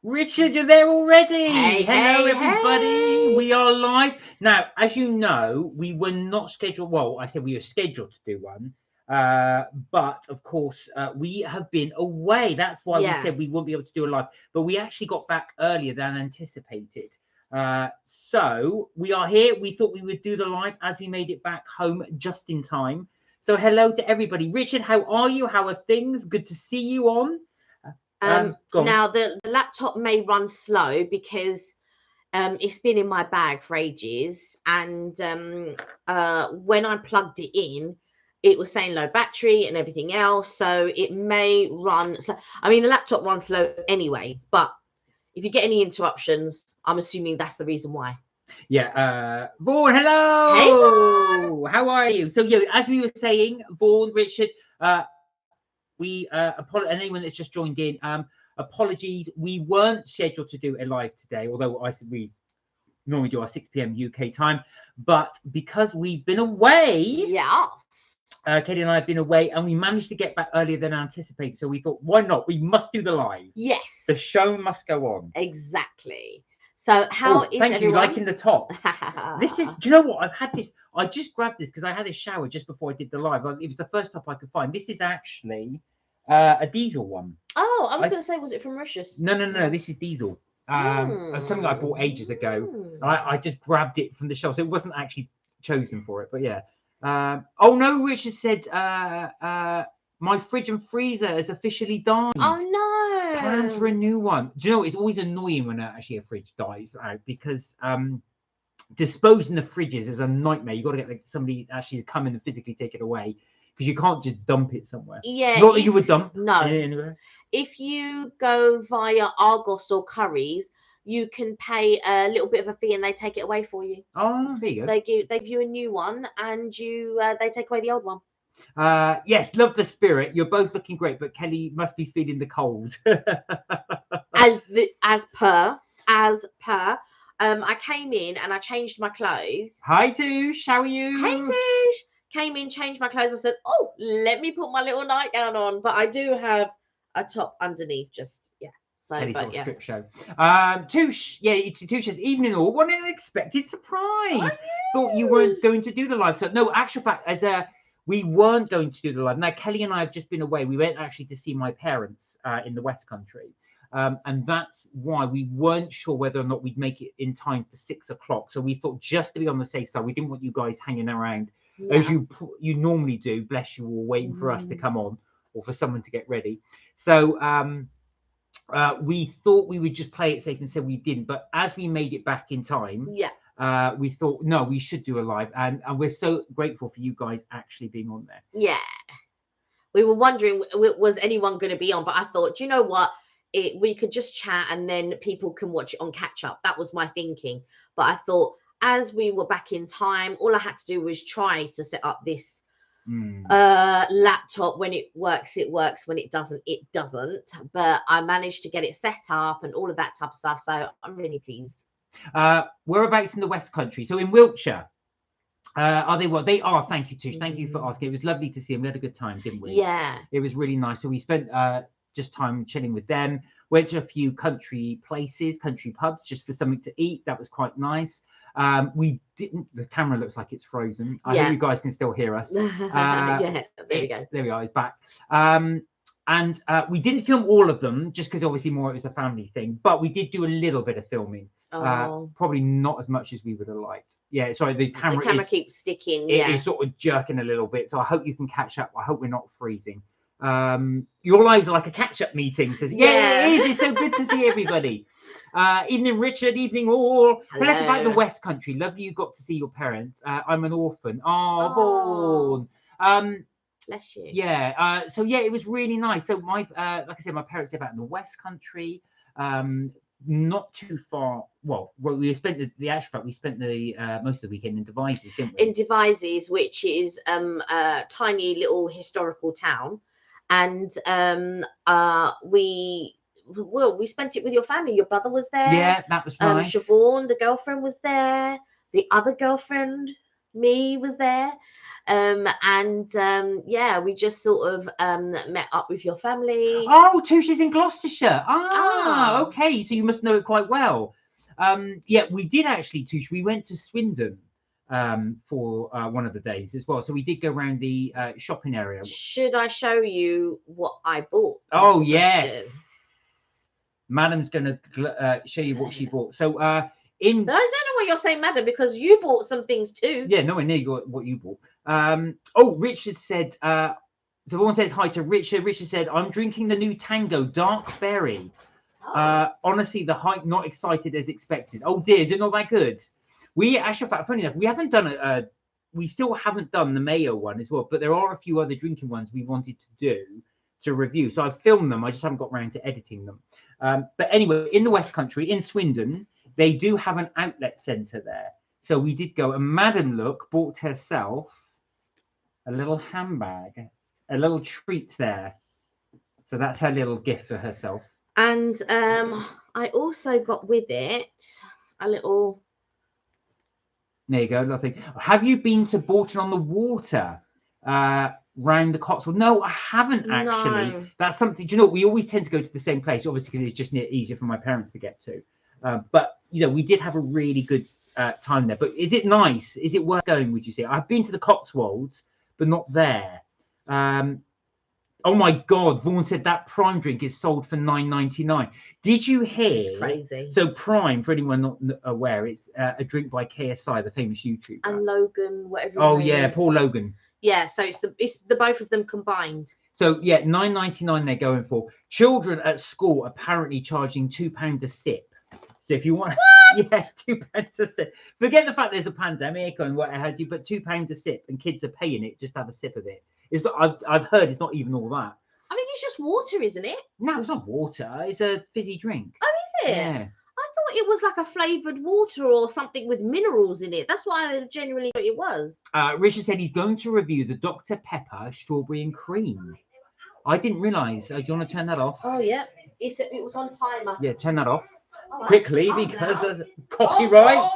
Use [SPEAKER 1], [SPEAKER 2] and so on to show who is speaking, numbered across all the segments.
[SPEAKER 1] Richard, you're there already.
[SPEAKER 2] Hey,
[SPEAKER 1] Hello,
[SPEAKER 2] hey,
[SPEAKER 1] everybody.
[SPEAKER 2] hey.
[SPEAKER 1] We are live. Now, as you know, we were not scheduled. Well, I said we were scheduled to do one. But of course, we have been away. That's why we
[SPEAKER 2] Yeah.
[SPEAKER 1] said we wouldn't be able to do a live. But we actually got back earlier than anticipated. So we are here. We thought we would do the live as we made it back home just in time. So hello to everybody. Richard, how are you? How are things? Good to see you on. Go on.
[SPEAKER 2] Now the laptop may run slow because it's been in my bag for ages, and when I plugged it in, it was saying low battery and everything else, so it may run slow. I mean, the laptop runs slow anyway, but if you get any interruptions, I'm assuming that's the reason why.
[SPEAKER 1] Yeah, Vaughan,
[SPEAKER 2] Hey,
[SPEAKER 1] hello. How are you? So yeah, as we were saying, Vaughan, Richard, we and anyone that's just joined in, apologies. We weren't scheduled to do a live today, although I said we normally do our 6 p.m. UK time, but because we've been away,
[SPEAKER 2] yes.
[SPEAKER 1] Katie and I have been away, and we managed to get back earlier than anticipated. So we thought, why not? We must do the live.
[SPEAKER 2] Yes.
[SPEAKER 1] The show must go on.
[SPEAKER 2] Exactly. So how is
[SPEAKER 1] thank
[SPEAKER 2] everyone?
[SPEAKER 1] you, liking the top. This is, do you know what? I've had this, I just grabbed this because I had a shower just before I did the live. It was the first top I could find. This is actually a diesel one.
[SPEAKER 2] Oh, I was going to say, was it from Mauritius?
[SPEAKER 1] No, this is diesel. Something I bought ages ago. I just grabbed it from the shelf, so it wasn't actually chosen for it, but yeah. Oh no, Richard said my fridge and freezer has officially died.
[SPEAKER 2] Oh no!
[SPEAKER 1] Plans for a new one. Do you know, it's always annoying when actually a fridge dies out because disposing of fridges is a nightmare. You've got to get like, somebody actually to come in and physically take it away because you can't just dump it somewhere.
[SPEAKER 2] Yeah.
[SPEAKER 1] Not that you would dump.
[SPEAKER 2] No.
[SPEAKER 1] Anywhere.
[SPEAKER 2] If you go via Argos or Currys, you can pay a little bit of a fee and they take it away for you.
[SPEAKER 1] Oh, there you go.
[SPEAKER 2] They give you a new one and you they take away the old one.
[SPEAKER 1] Yes, love the spirit. You're both looking great, but Kelly must be feeling the cold.
[SPEAKER 2] as per. I came in and I changed my clothes.
[SPEAKER 1] Hi, Touche. How are you?
[SPEAKER 2] Hey, Touche. Came in, changed my clothes. I said, "Oh, let me put my little nightgown on." But I do have a top underneath. Just yeah. So,
[SPEAKER 1] Kelly's
[SPEAKER 2] but
[SPEAKER 1] yeah. Strip show. Touche. Yeah, it's Touche's evening all. What an unexpected surprise! Thought you weren't going to do the live. So, no, actual fact, we weren't going to do the live. Now, Kelly and I have just been away. We went actually to see my parents in the West Country. And that's why we weren't sure whether or not we'd make it in time for 6 o'clock. So we thought, just to be on the safe side, we didn't want you guys hanging around as you normally do. Bless you all, waiting for us to come on or for someone to get ready. So we thought we would just play it safe and said we didn't. But as we made it back in time, we thought, no, we should do a live. And we're so grateful for you guys actually being on there.
[SPEAKER 2] Yeah. We were wondering, was anyone going to be on? But I thought, do you know what? We could just chat and then people can watch it on catch up. That was my thinking. But I thought, as we were back in time, all I had to do was try to set up this laptop. When it works, it works. When it doesn't, it doesn't. But I managed to get it set up and all of that type of stuff. So I'm really pleased.
[SPEAKER 1] Whereabouts in the West Country? So in Wiltshire. Are they what? They are. Thank you, Tish. Thank you for asking. It was lovely to see them. We had a good time, didn't we?
[SPEAKER 2] Yeah.
[SPEAKER 1] It was really nice. So we spent just time chilling with them. Went to a few country places, country pubs, just for something to eat. That was quite nice. We didn't. The camera looks like it's frozen. I hope you guys can still hear us.
[SPEAKER 2] Yeah, there we go.
[SPEAKER 1] There we are. It's back. And we didn't film all of them, just because obviously more it was a family thing. But we did do a little bit of filming. Probably not as much as we would have liked. Yeah, sorry, the camera
[SPEAKER 2] keeps sticking.
[SPEAKER 1] It is sort of jerking a little bit. So I hope you can catch up. I hope we're not freezing. Your lives are like a catch-up meeting. Says, yeah, it is. It's so good to see everybody. Evening, Richard. Evening, all. Tell us about the West Country. Lovely you got to see your parents. I'm an orphan. Oh, Vaughan.
[SPEAKER 2] Bless you.
[SPEAKER 1] Yeah. So yeah, it was really nice. So my, like I said, my parents live out in the West Country. Not too far. Well, we spent the actual fact we spent the most of the weekend in Devizes, didn't we?
[SPEAKER 2] In Devizes, which is a tiny little historical town, and we spent it with your family. Your brother was there.
[SPEAKER 1] Yeah, that was nice.
[SPEAKER 2] Siobhan, the girlfriend, was there. The other girlfriend, me, was there. Yeah, we just sort of met up with your family.
[SPEAKER 1] Oh, Touche is in Gloucestershire.
[SPEAKER 2] Ah.
[SPEAKER 1] Okay, so you must know it quite well. Yeah, we did actually, Touche. We went to Swindon for one of the days as well. So we did go around the shopping area.
[SPEAKER 2] Should I show you what I bought?
[SPEAKER 1] Oh, yes. Madam's going to show you what she bought. So
[SPEAKER 2] I don't know why you're saying madam, because you bought some things too.
[SPEAKER 1] Yeah, nowhere near what you bought. Richard said, so everyone says hi to Richard. Richard said, I'm drinking the new Tango Dark Berry. Honestly, the hype not excited as expected. Oh dear, is it not that good? We actually, funny enough, we haven't done we still haven't done the Mayo one as well, but there are a few other drinking ones we wanted to do to review. So I've filmed them, I just haven't got around to editing them. But anyway, in the West Country, in Swindon, they do have an outlet centre there. So we did go, and Madam bought herself a little handbag, a little treat there. So that's her little gift for herself.
[SPEAKER 2] And I also got with it a little.
[SPEAKER 1] There you go, nothing. Have you been to Bourton on the Water? Round the Cotswold? No, I haven't actually.
[SPEAKER 2] No.
[SPEAKER 1] That's something. Do you know? We always tend to go to the same place, obviously, because it's just easier for my parents to get to. But you know, we did have a really good time there. But is it nice? Is it worth going? Would you say? I've been to the Cotswolds, but not there. Oh my God! Vaughan said that Prime drink is sold for $9.99. Did you hear?
[SPEAKER 2] It's crazy.
[SPEAKER 1] So Prime, for anyone not aware, it's a drink by KSI, the famous YouTuber.
[SPEAKER 2] And Logan, whatever.
[SPEAKER 1] Oh yeah, Paul Logan.
[SPEAKER 2] Yeah, so it's the both of them combined.
[SPEAKER 1] So yeah, $9.99 they're going for. Children at school apparently charging £2 a sip. So if you want, yeah, £2 a sip. Forget the fact there's a pandemic and what have you, but £2 a sip, and kids are paying it just to have a sip of it. It's not, I've heard it's not even all that.
[SPEAKER 2] I mean, it's just water, isn't it?
[SPEAKER 1] No, it's not water. It's a fizzy drink.
[SPEAKER 2] Oh, is it?
[SPEAKER 1] Yeah.
[SPEAKER 2] I thought it was like a flavoured water or something with minerals in it. That's what I genuinely thought it was.
[SPEAKER 1] Richard said he's going to review the Dr. Pepper strawberry and cream. I didn't realise. Do you want to turn that off?
[SPEAKER 2] Oh, yeah. It was on timer.
[SPEAKER 1] Yeah, turn that off quickly because of copyright.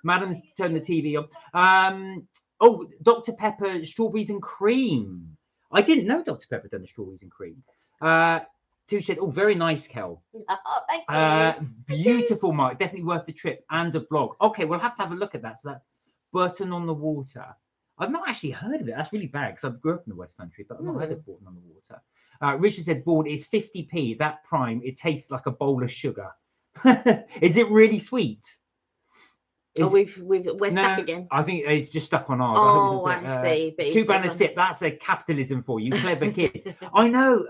[SPEAKER 1] Madam's turned the TV on. Oh, Dr. Pepper strawberries and cream. I didn't know Dr. Pepper done the strawberries and cream. Two said, oh, very nice, Kel.
[SPEAKER 2] Oh, thank you.
[SPEAKER 1] Beautiful, Mark. Definitely worth the trip and a blog. Okay, we'll have to have a look at that. So that's Bourton on the Water. I've not actually heard of it. That's really bad because I grew up in the West Country, but I've not heard of Bourton on the Water. Richard said, Vaughan is 50p. That Prime, it tastes like a bowl of sugar. Is it really sweet?
[SPEAKER 2] We're stuck again.
[SPEAKER 1] I think it's just stuck on ours.
[SPEAKER 2] Oh, I see.
[SPEAKER 1] £2 a sip. That's a capitalism for you, clever kids. I know.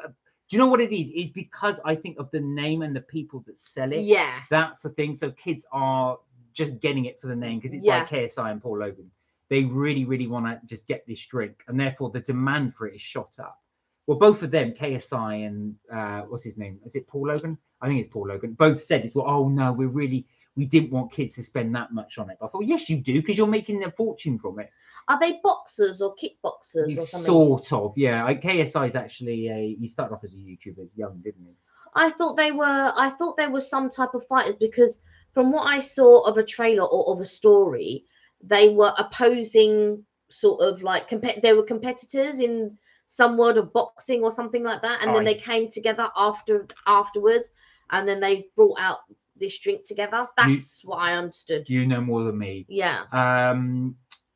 [SPEAKER 1] Do you know what it is? It's because I think of the name and the people that sell it.
[SPEAKER 2] Yeah.
[SPEAKER 1] That's the thing. So kids are just getting it for the name because it's by KSI and Paul Logan. They really, really want to just get this drink, and therefore the demand for it is shot up. Well, both of them, KSI and what's his name? Is it Paul Logan? I think it's Paul Logan. Both said it's, well, oh no, we didn't want kids to spend that much on it. But I thought, yes, you do, because you're making a fortune from it.
[SPEAKER 2] Are they boxers or kickboxers or something?
[SPEAKER 1] Sort of, yeah. KSI is actually he started off as a YouTuber young, didn't he?
[SPEAKER 2] I thought they were some type of fighters, because from what I saw of a trailer or of a story, they were opposing sort of like they were competitors in some world of boxing or something like that, and then they came together afterwards, and then they brought out this drink together. That's what I understood.
[SPEAKER 1] You know more than me.
[SPEAKER 2] Yeah.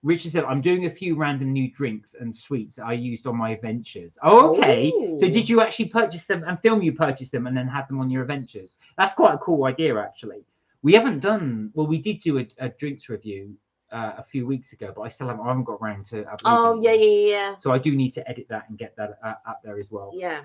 [SPEAKER 1] Richard said, I'm doing a few random new drinks and sweets I used on my adventures. Oh, okay. Ooh. So did you actually purchase them and film you purchase them and then have them on your adventures? That's quite a cool idea, actually. We haven't done, well, we did do a drinks review a few weeks ago, but I haven't got around to.
[SPEAKER 2] Oh, yeah.
[SPEAKER 1] So I do need to edit that and get that up there as well.
[SPEAKER 2] Yeah.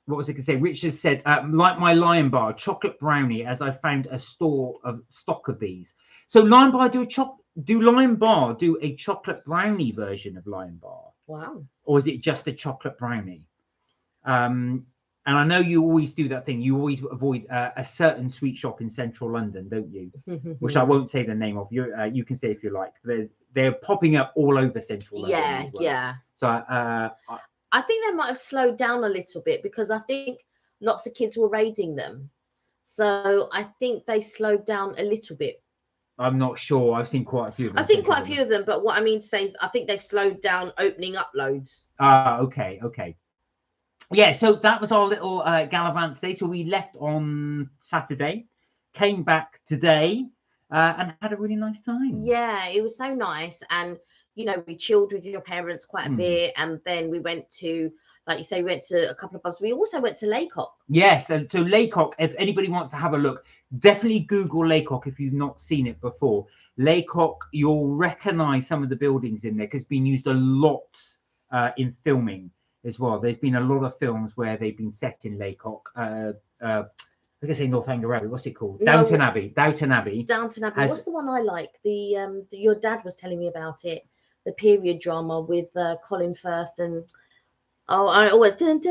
[SPEAKER 1] What was I going to say? Richard said, like my Lion Bar chocolate brownie, as I found a stock of these. So Lion Bar do Lion Bar do a chocolate brownie version of Lion Bar?
[SPEAKER 2] Wow.
[SPEAKER 1] Or is it just a chocolate brownie? And I know you always do that thing. You always avoid a certain sweet shop in central London, don't you? Which I won't say the name of. You can say if you like. They're popping up all over central London.
[SPEAKER 2] Yeah, well. Yeah.
[SPEAKER 1] So
[SPEAKER 2] I think they might have slowed down a little bit, because I think lots of kids were raiding them. So I think they slowed down a little bit.
[SPEAKER 1] I'm not sure. I've seen quite a few of them.
[SPEAKER 2] I've seen quite a few of them, but what I mean to say is I think they've slowed down opening up loads.
[SPEAKER 1] Okay, okay. Yeah, so that was our little gallivant today. So we left on Saturday, came back today, and had a really nice time.
[SPEAKER 2] Yeah, it was so nice. And, you know, we chilled with your parents quite a bit. And then we went to, like you say, we went to a couple of pubs. We also went to Laycock.
[SPEAKER 1] Yes, and so Laycock, if anybody wants to have a look, definitely Google Laycock if you've not seen it before. Laycock, you'll recognise some of the buildings in there because it's been used a lot in filming as well. There's been a lot of films where they've been set in Laycock. I was going to say Northanger Abbey. What's it called? Downton Abbey. Downton Abbey.
[SPEAKER 2] Downton Abbey. What's the one I like? Your dad was telling me about it. The period drama with Colin Firth and Pride
[SPEAKER 1] and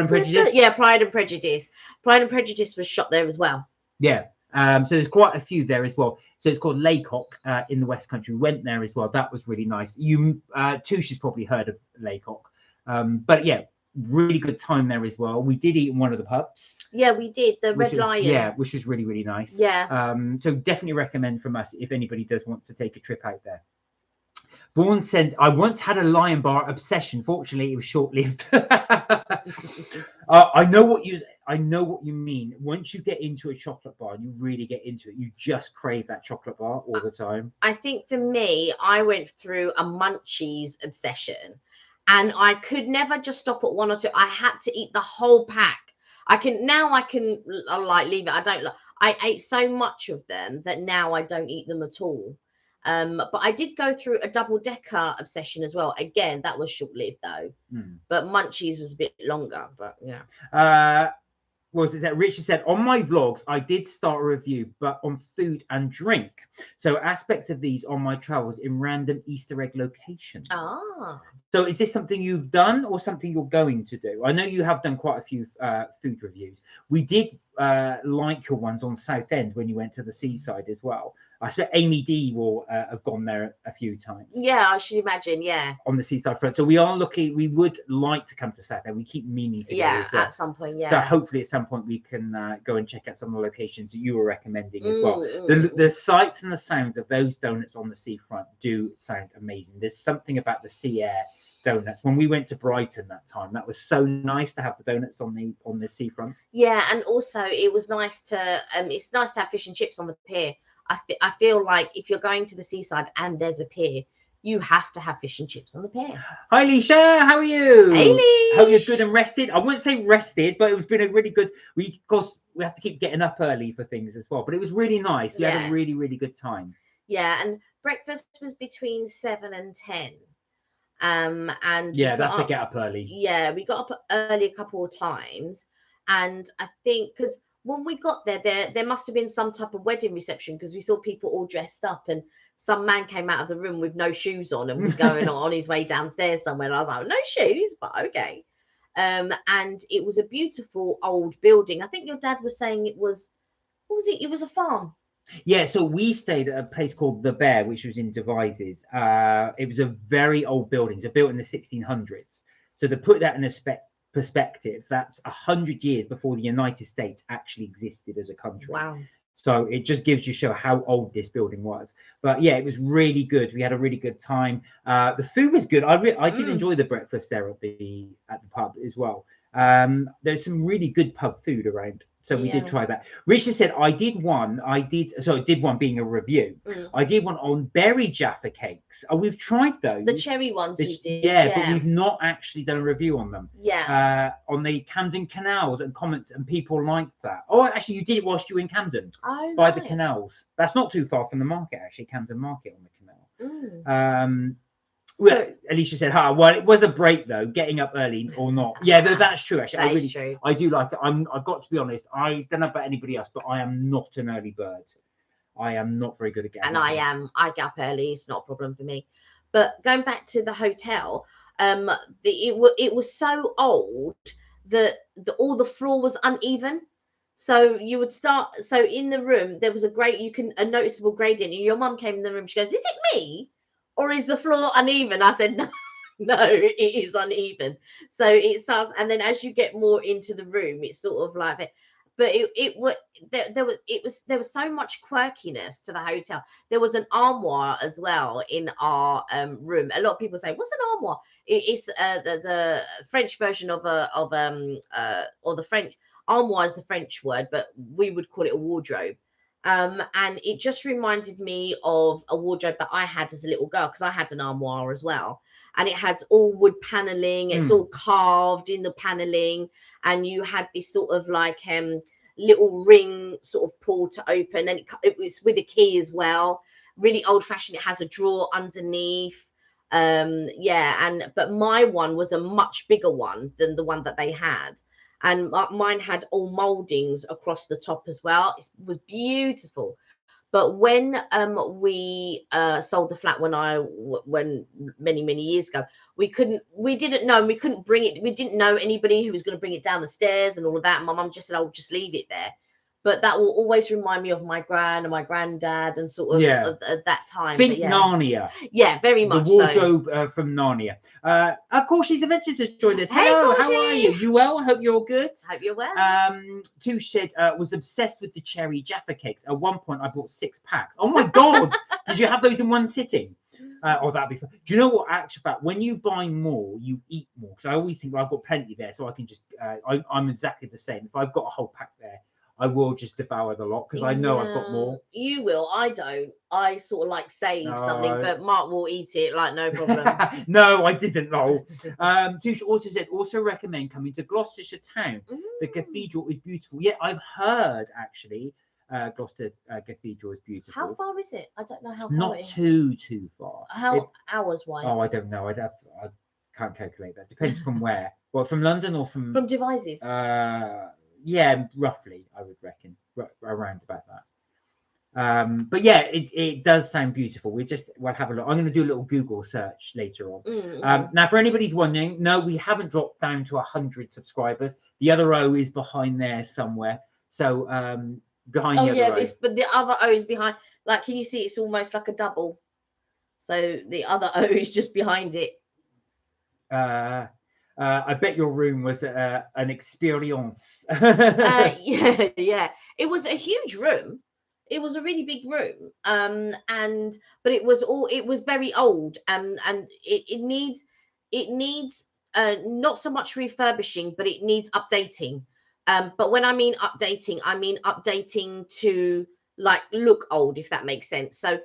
[SPEAKER 1] Prejudice.
[SPEAKER 2] Yeah, Pride and Prejudice. Pride and Prejudice was shot there as well.
[SPEAKER 1] Yeah. So there's quite a few there as well. So it's called Laycock in the West Country. We went there as well. That was really nice. Touche has probably heard of Laycock. But yeah, really good time there as well. We did eat in one of the pubs.
[SPEAKER 2] Yeah, we did. The Red Lion.
[SPEAKER 1] Yeah, which was really, really nice.
[SPEAKER 2] Yeah.
[SPEAKER 1] So definitely recommend from us if anybody does want to take a trip out there. Vaughan said, I once had a Lion Bar obsession. Fortunately, it was short-lived. I know what you mean. Once you get into a chocolate bar, you really get into it. You just crave that chocolate bar all the time.
[SPEAKER 2] I think for me, I went through a munchies obsession, and I could never just stop at one or two. I had to eat the whole pack. I can like leave it. I ate so much of them that now I don't eat them at all. But I did go through a double-decker obsession as well. Again, that was short-lived though. But munchies was a bit longer. But yeah.
[SPEAKER 1] What was it that Richard said? On my vlogs, I did start a review, but on food and drink. So aspects of these on my travels in random Easter egg locations.
[SPEAKER 2] Ah.
[SPEAKER 1] So is this something you've done or something you're going to do? I know you have done quite a few food reviews. We did like your ones on Southend when you went to the seaside as well. I expect Amy D will have gone there a few times.
[SPEAKER 2] Yeah, I should imagine. Yeah.
[SPEAKER 1] On the seaside front. So we are looking, we would like to come to Southend. We keep meaning to go as well.
[SPEAKER 2] At some point. Yeah.
[SPEAKER 1] So hopefully at some point we can go and check out some of the locations that you were recommending as well. The sights and the sounds of those donuts on the seafront do sound amazing. There's something about the sea air donuts. When we went to Brighton that time, that was so nice to have the donuts on the seafront.
[SPEAKER 2] Yeah, and also it was nice to it's nice to have fish and chips on the pier. I feel like if you're going to the seaside and there's a pier, you have to have fish and chips on the pier.
[SPEAKER 1] Hi, Leisha. How are you?
[SPEAKER 2] Hey, Leisha.
[SPEAKER 1] Hope you're good and rested. I wouldn't say rested, but it's been a really good. Of course, we have to keep getting up early for things as well. But it was really nice. We had a really, really good time.
[SPEAKER 2] Yeah, and breakfast was between 7 and 10. And
[SPEAKER 1] yeah, that's to get up early.
[SPEAKER 2] Yeah, we got up early a couple of times, and I think because when we got there must have been some type of wedding reception because we saw people all dressed up, and some man came out of the room with no shoes on and was going on his way downstairs somewhere. And I was like, no shoes, but okay. And it was a beautiful old building. I think your dad was saying it was, what was it? It was a farm.
[SPEAKER 1] Yeah, so we stayed at a place called The Bear, which was in Devizes. It was a very old building. So built in the 1600s. So to put that in a perspective, that's 100 years before the United States actually existed as a country.
[SPEAKER 2] Wow.
[SPEAKER 1] So it just gives you a show how old this building was. But yeah, it was really good. We had a really good time. The food was good. I did enjoy the breakfast there at the pub as well. There's some really good pub food around. So we did try that. Richard said, I did one being a review. I did one on berry Jaffa cakes. Oh, we've tried those.
[SPEAKER 2] The cherry ones we did.
[SPEAKER 1] Yeah, but we've not actually done a review on them.
[SPEAKER 2] Yeah.
[SPEAKER 1] On the Camden canals and comments, and people liked that. Oh, actually, you did it whilst you were in Camden.
[SPEAKER 2] Oh,
[SPEAKER 1] by the canals. That's not too far from the market, actually, Camden Market on the canal. Well, Alicia said, well, it was a break though, getting up early or not. Yeah, that's true, actually.
[SPEAKER 2] True.
[SPEAKER 1] I do like it. I've got to be honest, I don't know about anybody else, but I am not an early bird. I am not very good at getting up.
[SPEAKER 2] And I get up early, it's not a problem for me. But going back to the hotel, it was so old that all the floor was uneven. So you would start, so in the room, there was a noticeable gradient. And your mum came in the room, she goes, is it me? Or is the floor uneven? I said, no, it is uneven. So it starts, and then as you get more into the room, it's sort of like, but there was so much quirkiness to the hotel. There was an armoire as well in our room. A lot of people say, "What's an armoire?" It's the French version of or the French armoire is the French word, but we would call it a wardrobe. And it just reminded me of a wardrobe that I had as a little girl, because I had an armoire as well, and it had all wood paneling. It's all carved in the paneling, and you had this sort of like little ring sort of pull to open, and it was with a key as well. Really old fashioned. It has a drawer underneath. But my one was a much bigger one than the one that they had, and mine had all moldings across the top as well. It was beautiful. But when we sold the flat when many years ago, we didn't know, and we couldn't bring it. We didn't know anybody who was going to bring it down the stairs and all of that. And my mum just said, "Oh, just leave it there." But that will always remind me of my gran and my granddad and sort of at that time.
[SPEAKER 1] Think Narnia.
[SPEAKER 2] Yeah, very much.
[SPEAKER 1] The wardrobe from Narnia. Of course, she's Adventures has joined us. Hello,
[SPEAKER 2] Hey,
[SPEAKER 1] how are you? You well? Hope you're all good.
[SPEAKER 2] Hope you're well.
[SPEAKER 1] Touche said was obsessed with the cherry Jaffa cakes. At one point, I bought 6 packs. Oh my god! Did you have those in one sitting? Oh, that'd be fun. Do you know what? Actually, fact, when you buy more, you eat more. Because I always think, well, I've got plenty there, so I can just. I'm exactly the same. If I've got a whole pack there, I will just devour the lot because I know I've got more.
[SPEAKER 2] You will. I don't. I sort of like save something, but Mark will eat it like no problem.
[SPEAKER 1] No, I didn't know. Touche also said, also recommend coming to Gloucestershire town. The cathedral is beautiful. Yeah, I've heard actually. Gloucester Cathedral is beautiful.
[SPEAKER 2] How far is it? I don't know how far.
[SPEAKER 1] Not too far.
[SPEAKER 2] How hours wise?
[SPEAKER 1] Oh, I don't know. I can't calculate that. Depends from where. Well, from London or from
[SPEAKER 2] Devizes?
[SPEAKER 1] Yeah, roughly, I would reckon around about that. But yeah, it does sound beautiful. We'll have a look. I'm going to do a little Google search later on. Now, for anybody's wondering, no, we haven't dropped down to 100 subscribers. The other O is behind there somewhere. So behind the other O.
[SPEAKER 2] But the other O is behind. Like, can you see? It's almost like a double. So the other O is just behind it.
[SPEAKER 1] I bet your room was an experience.
[SPEAKER 2] Yeah. It was a huge room. It was a really big room. But it was very old. And it needs not so much refurbishing, but it needs updating. But when I mean updating to like look old, if that makes sense. So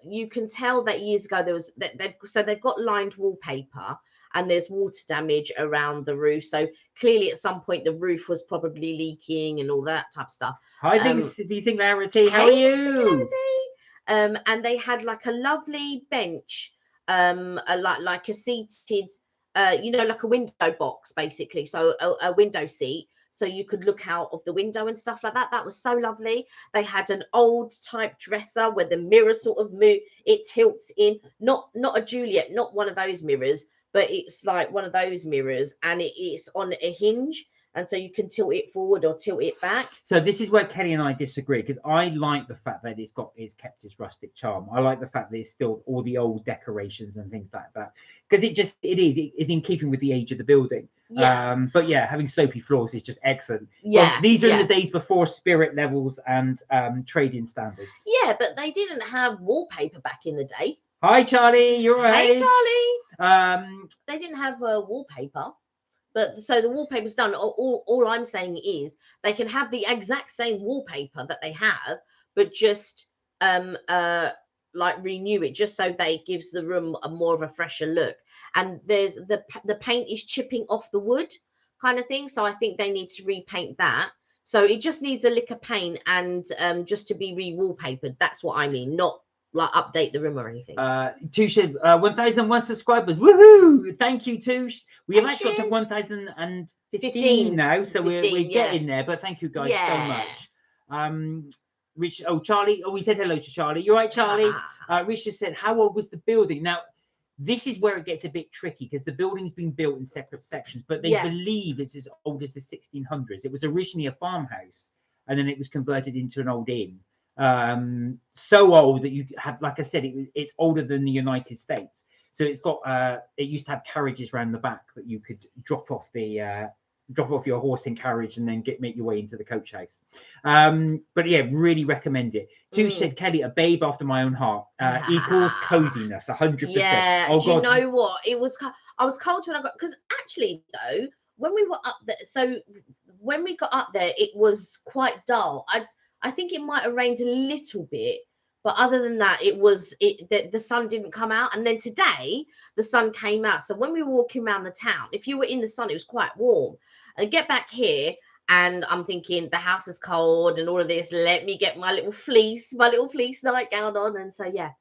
[SPEAKER 2] you can tell that years ago they've got lined wallpaper. And there's water damage around the roof. So clearly at some point the roof was probably leaking and all that type of stuff.
[SPEAKER 1] Hi, Singularity. How are you?
[SPEAKER 2] And they had like a lovely bench, like a seated, like a window box, basically. So a window seat. So you could look out of the window and stuff like that. That was so lovely. They had an old type dresser where the mirror sort of it tilts in. Not a Juliet, not one of those mirrors. But it's like one of those mirrors, and it's on a hinge, and so you can tilt it forward or tilt it back.
[SPEAKER 1] So this is where Kelly and I disagree, because I like the fact that it's kept its rustic charm. I like the fact that it's still all the old decorations and things like that, because it is in keeping with the age of the building.
[SPEAKER 2] Yeah.
[SPEAKER 1] But yeah, having slopey floors is just excellent.
[SPEAKER 2] Yeah.
[SPEAKER 1] Well, these are in the days before spirit levels and trading standards.
[SPEAKER 2] Yeah, but they didn't have wallpaper back in the day.
[SPEAKER 1] Hi, Charlie. You're right.
[SPEAKER 2] Hey, Charlie. They didn't have wallpaper, but so the wallpaper's done. All I'm saying is they can have the exact same wallpaper that they have, but just like renew it, just so they gives the room more of a fresher look. And there's the paint is chipping off the wood kind of thing, so I think they need to repaint that. So it just needs a lick of paint and just to be re-wallpapered. That's what I mean, not like update the room or anything.
[SPEAKER 1] Touche, 1,001 subscribers. Woohoo! Thank you, Touche. We have actually got to 1,015 now, so we're getting there. But thank you guys so much. Charlie. We said hello to Charlie. You're right, Charlie. Richard said, how old was the building? Now, this is where it gets a bit tricky because the building's been built in separate sections, but they believe it's as old as the 1600s. It was originally a farmhouse, and then it was converted into an old inn. So old that you have, like I said, it's older than the United States. So it's got it used to have carriages around the back that you could drop off the drop off your horse and carriage and then make your way into the coach house. But yeah, really recommend it. Touche said, Kelly, a babe after my own heart, equals coziness, 100%.
[SPEAKER 2] Yeah.
[SPEAKER 1] Oh,
[SPEAKER 2] Do you
[SPEAKER 1] God.
[SPEAKER 2] know what? I was cold when I got, because actually though, when we were up there, so when we got up there, it was quite dull. I think it might have rained a little bit, but other than that, the sun didn't come out. And then today, the sun came out. So when we were walking around the town, if you were in the sun, it was quite warm. And get back here, and I'm thinking the house is cold and all of this. Let me get my little fleece nightgown on. And so yeah.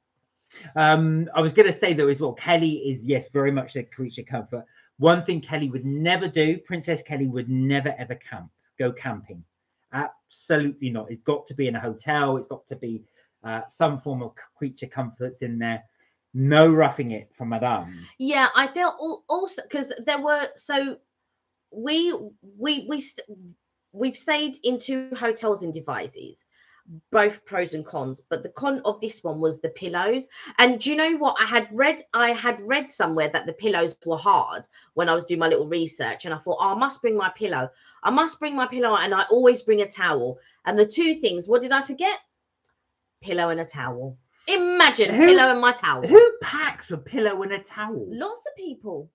[SPEAKER 1] I was going to say though as well, Kelly is, yes, very much a creature comfort. One thing Kelly would never do, Princess Kelly would never ever go camping. Absolutely not. It's got to be in a hotel. It's got to be some form of creature comforts in there. No roughing it for Madame.
[SPEAKER 2] Yeah, I felt also because there were, so we've stayed in 2 hotels in Devizes, both pros and cons, but the con of this one was the pillows. And do you know what? I had read somewhere that the pillows were hard when I was doing my little research, and I thought, oh, I must bring my pillow, and I always bring a towel. And the 2 things, what did I forget? Pillow and a towel. Imagine pillow and my towel.
[SPEAKER 1] Who packs a pillow and a towel?
[SPEAKER 2] Lots of people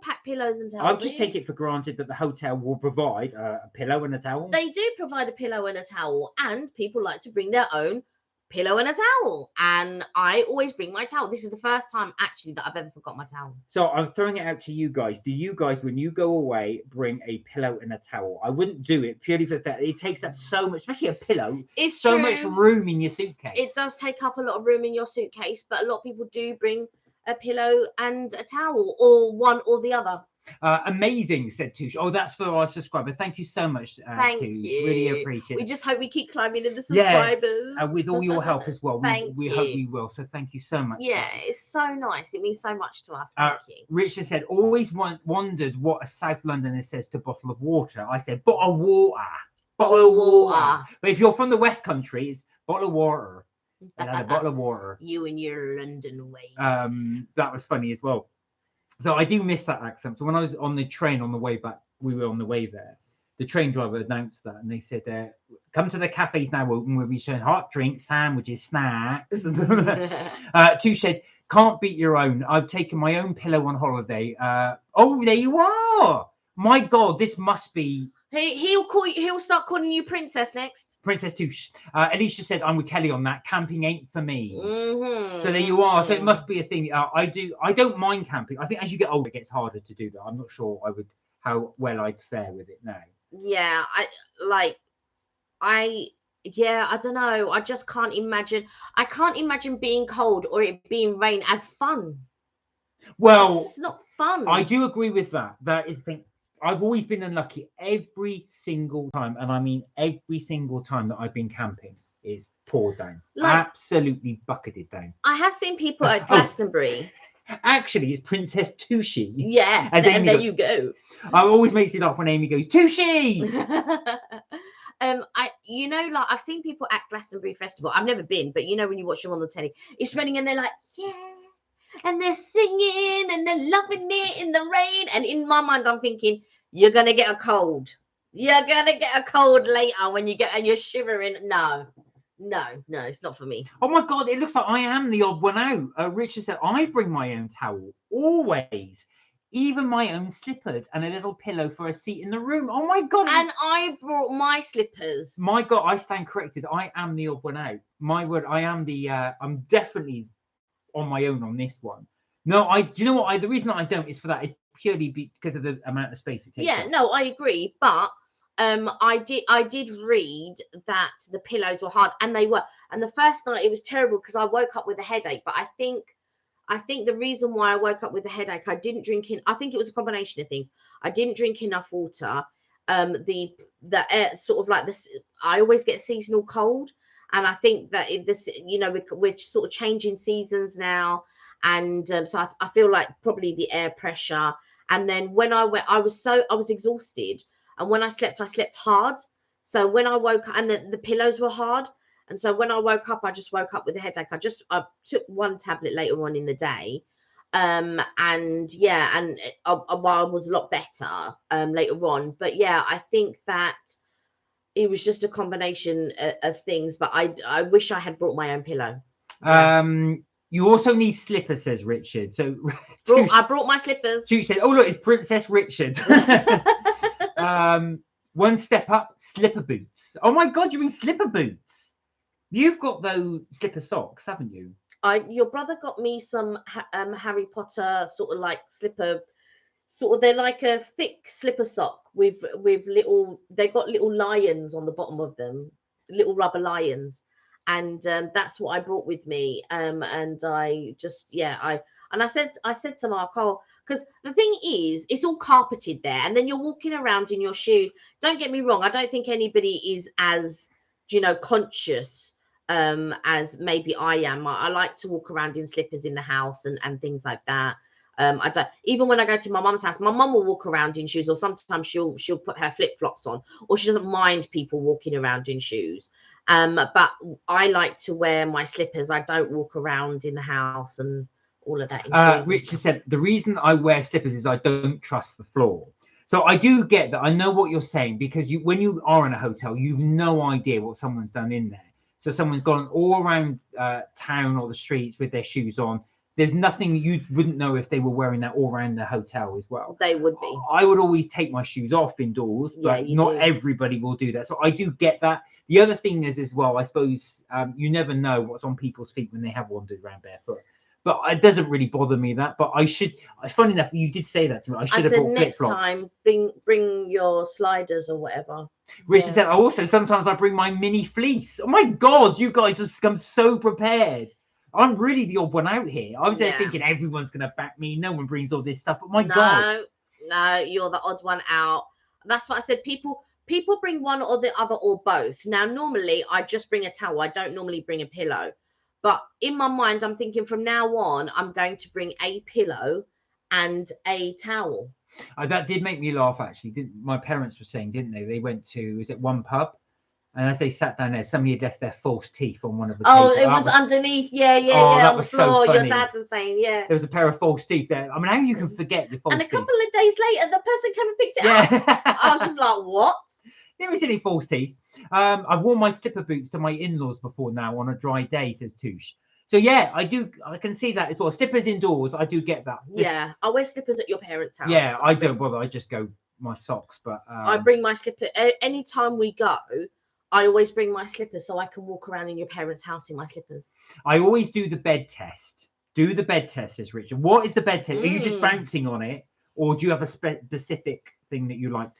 [SPEAKER 2] pack pillows and towels.
[SPEAKER 1] I'll just take it for granted that the hotel will provide a pillow and a towel.
[SPEAKER 2] They do provide a pillow and a towel, and people like to bring their own pillow and a towel. And I always bring my towel. This is the first time actually that I've ever forgot my towel.
[SPEAKER 1] So I'm throwing it out to you guys. Do you guys, when you go away, bring a pillow and a towel? I wouldn't do it purely for the fact it takes up so much, especially a pillow.
[SPEAKER 2] It's
[SPEAKER 1] so
[SPEAKER 2] true.
[SPEAKER 1] much room in your suitcase.
[SPEAKER 2] It does take up a lot of room in your suitcase, but a lot of people do bring a pillow and a towel, or one or the other.
[SPEAKER 1] Amazing, said Touche. Oh, that's for our subscriber. Thank you so much,
[SPEAKER 2] Thank
[SPEAKER 1] Touche.
[SPEAKER 2] you.
[SPEAKER 1] Really appreciate it.
[SPEAKER 2] We just hope we keep climbing in the subscribers.
[SPEAKER 1] Yes, and with all your help as well. we
[SPEAKER 2] you.
[SPEAKER 1] hope we will. So thank you so much.
[SPEAKER 2] Yeah, it's so nice. It means so much to us. Thank you.
[SPEAKER 1] Richard said, always wondered what a South Londoner says to bottle of water. I said, bottle of water. Bottle of water. But if you're from the West Country, it's bottle of water. A bottle of water.
[SPEAKER 2] You and your London ways.
[SPEAKER 1] That was funny as well. So I do miss that accent. So when I was on the train on the way back, we were on the way there. The train driver announced that, and they said, "Come to the cafes now open. We'll be showing hot drinks, sandwiches, snacks." Touche said, "Can't beat your own. I've taken my own pillow on holiday." Oh, there you are. My God, this must be.
[SPEAKER 2] He'll start calling you Princess next.
[SPEAKER 1] Princess Touche. Alicia said, I'm with Kelly on that. Camping ain't for me.
[SPEAKER 2] Mm-hmm.
[SPEAKER 1] So there you are. So it must be a thing. I don't mind camping. I think as you get older, it gets harder to do that. I'm not sure how well I'd fare with it now.
[SPEAKER 2] Yeah, I don't know. I just can't imagine. I can't imagine being cold or it being rain as fun.
[SPEAKER 1] Well,
[SPEAKER 2] it's not fun.
[SPEAKER 1] I do agree with that. That is the thing. I've always been unlucky every single time, and I mean every single time that I've been camping is poured down. Absolutely bucketed down.
[SPEAKER 2] I have seen people at Glastonbury.
[SPEAKER 1] Actually, it's Princess Touche.
[SPEAKER 2] Yeah, there you go.
[SPEAKER 1] I always makes it up when Amy goes, Touche!
[SPEAKER 2] I've seen people at Glastonbury Festival. I've never been, but when you watch them on the telly, it's raining and they're like, yeah. And they're singing and they're loving it in the rain. And in my mind, I'm thinking, you're going to get a cold. You're going to get a cold later when you get and you're shivering. No, it's not for me.
[SPEAKER 1] Oh my God, it looks like I am the odd one out. Richard said, I bring my own towel, always. Even my own slippers and a little pillow for a seat in the room. Oh my God.
[SPEAKER 2] And I brought my slippers.
[SPEAKER 1] My God, I stand corrected. I am the odd one out. My word, I am I'm definitely on my own on this one. No, do you know what? The reason I don't is for that is purely because of the amount of space it takes.
[SPEAKER 2] Yeah, no, I agree. But I did read that the pillows were hard, and they were. And the first night it was terrible because I woke up with a headache. But I think the reason why I woke up with a headache, I didn't drink I think it was a combination of things. I didn't drink enough water. The air sort of like this. I always get seasonal cold. And I think that we're sort of changing seasons now. And so I feel like probably the air pressure. And then when I went, I was exhausted. And when I slept hard. So when I woke up, and the pillows were hard. And so when I woke up, I just woke up with a headache. I took one tablet later on in the day. And yeah, and I was a lot better later on. But yeah, I think that it was just a combination of things. But I wish I had brought my own pillow. Yeah.
[SPEAKER 1] You also need slippers, says Richard. So
[SPEAKER 2] I brought my slippers.
[SPEAKER 1] She said, "Oh look, it's Princess Richard." One step up, slipper boots. Oh my God, you mean slipper boots? You've got those slipper socks, haven't you?
[SPEAKER 2] Your brother got me some Harry Potter sort of like slipper, sort of, they're like a thick slipper sock with little, they got little lions on the bottom of them, little rubber lions, and that's what I brought with me. And I just, yeah, I said to Mark, oh, because the thing is, it's all carpeted there, and then you're walking around in your shoes. Don't get me wrong, I don't think anybody is as, conscious as maybe I am. I like to walk around in slippers in the house and things like that. I don't, even when I go to my mum's house, my mum will walk around in shoes, or sometimes she'll put her flip-flops on, or she doesn't mind people walking around in shoes. But I like to wear my slippers. I don't walk around in the house and all of that in shoes.
[SPEAKER 1] Richard said, the reason I wear slippers is I don't trust the floor. So I do get that. I know what you're saying, because when you are in a hotel, you've no idea what someone's done in there. So someone's gone all around town or the streets with their shoes on. There's nothing you wouldn't know if they were wearing that all around the hotel as well.
[SPEAKER 2] They would be.
[SPEAKER 1] I would always take my shoes off indoors, but
[SPEAKER 2] yeah,
[SPEAKER 1] not everybody will do that. So I do get that. The other thing is as well, I suppose you never know what's on people's feet when they have wandered around barefoot. But it doesn't really bother me that. But I should. Funny enough, you did say that to me. I should have brought
[SPEAKER 2] next
[SPEAKER 1] flip-flops.
[SPEAKER 2] time, bring your sliders or whatever.
[SPEAKER 1] Richard said, also sometimes I bring my mini fleece. Oh my God, you guys have come so prepared. I'm really the odd one out here. I was there thinking everyone's going to back me. No one brings all this stuff. But my God.
[SPEAKER 2] No, you're the odd one out. That's what I said. People bring one or the other or both. Now, normally I just bring a towel. I don't normally bring a pillow. But in my mind, I'm thinking from now on, I'm going to bring a pillow and a towel.
[SPEAKER 1] That did make me laugh, actually. My parents were saying, didn't they? They went to, is it one pub? And as they sat down there, somebody had left their false teeth on one of the tables.
[SPEAKER 2] It was underneath. Yeah,
[SPEAKER 1] that
[SPEAKER 2] on
[SPEAKER 1] was
[SPEAKER 2] the floor.
[SPEAKER 1] so funny.
[SPEAKER 2] Your dad was saying, yeah.
[SPEAKER 1] There was a pair of false teeth there. I mean, how you can forget your false teeth?
[SPEAKER 2] And a couple of days later, the person came and picked it up. I was just like, what?
[SPEAKER 1] There was any false teeth. I've worn my slipper boots to my in-laws before now on a dry day, says Touche. So yeah, I can see that as well. Slippers indoors, I do get that.
[SPEAKER 2] Yeah, I wear slippers at your parents' house.
[SPEAKER 1] Yeah, I don't bother. I just go my socks. But
[SPEAKER 2] I bring my slipper anytime we go. I always bring my slippers so I can walk around in your parents' house in my slippers.
[SPEAKER 1] I always do the bed test. Do the bed test, says Richard. What is the bed test? Are you just bouncing on it, or do you have a specific thing that you like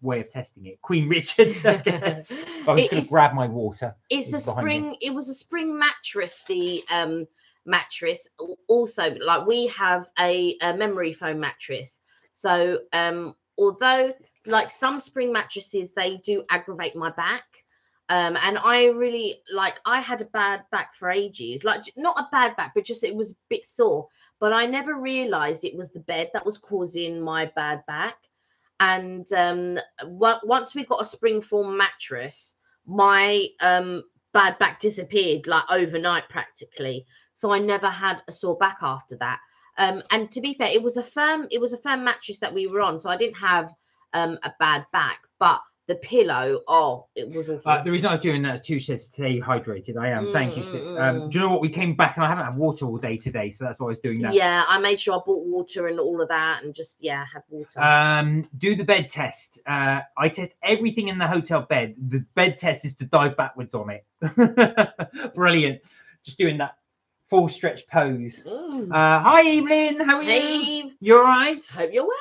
[SPEAKER 1] way of testing it? Queen Richard. I'm just going to grab my water.
[SPEAKER 2] It's a spring. It was a spring mattress. The mattress. Also, like, we have a memory foam mattress. So although like some spring mattresses, they do aggravate my back. And I really, like, I had a bad back for ages, like not a bad back, but just it was a bit sore. But I never realized it was the bed that was causing my bad back. And once we got a springform mattress, my bad back disappeared like overnight practically. So I never had a sore back after that. And to be fair, it was a firm mattress that we were on, so I didn't have a bad back. But the pillow, it was awful.
[SPEAKER 1] The reason I was doing that is to stay hydrated. I am. Thank you. Do you know what? We came back and I haven't had water all day today, so that's why I was doing that.
[SPEAKER 2] Yeah, I made sure I bought water and all of that, and just had water.
[SPEAKER 1] Do the bed test. I test everything in the hotel bed. The bed test is to dive backwards on it. Brilliant. Just doing that full stretch pose. Hi, Evelyn. How are you?
[SPEAKER 2] Eve.
[SPEAKER 1] You all right?
[SPEAKER 2] Hope you're well.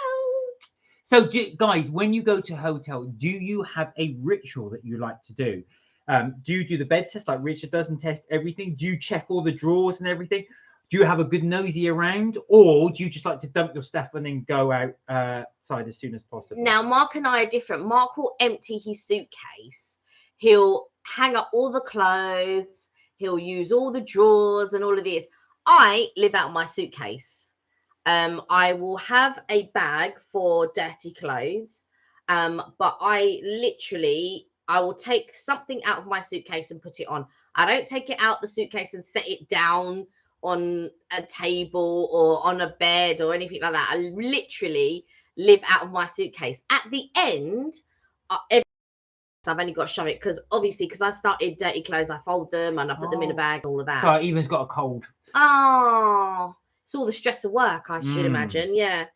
[SPEAKER 1] So, guys, when you go to a hotel, do you have a ritual that you like to do? Do you do the bed test like Richard does and test everything? Do you check all the drawers and everything? Do you have a good nosy around? Or do you just like to dump your stuff and then go outside as soon as possible?
[SPEAKER 2] Now, Mark and I are different. Mark will empty his suitcase. He'll hang up all the clothes. He'll use all the drawers and all of this. I live out my suitcase. I will have a bag for dirty clothes, but I will take something out of my suitcase and put it on. I don't take it out the suitcase and set it down on a table or on a bed or anything like that. I literally live out of my suitcase. At the end, I've only got to shove it because obviously because I started dirty clothes, I fold them and I put them in a bag, all of that.
[SPEAKER 1] So Even's got a cold.
[SPEAKER 2] Oh, it's all the stress of work, I should imagine. Yeah.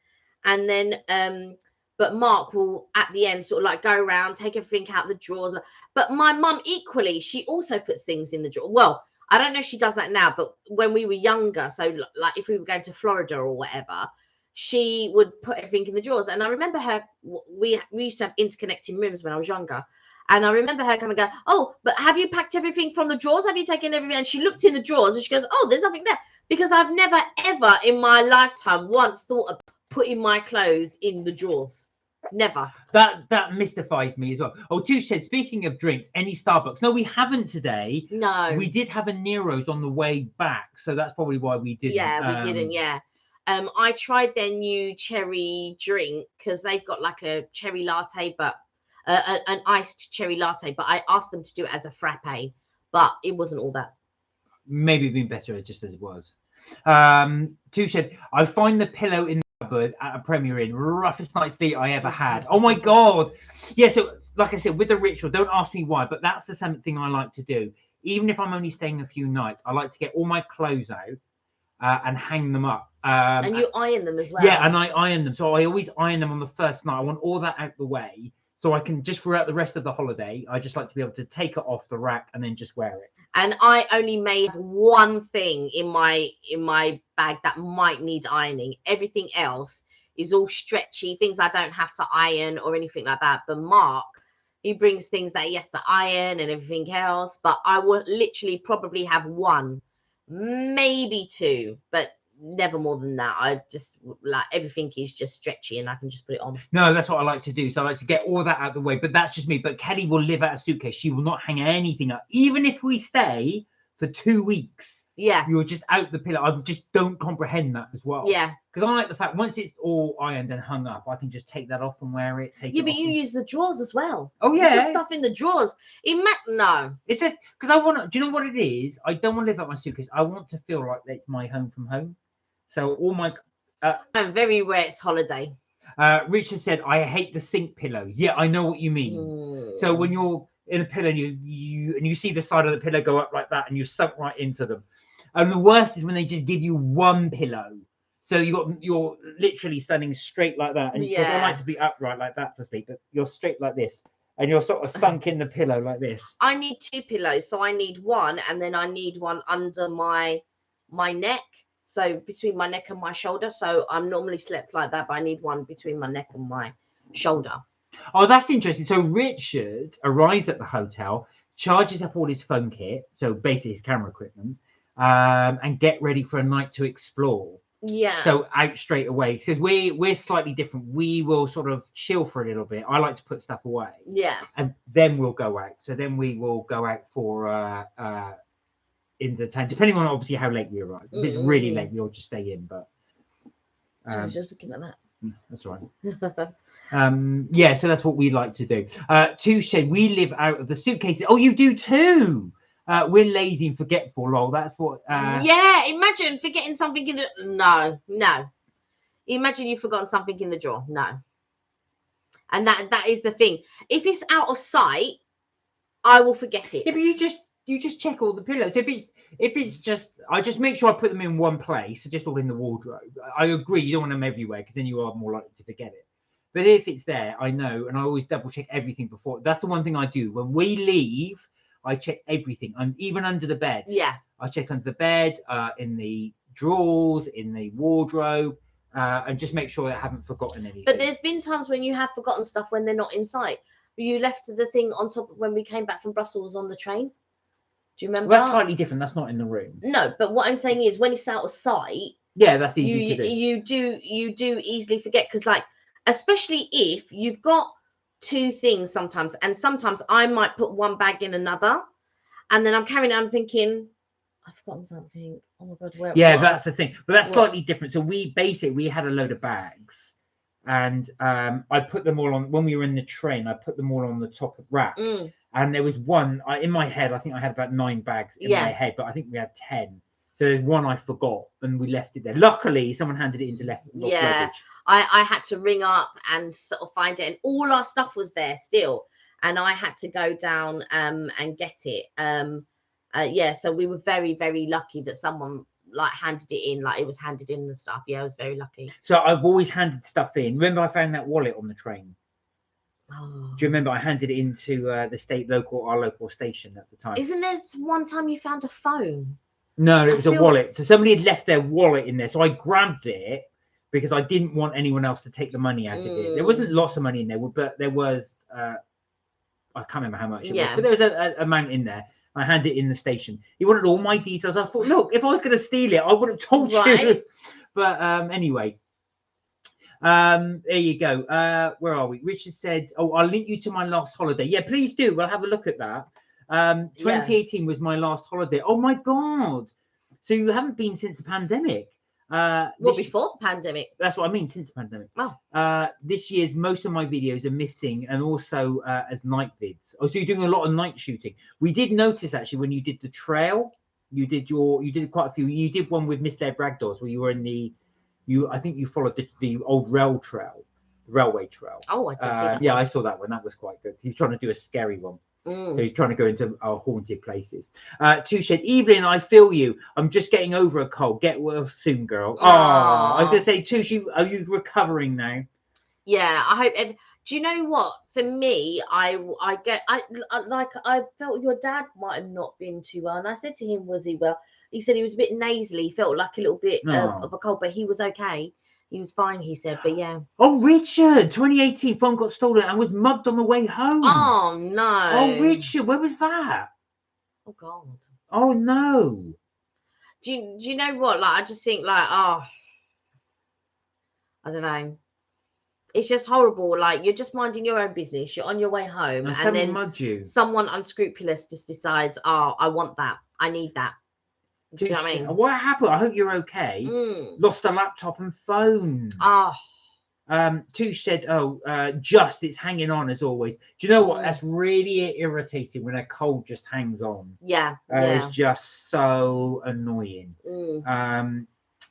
[SPEAKER 2] And then but Mark will at the end sort of like go around, take everything out the drawers. But my mum equally, she also puts things in the drawer. Well, I don't know if she does that now, but when we were younger, so like if we were going to Florida or whatever, she would put everything in the drawers. And I remember her, we used to have interconnecting rooms when I was younger. And I remember her coming and go, oh, but have you packed everything from the drawers? Have you taken everything? And she looked in the drawers and she goes, oh, there's nothing there. Because I've never, ever in my lifetime once thought of putting my clothes in the drawers. Never.
[SPEAKER 1] That mystifies me as well. Oh, Touche said, speaking of drinks, any Starbucks? No, we haven't today.
[SPEAKER 2] No.
[SPEAKER 1] We did have a Nero's on the way back, so that's probably why we didn't.
[SPEAKER 2] Yeah, we didn't, yeah. I tried their new cherry drink because they've got like a cherry latte, but an iced cherry latte, but I asked them to do it as a frappe, but it wasn't all that.
[SPEAKER 1] Maybe it'd been better just as it was. Touche said, I find the pillow in the cupboard at a Premier Inn, roughest night's sleep I ever had. Oh my God. Yeah, so like I said, with the ritual, don't ask me why, but that's the something I like to do. Even if I'm only staying a few nights, I like to get all my clothes out and hang them up.
[SPEAKER 2] And you iron them as well.
[SPEAKER 1] Yeah, and I iron them. So I always iron them on the first night. I want all that out the way. So I can just throughout the rest of the holiday, I just like to be able to take it off the rack and then just wear it.
[SPEAKER 2] And I only made one thing in my bag that might need ironing. Everything else is all stretchy, things I don't have to iron or anything like that. But Mark, he brings things that he has to iron and everything else. But I will literally probably have one, maybe two, but never more than that. I just like everything is just stretchy and I can just put it on.
[SPEAKER 1] No, that's what I like to do. So I like to get all that out of the way, but that's just me. But Kelly will live out a suitcase. She will not hang anything up, even if we stay for 2 weeks.
[SPEAKER 2] Yeah,
[SPEAKER 1] you're just out the pillow. I just don't comprehend that as well.
[SPEAKER 2] Yeah,
[SPEAKER 1] because I like the fact once it's all ironed and hung up, I can just take that off and wear it.
[SPEAKER 2] Yeah, but you use the drawers as well.
[SPEAKER 1] Oh yeah,
[SPEAKER 2] you put stuff in the drawers. No,
[SPEAKER 1] it's just because I want to. Do you know what it is? I don't want to live out my suitcase. I want to feel like it's my home from home. So all my
[SPEAKER 2] I'm very rare it's holiday.
[SPEAKER 1] Richard said, I hate the sink pillows. Yeah, I know what you mean. So when you're in a pillow and you see the side of the pillow go up like that and you're sunk right into them. And the worst is when they just give you one pillow. So you're literally standing straight like that. And because I like to be upright like that to sleep, but you're straight like this. And you're sort of sunk in the pillow like this.
[SPEAKER 2] I need two pillows. So I need one and then I need one under my neck. So between my neck and my shoulder. So I'm normally slept like that, but I need one between my neck and my shoulder.
[SPEAKER 1] Oh, that's interesting. So Richard arrives at the hotel, charges up all his phone kit, so basically his camera equipment, and get ready for a night to explore.
[SPEAKER 2] Yeah.
[SPEAKER 1] So out straight away, because we're slightly different. We will sort of chill for a little bit. I like to put stuff away.
[SPEAKER 2] Yeah.
[SPEAKER 1] And then we'll go out. So then we will go out for in the town, depending on obviously how late we arrive. If it's really late, we'll just stay in. But
[SPEAKER 2] I was just looking at that.
[SPEAKER 1] That's right. Yeah, so that's what we like to do. Touche, we live out of the suitcases. Oh, you do too. We're lazy and forgetful, lol. That's what
[SPEAKER 2] yeah, imagine forgetting something in the no. Imagine you've forgotten something in the drawer. No. And that is the thing. If it's out of sight, I will forget it.
[SPEAKER 1] Yeah, but you just check all the pillows. If it's just, I just make sure I put them in one place, just all in the wardrobe. I agree, you don't want them everywhere because then you are more likely to forget it. But if it's there, I know, and I always double check everything before. That's the one thing I do. When we leave, I check everything, and even under the bed.
[SPEAKER 2] Yeah.
[SPEAKER 1] I check under the bed, in the drawers, in the wardrobe, and just make sure I haven't forgotten anything.
[SPEAKER 2] But there's been times when you have forgotten stuff when they're not in sight. You left the thing on top when we came back from Brussels on the train. Do you remember?
[SPEAKER 1] Well, that's slightly different. That's not in the room.
[SPEAKER 2] No, but what I'm saying is when it's out of sight.
[SPEAKER 1] Yeah, that's easy to do.
[SPEAKER 2] You do easily forget because, like, especially if you've got two things sometimes, and sometimes I might put one bag in another, and then I'm carrying on thinking, I've forgotten something. Oh my God, where?
[SPEAKER 1] Yeah, that's the thing. But that's slightly different. So we had a load of bags, and I put them all on when we were in the train. I put them all on the top of rack. And there was one in my head. I think I had about 9 bags in my head, but I think we had 10. So there's one I forgot and we left it there. Luckily, someone handed it into left
[SPEAKER 2] Yeah.
[SPEAKER 1] luggage.
[SPEAKER 2] I had to ring up and sort of find it, and all our stuff was there still, and I had to go down and get it. Yeah, so we were very, very lucky that someone like handed it in, like it was handed in and stuff. Yeah, I was very lucky.
[SPEAKER 1] So I've always handed stuff in. Remember, I found that wallet on the train.
[SPEAKER 2] Oh.
[SPEAKER 1] Do you remember I handed it into our local station at the time?
[SPEAKER 2] Isn't there one time you found a phone?
[SPEAKER 1] No, it was a wallet. So somebody had left their wallet in there. So I grabbed it because I didn't want anyone else to take the money out of it. There wasn't lots of money in there, but there was, I can't remember how much it was, but there was an amount in there. I handed it in the station. He wanted all my details. I thought, look, if I was going to steal it, I would have told you. But anyway, there you go. Where are we? Richard said, oh, I'll link you to my last holiday. Yeah, please do. We'll have a look at that. 2018 was my last holiday. Oh my God. So you haven't been since the pandemic.
[SPEAKER 2] Well, before the pandemic.
[SPEAKER 1] That's what I mean, since the pandemic.
[SPEAKER 2] Oh.
[SPEAKER 1] This year's most of my videos are missing, and also as night vids. Oh, so you're doing a lot of night shooting. We did notice actually when you did the trail, you did quite a few. You did one with Misled Ragdolls where you were in the, I think you followed the old railway trail.
[SPEAKER 2] Oh, I did see that.
[SPEAKER 1] Yeah, I saw that one. That was quite good. He was trying to do a scary one. So he's trying to go into haunted places. Touche, Evelyn, I feel you. I'm just getting over a cold. Get well soon, girl. Oh, I was going to say, Touche, are you recovering now?
[SPEAKER 2] Yeah, I hope. And do you know what? For me, I felt your dad might have not been too well, and I said to him, was he well? He said he was a bit nasally, felt like a little bit of a cold, but he was okay. He was fine, he said, but yeah.
[SPEAKER 1] Oh, Richard, 2018, phone got stolen and was mugged on the way home.
[SPEAKER 2] Oh, no.
[SPEAKER 1] Oh, Richard, where was that?
[SPEAKER 2] Oh, God.
[SPEAKER 1] Oh, no.
[SPEAKER 2] Do you know what? Like, I just think, like, oh, I don't know. It's just horrible. Like, you're just minding your own business. You're on your way home. And then
[SPEAKER 1] mugged you.
[SPEAKER 2] Someone unscrupulous just decides, oh, I want that. I need that. Do you know what I mean?
[SPEAKER 1] What happened? I hope you're okay. Lost a laptop and phone.
[SPEAKER 2] Oh.
[SPEAKER 1] Touche said, just it's hanging on as always. Do you know what? That's really irritating when a cold just hangs on.
[SPEAKER 2] Yeah.
[SPEAKER 1] It's just so annoying.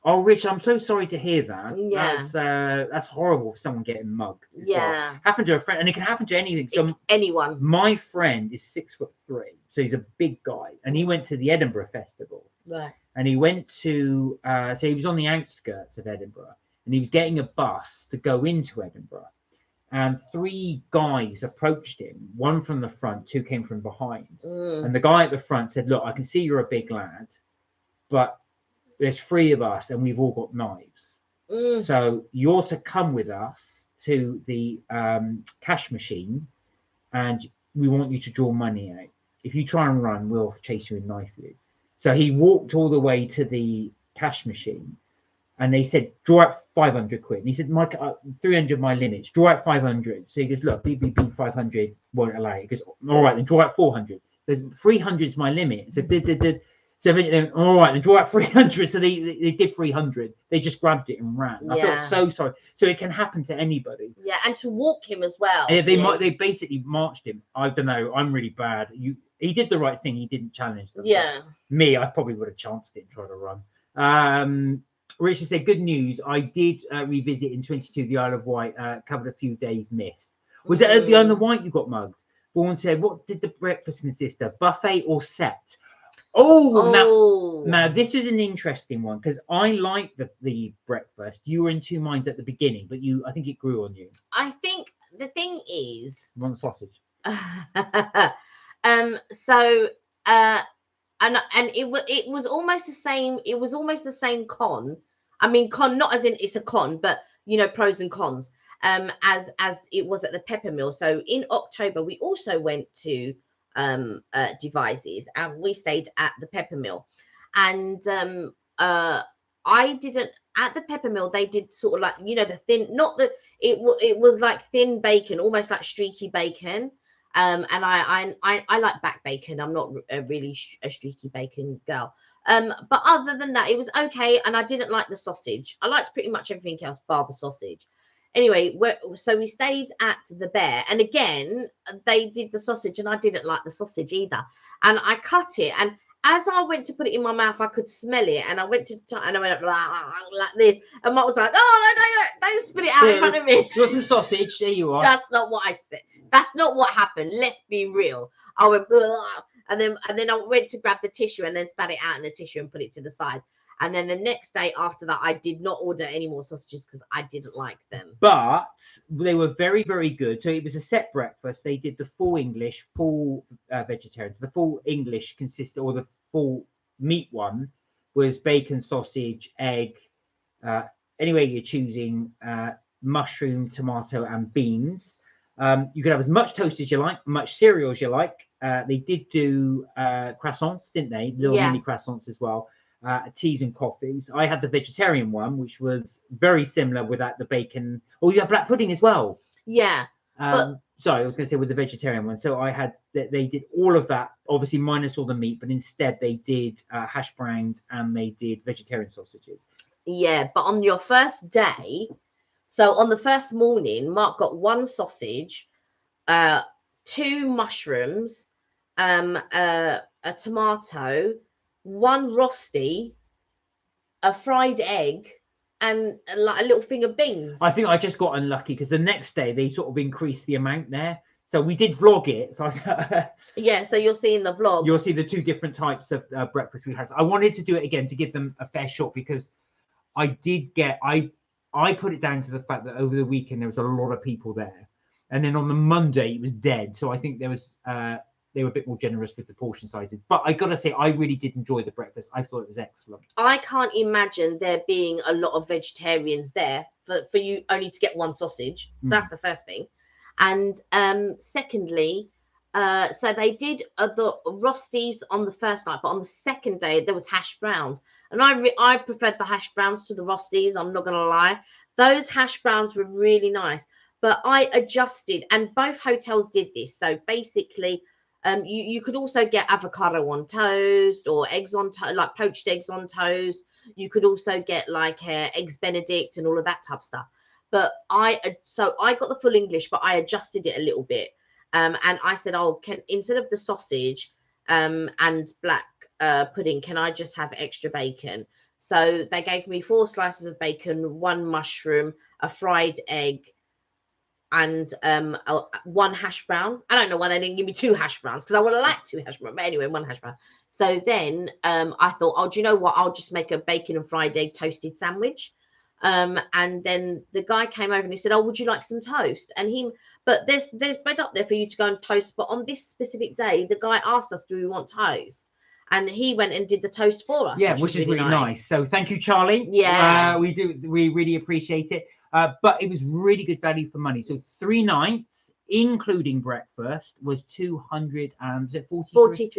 [SPEAKER 1] Oh, Rich, I'm so sorry to hear that.
[SPEAKER 2] Yeah.
[SPEAKER 1] That's horrible for someone getting mugged.
[SPEAKER 2] Yeah.
[SPEAKER 1] Well. Happened to a friend, and it can happen to anything. So
[SPEAKER 2] anyone.
[SPEAKER 1] My friend is 6'3", so he's a big guy, and he went to the Edinburgh Festival.
[SPEAKER 2] Right.
[SPEAKER 1] And he went to, so he was on the outskirts of Edinburgh, and he was getting a bus to go into Edinburgh. And 3 guys approached him, one from the front, 2 came from behind. And the guy at the front said, look, I can see you're a big lad, but there's 3 of us and we've all got knives. So you're to come with us to the cash machine and we want you to draw money out. If you try and run, we'll chase you and knife you. So he walked all the way to the cash machine and they said, draw out 500 quid. And he said, Mike, 300 my limits, draw out 500. So he goes, look, BBB 500 won't allow it. He goes, all right, then draw out 400. There's 300 is my limit. So So all right, then draw out 300. So they did 300. They just grabbed it and ran. I felt so sorry. So it can happen to anybody.
[SPEAKER 2] Yeah, and to walk him as well.
[SPEAKER 1] Yeah, they basically marched him. I don't know. I'm really bad. He did the right thing. He didn't challenge them.
[SPEAKER 2] Yeah.
[SPEAKER 1] Me, I probably would have chanced it and tried to run. Richard said, good news. I did revisit in 22 the Isle of Wight. Covered a few days missed. Was it at the Isle of Wight you got mugged? Vaughan said, what did the breakfast consist of? Buffet or set? Now this is an interesting one because I like the breakfast. You were in 2 minds at the beginning, but I think it grew on you.
[SPEAKER 2] I think the thing is,
[SPEAKER 1] you want the sausage.
[SPEAKER 2] And it was almost the same. It was almost the same con. I mean, con not as in it's a con, but you know, pros and cons. As it was at the Pepper Mill. So in October, we also went to Devizes and we stayed at the Pepper Mill. And I didn't at the Pepper Mill. They did sort of like, you know, the thin, not the it was like thin bacon, almost like streaky bacon. And I like back bacon. I'm not really a streaky bacon girl. But other than that, it was okay. And I didn't like the sausage. I liked pretty much everything else bar the sausage. Anyway, so we stayed at the Bear, and again they did the sausage, and I didn't like the sausage either. And I cut it, and as I went to put it in my mouth, I could smell it, and I went to and I went like this, and Mark was like, "Oh, no, don't spit it out in front of me."
[SPEAKER 1] Do you want some sausage? There you are.
[SPEAKER 2] That's not what I said. That's not what happened. Let's be real. I went, and then I went to grab the tissue and then spat it out in the tissue and put it to the side. And then the next day after that, I did not order any more sausages because I didn't like them.
[SPEAKER 1] But they were very, very good. So it was a set breakfast. They did the full English, full vegetarian. The full English consisted, or the full meat one was bacon, sausage, egg. Anyway, you're choosing mushroom, tomato, and beans. You could have as much toast as you like, much cereal as you like. They did do croissants, didn't they? Little mini croissants as well. Teas and coffees. I had the vegetarian one, which was very similar without the bacon. Oh, you have black pudding as well.
[SPEAKER 2] Yeah.
[SPEAKER 1] Sorry, I was going to say with the vegetarian one. So I had, they did all of that, obviously minus all the meat, but instead they did hash browns and they did vegetarian sausages.
[SPEAKER 2] Yeah, but on your first day, so on the first morning, Mark got one sausage, 2 mushrooms, a tomato, 1 rosti, a fried egg, and like a little thing of beans.
[SPEAKER 1] I think I just got unlucky because the next day they sort of increased the amount there. So we did vlog it. So
[SPEAKER 2] yeah, so you'll see in the vlog.
[SPEAKER 1] You'll see the 2 different types of breakfast we had. I wanted to do it again to give them a fair shot because I did get, I put it down to the fact that over the weekend there was a lot of people there. And then on the Monday it was dead. So I think there was, they were a bit more generous with the portion sizes. But I got to say, I really did enjoy the breakfast. I thought it was excellent.
[SPEAKER 2] I can't imagine there being a lot of vegetarians there for you only to get 1 sausage. That's the first thing. And secondly, so they did the rostis on the first night, but on the second day there was hash browns. And I preferred the hash browns to the rostis. I'm not going to lie. Those hash browns were really nice. But I adjusted, and both hotels did this. So basically, you could also get avocado on toast or eggs on toast, like poached eggs on toast. You could also get like eggs Benedict and all of that type of stuff. But I got the full English, but I adjusted it a little bit. And I said, oh, instead of the sausage and black pudding, can I just have extra bacon? So they gave me 4 slices of bacon, 1 mushroom, a fried egg, and 1 hash brown. I don't know why they didn't give me 2 hash browns because I would have liked 2 hash browns. But anyway, 1 hash brown. So then I thought, oh, do you know what? I'll just make a bacon and fried egg toasted sandwich. And then the guy came over and he said, oh, would you like some toast? And but there's bread up there for you to go and toast. But on this specific day, the guy asked us, do we want toast? And he went and did the toast for us.
[SPEAKER 1] Yeah, which is really nice. So thank you, Charlie.
[SPEAKER 2] Yeah.
[SPEAKER 1] We really appreciate it. But it was really good value for money. So 3 nights, including breakfast, was £243.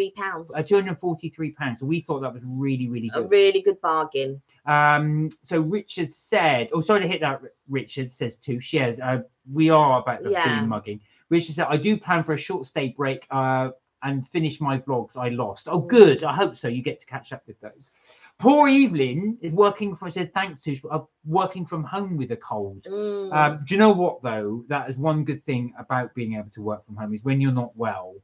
[SPEAKER 1] £243. So we thought that was really, really good.
[SPEAKER 2] A really good bargain.
[SPEAKER 1] So Richard said, oh, sorry to hit that. Richard says too. Shares. We are about the bean mugging. Richard said, I do plan for a short stay break and finish my vlogs I lost. Oh, good. I hope so. You get to catch up with those. Poor Evelyn is working from, said thanks to, working from home with a cold. Do you know what, though? That is one good thing about being able to work from home is when you're not well,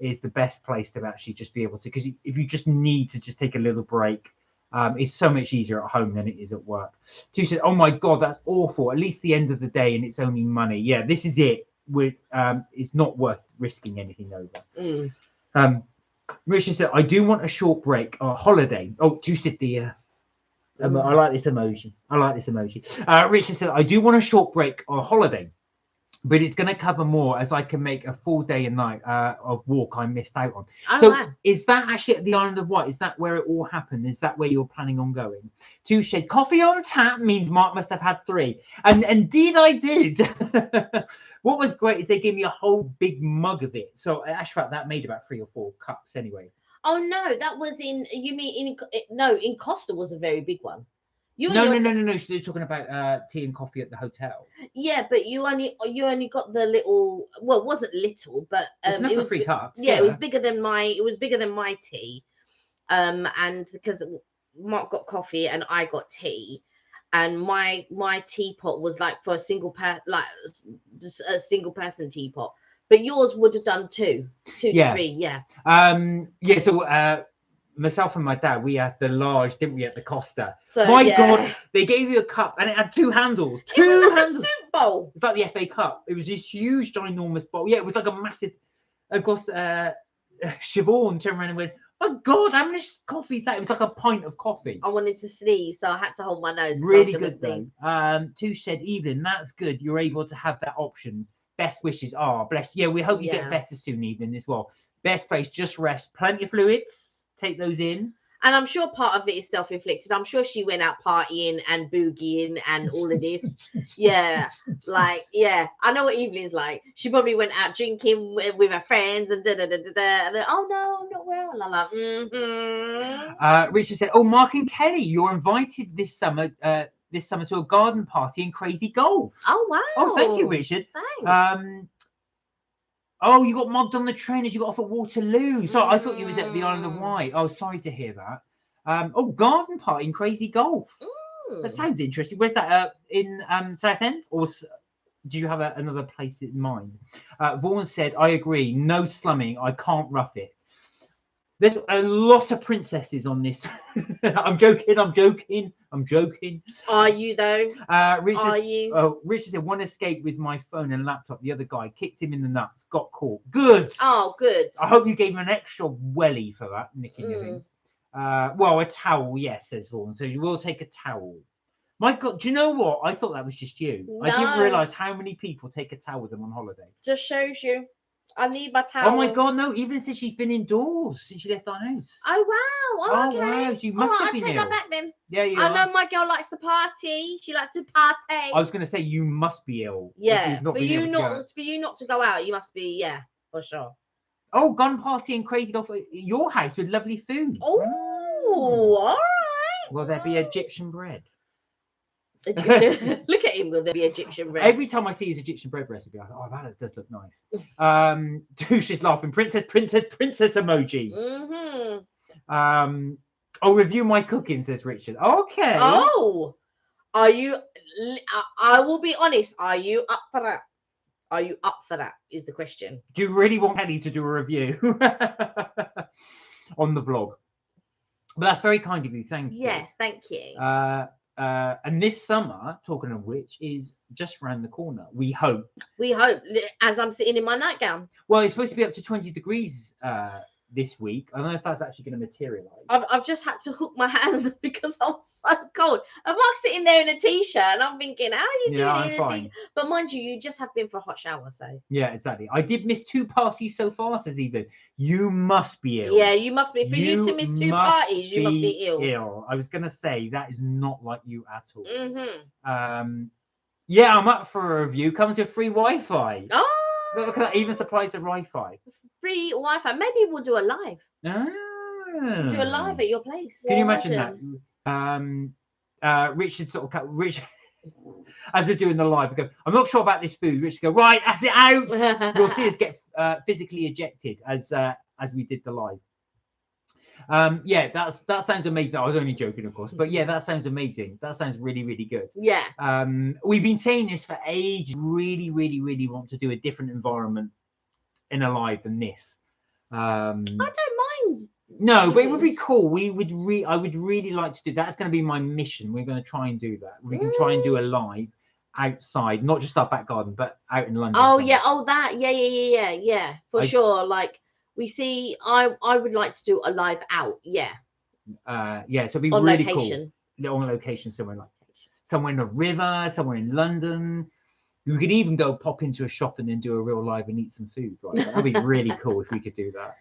[SPEAKER 1] is the best place to actually just be able to, because if you just need to just take a little break, it's so much easier at home than it is at work. Two said, oh my God, that's awful. At least the end of the day and it's only money. Yeah, this is it. It's not worth risking anything over. Richard said, I do want a short break or holiday. Oh, just did the I like this emoji. Richard said, I do want a short break or holiday, but it's going to cover more as I can make a full day and night of walk I missed out on. Wow. Is that actually at the Island of Wight? Is that where it all happened? Is that where you're planning on going? Two said, coffee on tap means Mark must have had 3. And indeed I did. What was great is they gave me a whole big mug of it. So actually that made about 3 or 4 cups anyway.
[SPEAKER 2] Oh no, that was in in Costa was a very big one.
[SPEAKER 1] No. So they're talking about tea and coffee at the hotel.
[SPEAKER 2] Yeah, but you only got the little. Well, it wasn't little, but
[SPEAKER 1] it was 3 cups.
[SPEAKER 2] Yeah, it was bigger than my tea. And because Mark got coffee and I got tea, and my teapot was like for a single person teapot, but yours would have done 2 to 3. Yeah.
[SPEAKER 1] So myself and my dad, we had the large, didn't we, at the Costa?
[SPEAKER 2] So
[SPEAKER 1] My
[SPEAKER 2] yeah.
[SPEAKER 1] God, they gave you a cup and it had 2 handles.
[SPEAKER 2] It was like
[SPEAKER 1] handles.
[SPEAKER 2] a soup bowl.
[SPEAKER 1] It's like the FA Cup. It was this huge, ginormous bowl. Yeah, it was like a massive. Of course, Siobhan turned around and went, "My God, how much coffee is that?" It was like a pint of coffee.
[SPEAKER 2] I wanted to sneeze, so I had to hold my nose.
[SPEAKER 1] Really good though. Touche said, Evelyn, that's good. You're able to have that option. Best wishes. Bless. Yeah, we hope you get better soon, Evelyn, as well. Best place, just rest. Plenty of fluids. Take those in.
[SPEAKER 2] And I'm sure part of it is self-inflicted. I'm sure she went out partying and boogieing and all of this. Yeah, like, yeah. I know what Evelyn's like. She probably went out drinking with her friends and da-da-da-da-da. And then, oh, no, I'm not well. And I'm like,
[SPEAKER 1] Richard said, Mark and Kelly, you're invited this summer to a garden party in Crazy Golf.
[SPEAKER 2] Oh, wow.
[SPEAKER 1] Oh, thank you, Richard.
[SPEAKER 2] Thanks.
[SPEAKER 1] You got mobbed on the train as you got off at Waterloo. So I thought you was at the Island of Wight. Oh, sorry to hear that. Garden party in Crazy Golf. That sounds interesting. Where's that? In Southend? Or do you have another place in mind? Vaughan said, I agree. No slumming. I can't rough it. There's a lot of princesses on this. I'm joking.
[SPEAKER 2] Are you though?
[SPEAKER 1] Richard said, one escaped with my phone and laptop. The other guy kicked him in the nuts. Got caught. Good.
[SPEAKER 2] Oh, good.
[SPEAKER 1] I hope you gave him an extra welly for that, nicking your things. A towel, yes, says Vaughan. So you will take a towel. My God, do you know what? I thought that was just you. No. I didn't realise how many people take a towel with them on holiday.
[SPEAKER 2] Just shows you. I need my towel.
[SPEAKER 1] Oh my God, no! Even since she's been indoors since she left our house.
[SPEAKER 2] Oh wow! Oh, okay.
[SPEAKER 1] Wow! You must have been
[SPEAKER 2] ill. I'll take that back then.
[SPEAKER 1] Yeah, you.
[SPEAKER 2] I know my girl likes to party. She likes to party.
[SPEAKER 1] I was going to say you must be ill.
[SPEAKER 2] Yeah, for you not to go out, you must be for sure.
[SPEAKER 1] Oh, gun party and Crazy Golf at your house with lovely food.
[SPEAKER 2] Oh, all right.
[SPEAKER 1] Will there be Egyptian bread?
[SPEAKER 2] Look at him. Will there be Egyptian bread?
[SPEAKER 1] Every time I see his Egyptian bread recipe, I thought, that does look nice. Touche is laughing. Princess emoji. Review my cooking, says Richard. Okay.
[SPEAKER 2] Oh, are you? I will be honest. Are you up for that? Are you up for that? Is the question.
[SPEAKER 1] Do you really want Kelly to do a review on the vlog? But that's very kind of you. Thank you.
[SPEAKER 2] Yes, thank you.
[SPEAKER 1] And this summer, talking of which, is just around the corner. We hope.
[SPEAKER 2] As I'm sitting in my nightgown.
[SPEAKER 1] Well, it's supposed to be up to 20 degrees this week. I don't know if that's actually going to materialise.
[SPEAKER 2] I've just had to hook my hands because I'm so cold. I'm like sitting there in a t-shirt and I'm thinking, how are you doing in a t-shirt? But mind you just have been for a hot shower, so.
[SPEAKER 1] Yeah, exactly. I did miss 2 parties so far, says Evelyn. You must be ill.
[SPEAKER 2] Yeah, you must be. For you to miss 2 parties, you must be ill.
[SPEAKER 1] I was going to say, that is not like you at all.
[SPEAKER 2] Mm-hmm.
[SPEAKER 1] Yeah, I'm up for a review. Comes with free Wi-Fi.
[SPEAKER 2] Oh!
[SPEAKER 1] Look at that, even supplies the Wi-Fi.
[SPEAKER 2] Free Wi-Fi. Maybe we'll do a live. Do a live at your place.
[SPEAKER 1] Can you imagine that? Richard sort of Richard, as we're doing the live, we go, I'm not sure about this food. Richard go, right, that's it out. You'll see us get physically ejected as we did the live. That sounds amazing. I was only joking, of course, but yeah, that sounds amazing. That sounds really, really good.
[SPEAKER 2] Yeah.
[SPEAKER 1] We've been saying this for ages. Really, really, really want to do a different environment in a live than this.
[SPEAKER 2] I don't mind.
[SPEAKER 1] No, but it would be cool. I would really like to do that. That's going to be my mission. We're going to try and do that. We can try and do a live outside, not just our back garden, but out in London.
[SPEAKER 2] Oh yeah. Oh that. Yeah. For sure. Like. We see. I would like to do a live out. Yeah.
[SPEAKER 1] So it'd be
[SPEAKER 2] on
[SPEAKER 1] really
[SPEAKER 2] location.
[SPEAKER 1] Cool. On location somewhere in a river, somewhere in London. We could even go pop into a shop and then do a real live and eat some food. Right? That'd be really cool if we could do that.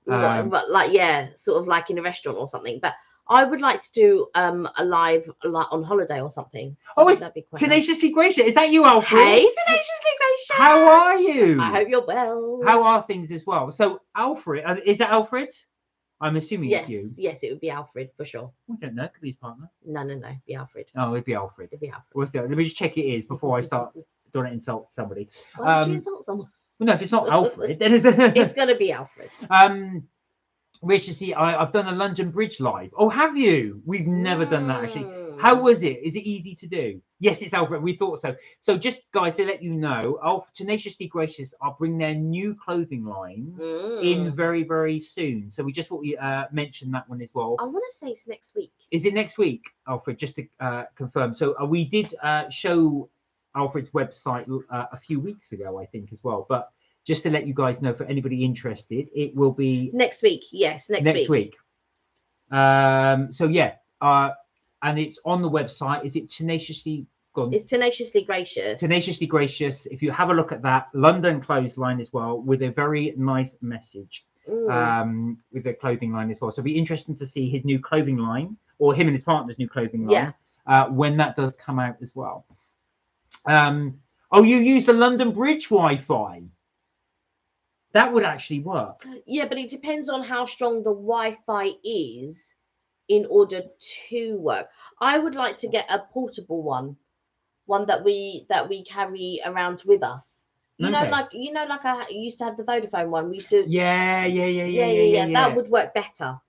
[SPEAKER 2] But sort of like in a restaurant or something. But I would like to do a live on holiday or something.
[SPEAKER 1] Oh, that'd be quite Tenaciously nice. Gracious. Is that you, Alfred?
[SPEAKER 2] Hey, Tenaciously Gracious.
[SPEAKER 1] How are you?
[SPEAKER 2] I hope you're well.
[SPEAKER 1] How are things as well? So, Alfred, is that Alfred? I'm assuming it's you.
[SPEAKER 2] Yes, it would be Alfred for sure.
[SPEAKER 1] I don't know. Could be his partner.
[SPEAKER 2] No. Be Alfred.
[SPEAKER 1] Oh, it'd be Alfred. Let me just check it is before I start don't insult somebody.
[SPEAKER 2] Why would you insult someone?
[SPEAKER 1] Well, no, if it's not Alfred, then
[SPEAKER 2] it's going to be Alfred.
[SPEAKER 1] Richard, see, I've done a London Bridge live. Oh, have you? We've never done that actually. How was it? Is it easy to do? Yes, it's Alfred. We thought so. So just guys, to let you know, Tenaciously Gracious are bringing their new clothing line in very, very soon. So we just thought we mention that one as well.
[SPEAKER 2] I want to say it's next week.
[SPEAKER 1] Is it next week, Alfred? Just to confirm. So we did show Alfred's website a few weeks ago, I think, as well. But just to let you guys know, for anybody interested, it will be
[SPEAKER 2] next week. Yes, next week.
[SPEAKER 1] So yeah, and it's on the website. Is it Tenaciously?
[SPEAKER 2] It's Tenaciously Gracious.
[SPEAKER 1] Tenaciously Gracious. If you have a look at that, London clothesline as well, with a very nice message. With the clothing line as well. So it'll be interesting to see his new clothing line, or him and his partner's new clothing line, when that does come out as well. Oh, you use the London Bridge Wi-Fi. That would actually work.
[SPEAKER 2] Yeah, but it depends on how strong the Wi-Fi is in order to work. I would like to get a portable one that we carry around with us. You know, like I used to have the Vodafone one. We used to.
[SPEAKER 1] Yeah.
[SPEAKER 2] That would work better.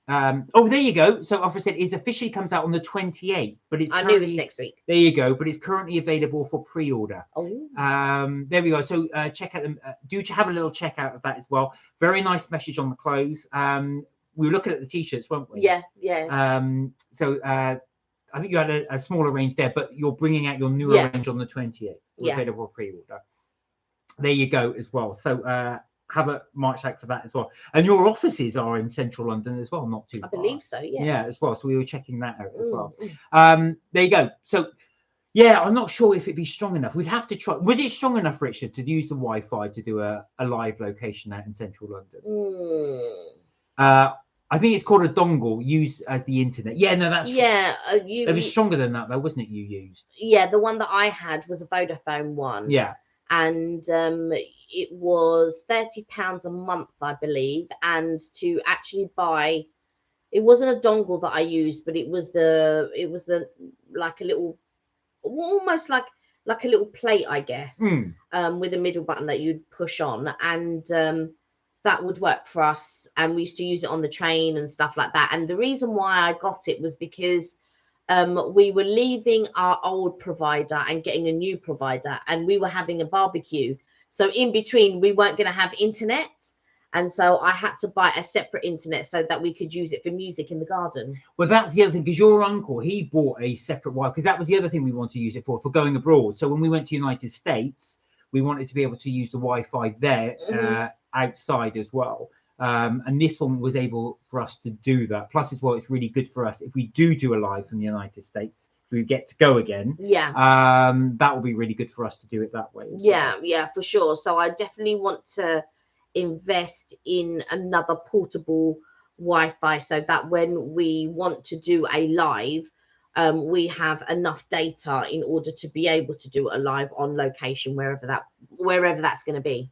[SPEAKER 1] Oh, there you go. So Alfred said it officially comes out on the 28th, but it's
[SPEAKER 2] I knew it's next week.
[SPEAKER 1] There you go, but it's currently available for pre-order.
[SPEAKER 2] Oh.
[SPEAKER 1] There we go. So check out them. Do have a little check out of that as well. Very nice message on the clothes. We were looking at the t-shirts, weren't we?
[SPEAKER 2] Yeah.
[SPEAKER 1] So I think you had a smaller range there, but you're bringing out your newer range on the 28th. Available pre-order. There you go as well. So have a march out for that as well. And your offices are in central London as well, not too far.
[SPEAKER 2] I believe so, yeah.
[SPEAKER 1] Yeah, as well. So we were checking that out as well. There you go. So yeah, I'm not sure if it'd be strong enough. We'd have to try. Was it strong enough, Richard, to use the Wi-Fi to do a live location out in central London? I think it's called a dongle used as the internet. Yeah, no, that's it was stronger than that though, wasn't it? You used.
[SPEAKER 2] Yeah, the one that I had was a Vodafone one.
[SPEAKER 1] Yeah.
[SPEAKER 2] And it was £30 a month, I believe. And to actually buy, it wasn't a dongle that I used, but it was the like a little, almost like a little plate, I guess, with a middle button that you'd push on, and that would work for us. And we used to use it on the train and stuff like that. And the reason why I got it was because we were leaving our old provider and getting a new provider, and we were having a barbecue. So in between, we weren't going to have internet. And so I had to buy a separate internet so that we could use it for music in the garden.
[SPEAKER 1] Well, that's the other thing, because your uncle, he bought a separate Wi-Fi, because that was the other thing we wanted to use it for going abroad. So when we went to United States, we wanted to be able to use the Wi-Fi there outside as well. And this one was able for us to do that. Plus, as well, it's really good for us if we do a live from the United States. We get to go again.
[SPEAKER 2] Yeah.
[SPEAKER 1] That will be really good for us to do it that way.
[SPEAKER 2] Yeah, for sure. So I definitely want to invest in another portable Wi-Fi so that when we want to do a live, we have enough data in order to be able to do a live on location wherever that's going to be.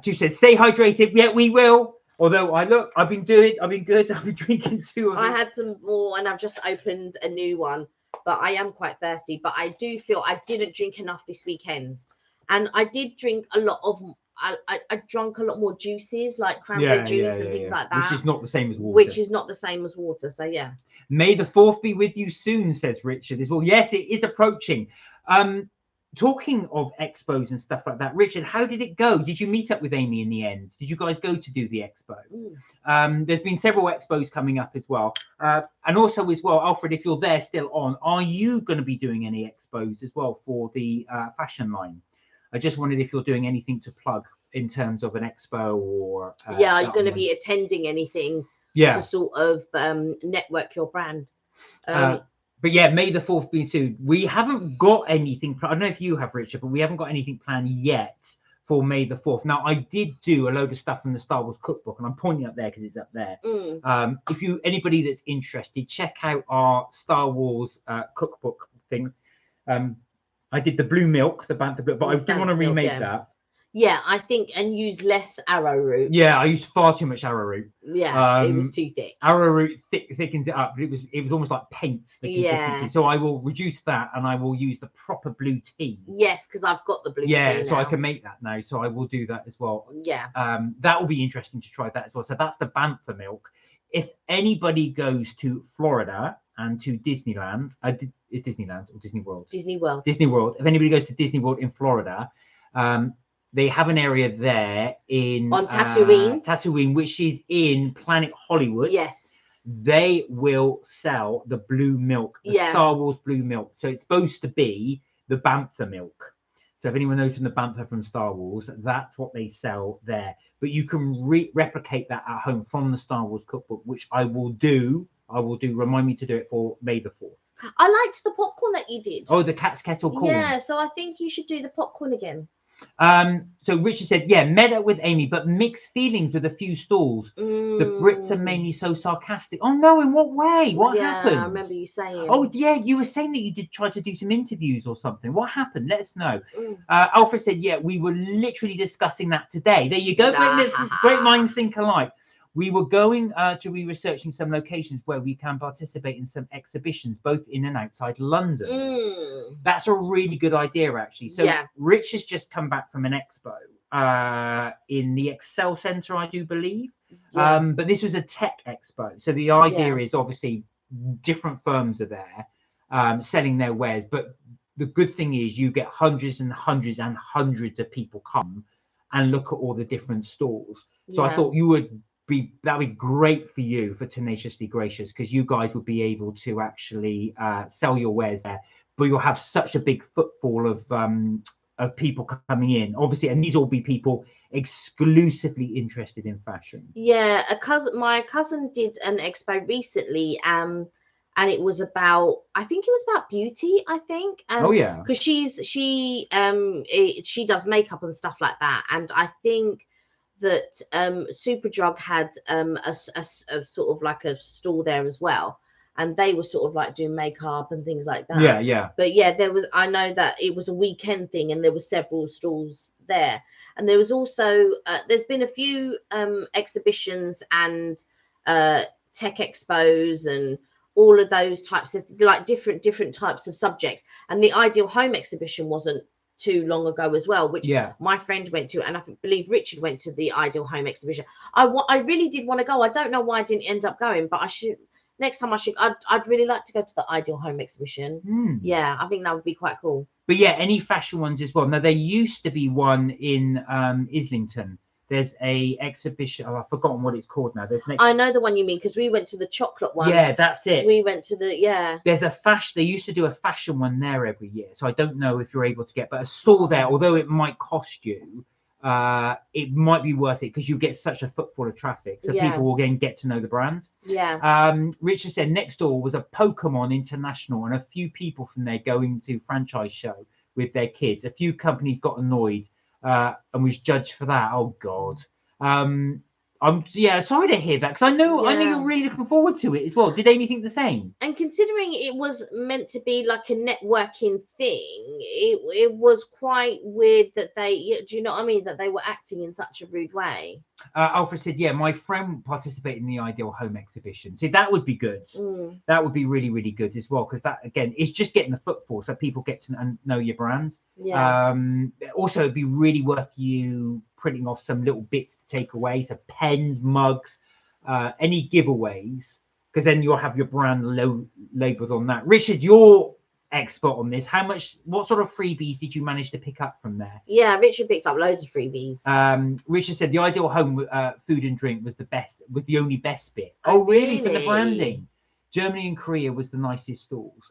[SPEAKER 1] Ju says, stay hydrated. Yeah, we will. Although I've been good. I've been drinking too.
[SPEAKER 2] I had some more, and I've just opened a new one, but I am quite thirsty. But I do feel I didn't drink enough this weekend, and I did drink a lot of. I drank a lot more juices, like cranberry juice and things like that,
[SPEAKER 1] which is not the same as water.
[SPEAKER 2] So yeah.
[SPEAKER 1] May the 4th be with you soon, says Richard as well. Yes, it is approaching. Talking of expos and stuff like that, Richard, how did it go? Did you meet up with Amy in the end? Did you guys go to do the expo? There's been several expos coming up as well. And also as well, Alfred, if you're there still on, are you going to be doing any expos as well for the fashion line? I just wondered if you're doing anything to plug in terms of an expo or...
[SPEAKER 2] are you going to be attending anything to sort of network your brand?
[SPEAKER 1] But yeah, May the 4th be soon. We haven't got anything. I don't know if you have, Richard, but we haven't got anything planned yet for May the 4th. Now, I did do a load of stuff from the Star Wars cookbook, and I'm pointing up there because it's up there. If anybody that's interested, check out our Star Wars cookbook thing. I did the blue milk, the bantha milk, but I do want to remake that.
[SPEAKER 2] Yeah, I think, and use less arrowroot.
[SPEAKER 1] Yeah, I used far too much arrowroot.
[SPEAKER 2] Yeah, it was too thick.
[SPEAKER 1] Arrowroot thickens it up, but it was almost like paint, the consistency. So I will reduce that, and I will use the proper blue tea.
[SPEAKER 2] Yes, because I've got the blue tea
[SPEAKER 1] now. So I
[SPEAKER 2] now.
[SPEAKER 1] can make that now. So I will do that as well.
[SPEAKER 2] Yeah.
[SPEAKER 1] That will be interesting to try that as well. So that's the bantha milk. if anybody goes to Florida and to Disneyland, is Disneyland or Disney World?
[SPEAKER 2] Disney World.
[SPEAKER 1] Disney World. If anybody goes to Disney World in Florida, they have an area there
[SPEAKER 2] on Tatooine.
[SPEAKER 1] Tatooine, which is in Planet Hollywood.
[SPEAKER 2] Yes.
[SPEAKER 1] They will sell the blue milk, the Star Wars blue milk. So it's supposed to be the bantha milk. So if anyone knows from the bantha from Star Wars, that's what they sell there. But you can replicate that at home from the Star Wars cookbook, which I will do. Remind me to do it for May the 4th.
[SPEAKER 2] I liked the popcorn that you did.
[SPEAKER 1] Oh, the cat's kettle corn.
[SPEAKER 2] Yeah, so I think you should do the popcorn again.
[SPEAKER 1] So Richard said, yeah, met up with Amy, but mixed feelings with a few stalls. The Brits are mainly so sarcastic. Oh no, in what way? What happened?
[SPEAKER 2] I remember you saying.
[SPEAKER 1] Oh yeah, you were saying that you did try to do some interviews or something. What happened? Let us know. Alfred said, yeah, we were literally discussing that today. There you go. Great minds think alike. We were going to be researching some locations where we can participate in some exhibitions, both in and outside London. That's a really good idea, actually. So Rich has just come back from an expo in the Excel Centre, I do believe. But this was a tech expo. So the idea is obviously different firms are there selling their wares. But the good thing is you get hundreds and hundreds and hundreds of people come and look at all the different stalls. So I thought that'd be great for you for Tenaciously Gracious, because you guys would be able to actually sell your wares there, but you'll have such a big footfall of people coming in, obviously, and these will be people exclusively interested in fashion.
[SPEAKER 2] Yeah, my cousin did an expo recently, and it was about, I think it was about beauty, I think. Because she does makeup and stuff like that, and I think that Superdrug had a sort of like a stall there as well, and they were sort of like doing makeup and things like that. But I know that it was a weekend thing, and there were several stalls there, and there was also there's been a few exhibitions and tech expos and all of those types of like different types of subjects. And the Ideal Home exhibition wasn't too long ago as well, which my friend went to, and I believe Richard went to the Ideal Home exhibition. I really did want to go. I don't know why I didn't end up going, but I should next time. I'd really like to go to the Ideal Home exhibition. Yeah, I think that would be quite cool.
[SPEAKER 1] But yeah, any fashion ones as well. Now there used to be one in Islington. There's a exhibition. I've forgotten what it's called now.
[SPEAKER 2] I know the one you mean, because we went to the chocolate one.
[SPEAKER 1] Yeah, that's it.
[SPEAKER 2] We went to the
[SPEAKER 1] There's a fashion. They used to do a fashion one there every year. So I don't know if you're able to get, but a stall there, although it might cost you, it might be worth it because you get such a footfall of traffic. So people will again get to know the brand. Richard said next door was a Pokemon International, and a few people from there going to franchise show with their kids. A few companies got annoyed and was judged for that. Oh God. I'm sorry to hear that, because I know you're really looking forward to it as well. Did Amy think the same?
[SPEAKER 2] And considering it was meant to be like a networking thing, it was quite weird that do you know what I mean, that they were acting in such a rude way.
[SPEAKER 1] Alfred said, yeah, my friend participated in the Ideal Home exhibition. See, that would be good. That would be really, really good as well, because that, again, is just getting the footfall so people get to know your brand. Also, it'd be really worth you printing off some little bits to take away, so pens, mugs, any giveaways, because then you'll have your brand labeled on that. Richard, you're expert on this. What sort of freebies did you manage to pick up from there?
[SPEAKER 2] Yeah, Richard picked up loads of freebies.
[SPEAKER 1] Richard said the Ideal Home food and drink was the only best bit. Oh really? For the branding. Germany and Korea was the nicest stalls.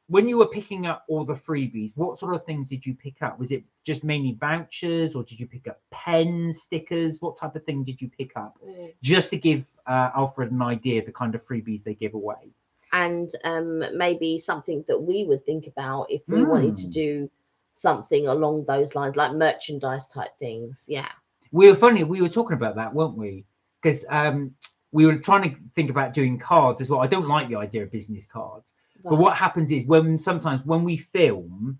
[SPEAKER 1] When you were picking up all the freebies, what sort of things did you pick up? Was it just mainly vouchers, or did you pick up pens, stickers? What type of thing did you pick up? Just to give Alfred an idea of the kind of freebies they give away.
[SPEAKER 2] And maybe something that we would think about if we wanted to do something along those lines, like merchandise type things. Yeah.
[SPEAKER 1] We were talking about that, weren't we? Because we were trying to think about doing cards as well. I don't like the idea of business cards. But what happens is sometimes when we film,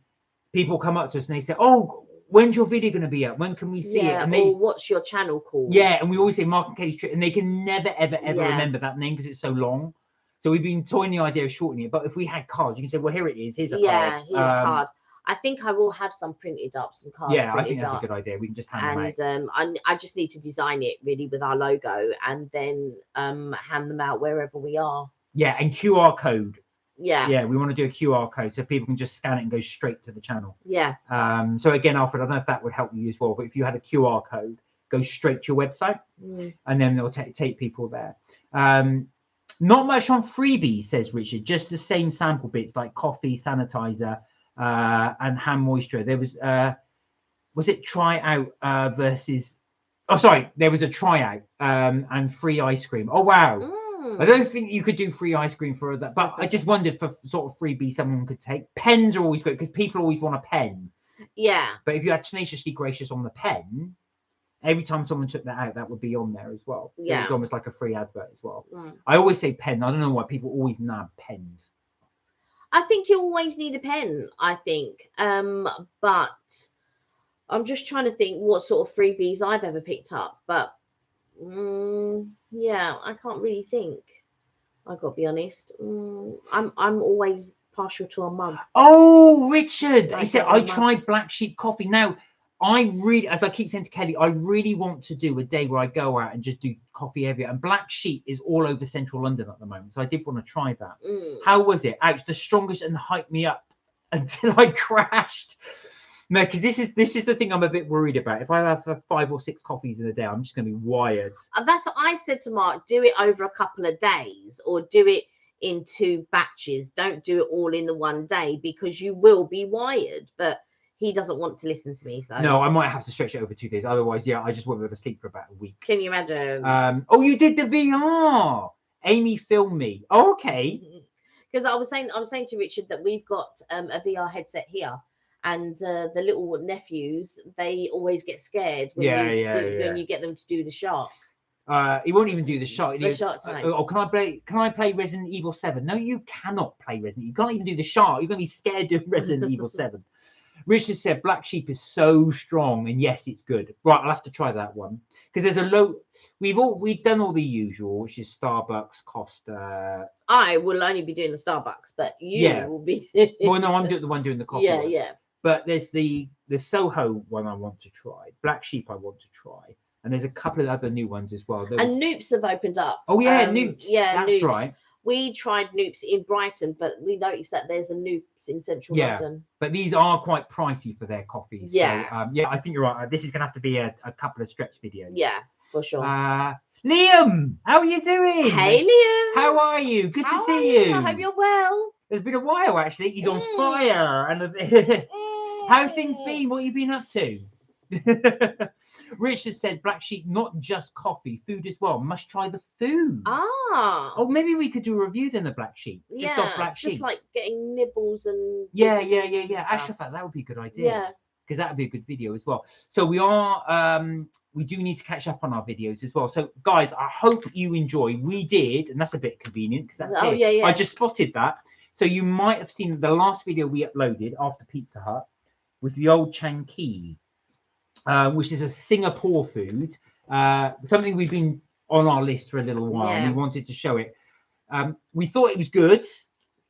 [SPEAKER 1] people come up to us and they say, oh, when's your video going to be up? When can we see it? And
[SPEAKER 2] what's your channel called?
[SPEAKER 1] Yeah, and we always say Mark and Kelly's Trip, and they can never, ever, ever remember that name because it's so long. So we've been toying the idea of shortening it. But if we had cards, you can say, well, here it is. Here's a card.
[SPEAKER 2] Here's a card. I think I will have some printed up, some cards
[SPEAKER 1] Yeah, I
[SPEAKER 2] printed
[SPEAKER 1] think that's
[SPEAKER 2] up.
[SPEAKER 1] a good idea. We can just hand them out.
[SPEAKER 2] And I just need to design it really with our logo, and then hand them out wherever we are.
[SPEAKER 1] Yeah, and QR code.
[SPEAKER 2] Yeah.
[SPEAKER 1] Yeah, we want to do a QR code so people can just scan it and go straight to the channel.
[SPEAKER 2] Yeah.
[SPEAKER 1] So again, Alfred, I don't know if that would help you as well, but if you had a QR code, go straight to your website, and then they'll take people there. Not much on freebies, says Richard. Just the same sample bits like coffee, sanitizer, and hand moisture. There was it try out versus? Oh, sorry, there was a tryout and free ice cream. Oh wow. I don't think you could do free ice cream for that, but I just wondered for sort of freebie someone could take. Pens are always great because people always want a pen.
[SPEAKER 2] Yeah.
[SPEAKER 1] But if you had tenaciously gracious on the pen, every time someone took that out, that would be on there as well. So
[SPEAKER 2] Yeah.
[SPEAKER 1] it's almost like a free advert as well. I always say pen. I don't know why people always nab pens.
[SPEAKER 2] I think you always need a pen, I think. But I'm just trying to think what sort of freebies I've ever picked up. But yeah, I can't really think. I've got to be honest. I'm always partial to a mug.
[SPEAKER 1] Oh, Richard! He said, I
[SPEAKER 2] mug.
[SPEAKER 1] tried Black Sheep coffee. Now, I really, as I keep saying to Kelly, I really want to do a day where I go out and just do coffee everywhere. And Black Sheep is all over central London at the moment. So I did want to try that. How was it? Ouch, the strongest and hyped me up until I crashed. No, because this is the thing I'm a bit worried about. If I have 5 or 6 coffees in a day, I'm just going to be wired.
[SPEAKER 2] That's what I said to Mark. Do it over a couple of days or do it in 2 batches. Don't do it all in the one day because you will be wired. But he doesn't want to listen to me. So
[SPEAKER 1] no, I might have to stretch it over 2 days. Otherwise, yeah, I just won't be able to sleep for about a week.
[SPEAKER 2] Can you imagine?
[SPEAKER 1] Oh, you did the VR. Amy filmed me. Oh, okay.
[SPEAKER 2] Because I was saying to Richard that we've got a VR headset here. And the little nephews, they always get scared when when you get them to do the shark.
[SPEAKER 1] He won't even do the shark.
[SPEAKER 2] The shark time.
[SPEAKER 1] Oh, can I play Resident Evil 7? No, you cannot play Resident Evil. You can't even do the shark. You're going to be scared doing Resident Evil 7. Richard said Black Sheep is so strong, and yes, it's good. Right, I'll have to try that one because there's a low. We've done all the usual, which is Starbucks, Costa.
[SPEAKER 2] I will only be doing the Starbucks, but you will be.
[SPEAKER 1] Well, no, I'm the one doing the coffee.
[SPEAKER 2] Yeah,
[SPEAKER 1] one.
[SPEAKER 2] yeah.
[SPEAKER 1] But there's the Soho one I want to try. Black Sheep I want to try. And there's a couple of other new ones as well.
[SPEAKER 2] And Noops have opened up.
[SPEAKER 1] Oh, yeah, Noops. Yeah, that's
[SPEAKER 2] Noops.
[SPEAKER 1] right.
[SPEAKER 2] We tried Noops in Brighton, but we noticed that there's a Noops in central London. But
[SPEAKER 1] these are quite pricey for their coffees.
[SPEAKER 2] Yeah.
[SPEAKER 1] So, yeah, I think you're right. This is going to have to be a couple of stretch videos.
[SPEAKER 2] Yeah, for sure.
[SPEAKER 1] Liam, how are you doing?
[SPEAKER 2] Hey, Liam.
[SPEAKER 1] How are you? Good to see you.
[SPEAKER 2] I hope you're well.
[SPEAKER 1] It's been a while, actually. He's on fire. And how have things been? What have you been up to? Richard said Black Sheep, not just coffee, food as well. Must try the food. Oh, maybe we could do a review then of Black Sheep. Just off Black Sheep.
[SPEAKER 2] Just like getting nibbles and
[SPEAKER 1] yeah. Actually, that would be a good idea.
[SPEAKER 2] Yeah.
[SPEAKER 1] Because that would be a good video as well. So we do need to catch up on our videos as well. So guys, I hope you enjoy. We did, and that's a bit convenient because that's it.
[SPEAKER 2] Yeah.
[SPEAKER 1] I just spotted that. So you might have seen the last video we uploaded after Pizza Hut was the old Chanki, which is a Singapore food, something we've been on our list for a little while, and we wanted to show it. We thought it was good.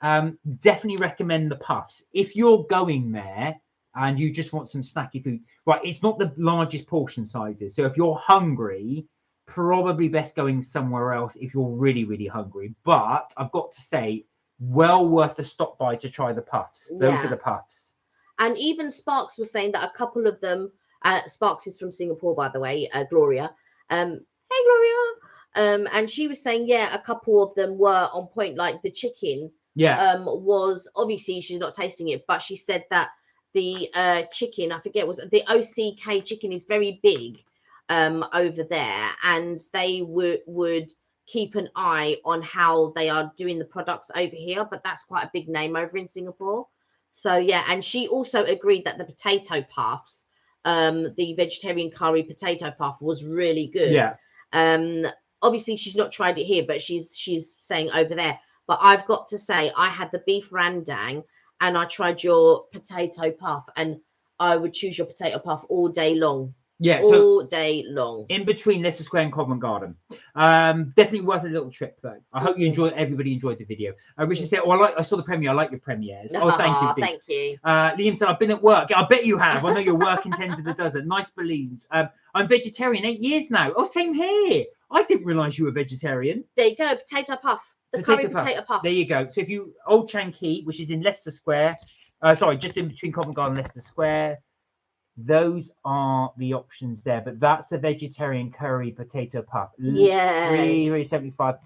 [SPEAKER 1] Definitely recommend the puffs. If you're going there and you just want some snacky food, right, it's not the largest portion sizes. So if you're hungry, probably best going somewhere else if you're really, really hungry. But I've got to say, well worth a stop by to try the puffs. Those are the puffs.
[SPEAKER 2] And even Sparks was saying that a couple of them, Sparks is from Singapore, by the way, Gloria. Hey, Gloria. And she was saying, a couple of them were on point, like the chicken. Was obviously she's not tasting it, but she said that the chicken, I forget, was the OCK chicken is very big over there, and they would keep an eye on how they are doing the products over here, but that's quite a big name over in Singapore. So and she also agreed that the potato puffs, the vegetarian curry potato puff was really good. Obviously she's not tried it here, but she's saying over there. But I've got to say, I had the beef rendang and I tried your potato puff, and I would choose your potato puff all day long.
[SPEAKER 1] Yeah, so
[SPEAKER 2] all day long.
[SPEAKER 1] in between Leicester Square and Covent Garden. Definitely worth a little trip though. I hope you enjoyed. Everybody enjoyed the video. Richard said, "Oh, I saw the premiere. I like your premieres." Oh, thank you.
[SPEAKER 2] Thank you.
[SPEAKER 1] Liam said, "I've been at work. I bet you have. I know you're working 10 to the dozen. Nice balloons. I'm vegetarian 8 years now. Oh, same here. I didn't realise you were vegetarian.
[SPEAKER 2] There you go. Potato puff. The curry potato puff.
[SPEAKER 1] There you go. So if you Old Chanquis, which is in Leicester Square, sorry, just in between Covent Garden and Leicester Square. Those are the options there, but that's the vegetarian curry potato puff.
[SPEAKER 2] Yeah,
[SPEAKER 1] £3.75,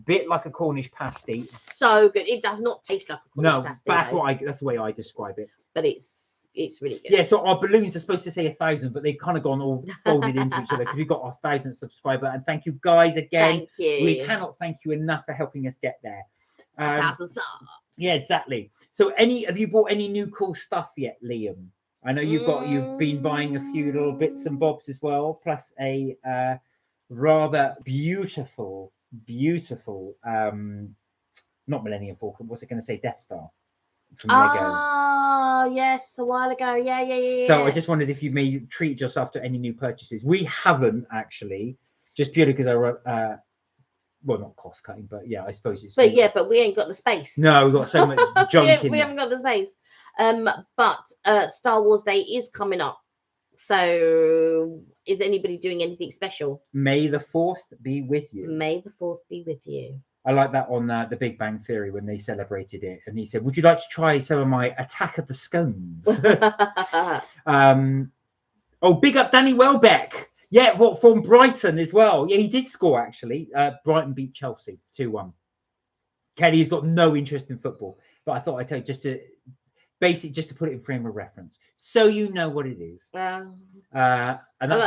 [SPEAKER 1] bit like a Cornish pasty.
[SPEAKER 2] So good. It does not taste like a Cornish pasty.
[SPEAKER 1] That's the way I describe it.
[SPEAKER 2] But it's really good.
[SPEAKER 1] Yeah, so our balloons are supposed to say 1,000, but they've kind of gone all folded into each other because we've got our 1,000th subscriber. And thank you guys again.
[SPEAKER 2] Thank you.
[SPEAKER 1] We cannot thank you enough for helping us get there.
[SPEAKER 2] 1,000 subs.
[SPEAKER 1] Yeah, exactly. So have you bought any new cool stuff yet, Liam? I know you've been buying a few little bits and bobs as well, plus a rather beautiful, not Millennium Falcon. What's it going to say? Death Star from Lego.
[SPEAKER 2] Oh yes, a while ago. Yeah.
[SPEAKER 1] So I just wondered if you may treat yourself to any new purchases. We haven't actually, just purely because well, not cost cutting, but yeah, I suppose it's.
[SPEAKER 2] But we ain't got the space.
[SPEAKER 1] No, we've got so much junk in.
[SPEAKER 2] We haven't got the space. But Star Wars Day is coming up. So is anybody doing anything special?
[SPEAKER 1] May the 4th be with you.
[SPEAKER 2] May the 4th be with you.
[SPEAKER 1] I like that on the Big Bang Theory when they celebrated it, and he said, "Would you like to try some of my Attack of the Scones?" Oh, big up Danny Welbeck. Yeah, from Brighton as well. Yeah, he did score actually. Brighton beat Chelsea 2-1. Kelly's got no interest in football, but I thought I'd tell you just to put it in frame of reference, so you know what it is. And